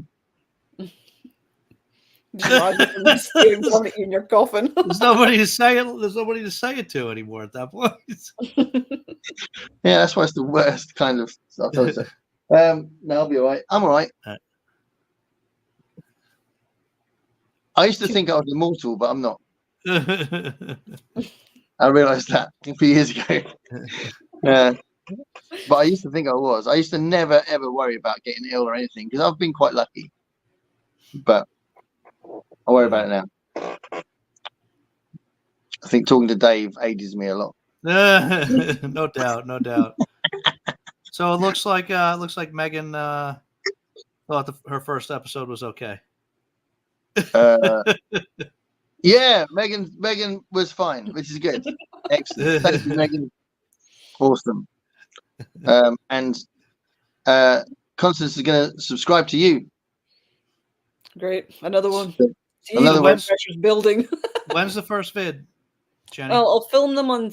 Just staring down at you in your coffin. There's nobody to say it. There's nobody to say it to anymore at that point. Yeah, that's why it's the worst kind of stuff. Told you so. No, I'll be all right. I'm all right. I used to think I was immortal, but I'm not. I realized that a few years ago. But I used to think I was. I used to never ever worry about getting ill or anything because I've been quite lucky. But I worry about it now. I think talking to Dave ages me a lot. No doubt. So it looks like Megan thought her first episode was okay. Yeah, Megan was fine, which is good. Excellent. Thank you, Megan. Awesome. And Constance is going to subscribe to you. Great. Another one. See, Another one. Pressure's building. When's the first vid, Jenny? Well, I'll film them on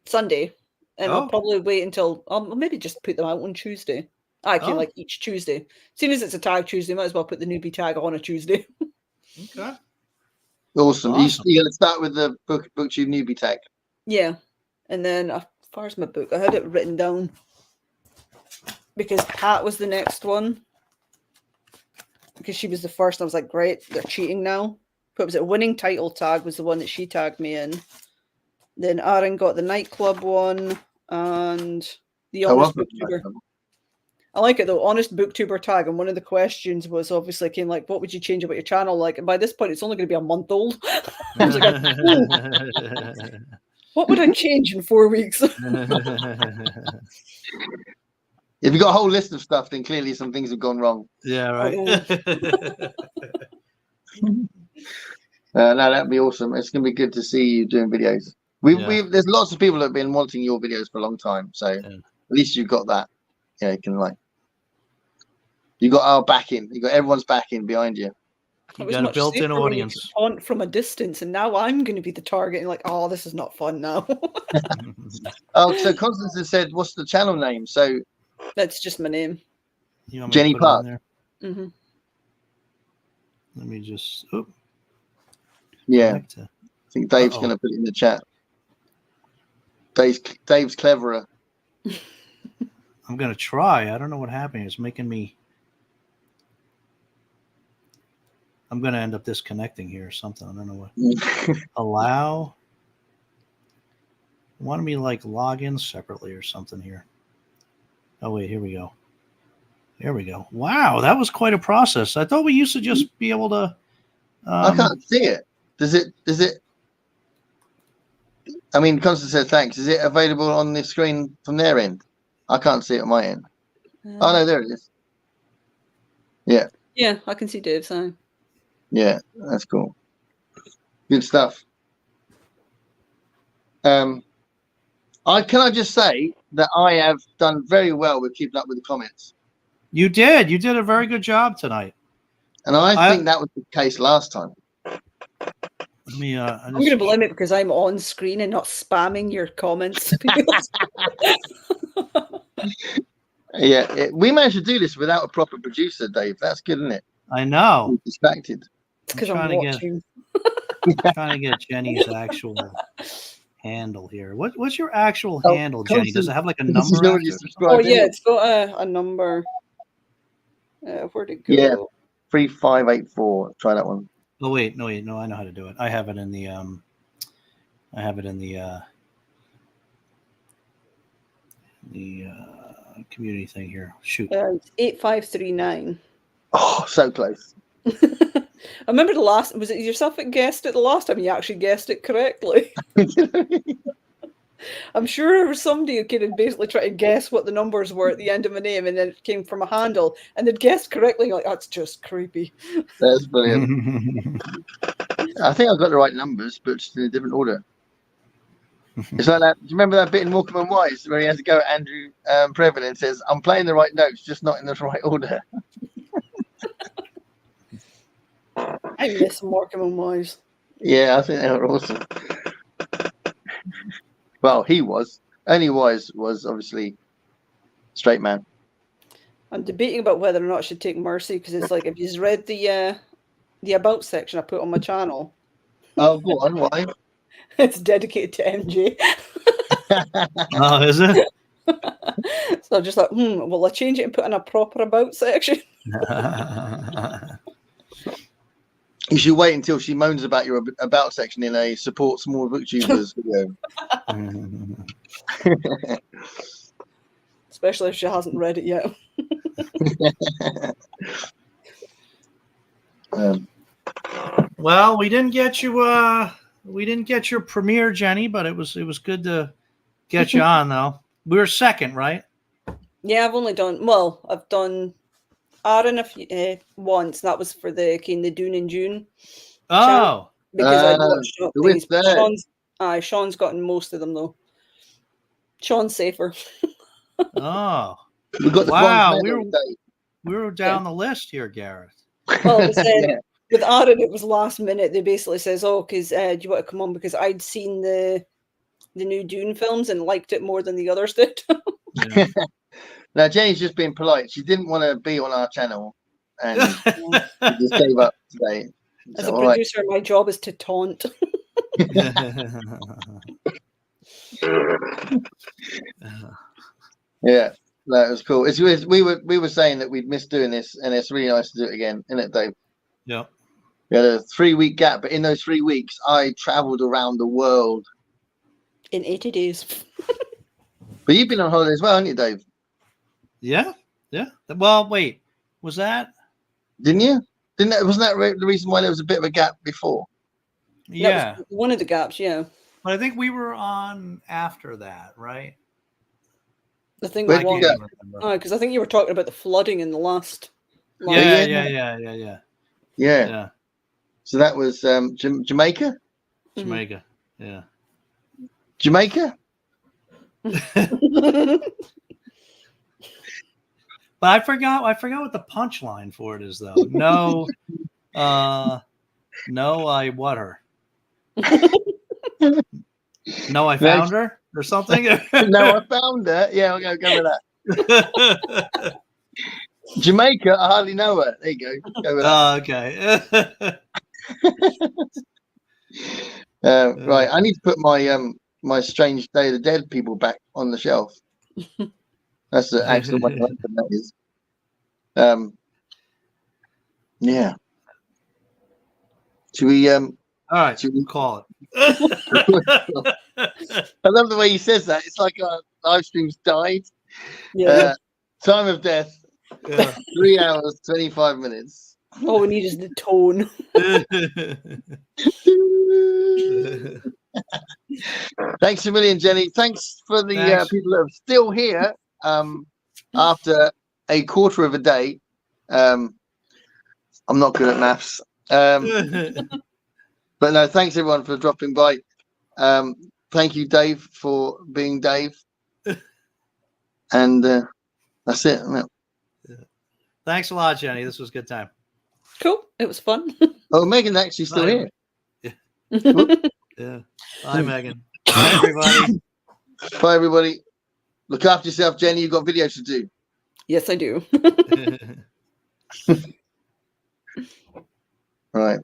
Sunday, and Oh. I'll probably wait until I'll maybe just put them out on Tuesday. Actually, like each Tuesday. Seeing as it's a tag Tuesday, might as well put the newbie tag on a Tuesday. Okay. Awesome. You're going to start with the BookTube newbie tag. Yeah, and then as far as my book, I had it written down because Pat was the next one. Because she was the first, and I was like, great, they're cheating now. But was it winning title tag was the one that she tagged me in. Then Aaron got the nightclub one and the honest booktuber. I like it though, honest booktuber tag. And one of the questions was obviously came like, what would you change about your channel? Like, and by this point, it's only going to be a month old. I was like, what would I change in 4 weeks? If you've got a whole list of stuff, then clearly some things have gone wrong. Yeah, right. No, that'd be awesome. It's gonna be good to see you doing videos. There's lots of people that have been wanting your videos for a long time, so at least you've got that. Yeah, you can you got our backing. You got everyone's backing behind you. You got a built-in audience. Taunt from a distance, and now I'm going to be the target. And like, oh, this is not fun now. Oh, so Constance has said, "What's the channel name?" So that's just my name. Jenni Park. Mm-hmm. Let me just. Yeah, I think Dave's going to put it in the chat. Dave's cleverer. I'm going to try. I don't know what happened. It's making me. I'm going to end up disconnecting here or something. I don't know what. Allow. Wanted me to like log in separately or something here. Oh, wait. Here we go. There we go. Wow. That was quite a process. I thought we used to just be able to. I can't see it. Does it? I mean, Constance said thanks. Is it available on the screen from their end? I can't see it on my end. Oh, no, there it is. Yeah. Yeah, I can see Dave's sign. Yeah, that's cool. Good stuff. Can I just say that I have done very well with keeping up with the comments. You did. You did a very good job tonight. And I think that was the case last time. I'm going to blame it because I'm on screen and not spamming your comments. Yeah, we managed to do this without a proper producer, Dave. That's good, isn't it? I know. We're distracted. It's because I'm watching. Trying to get Jenny's actual handle here. What's your actual handle, Jenni? Does it have like a number? Oh yeah, it's got a number. Where'd it go? Yeah, 3584. Try that one. Oh wait, no, I know how to do it. I have it in the community thing here. Shoot. It's 8539. Oh, so close. I remember was it yourself that guessed it the last time? You actually guessed it correctly. I'm sure there was somebody who could have basically tried to guess what the numbers were at the end of my name, and then it came from a handle, and they'd guessed correctly. You're like, that's just creepy. That's brilliant. I think I got the right numbers, but just in a different order. It's like that. Do you remember that bit in Morecambe and Wise where he has to go at Andrew Previn and says, "I'm playing the right notes, just not in the right order." I miss Morecambe and Wise. Yeah, I think they were awesome. Well, he was. Only Wise was obviously straight man. I'm debating about whether or not I should take Mercy because it's like, if you've read the about section I put on my channel. Oh, go on, why? It's dedicated to MJ. Oh, is it? So I'm just like, will I change it and put in a proper about section? You should wait until she moans about your about section in a support small booktubers video. Especially if she hasn't read it yet. Well, we didn't get your premiere, Jenni, but it was good to get you on though. We were second, right? Yeah, I've done Aaron once. That was for the Dune in June. Oh, because I watched things. Sean's gotten most of them though. Sean's safer. Oh, we got the wow! We were down the list here, Gareth. Well, it was, with Aaron, it was last minute. They basically says, "Oh, because do you want to come on?" Because I'd seen the new Dune films and liked it more than the others did. Yeah. Now, Jenni's just being polite. She didn't want to be on our channel and she just gave up today. As a producer, my job is to taunt. Yeah, that was cool. We were saying that we'd missed doing this, and it's really nice to do it again, isn't it, Dave? Yeah. We had a 3-week gap, but in those 3 weeks, I traveled around the world. In 80 days. But you've been on holiday as well, haven't you, Dave? Yeah. Well, wait, was that? Didn't you? Wasn't that the reason why there was a bit of a gap before? Yeah. That was one of the gaps, yeah. But I think we were on after that, right? I think where because I think you were talking about the flooding in the last. Yeah. So that was Jamaica. Jamaica. Yeah. Jamaica. But I forgot what the punchline for it is though. No, no, I what her? No, I found her or something. No, I found her. Yeah, I'll go with that. Jamaica, I hardly know her. There you go. Go with that. Okay. Right, I need to put my my Strange Day of the Dead people back on the shelf. That's the actual one that is. Yeah. Should we all right, should we call it? I love the way he says that. It's like our live stream's died. Yeah. Time of death. Yeah. 3 hours, 25 minutes. All we need is the tone. Thanks a million, Jenny. Thanks for the people that are still here after a quarter of a day. I'm not good at maths. But no, thanks everyone for dropping by. Thank you, Dave, for being Dave. And that's it. Thanks a lot, Jenny. This was a good time. Cool. It was fun. Oh, Megan's actually still here. Yeah. Bye, Megan. Bye, everybody. Bye, everybody. Look after yourself, Jenny. You've got videos to do. Yes, I do. Right.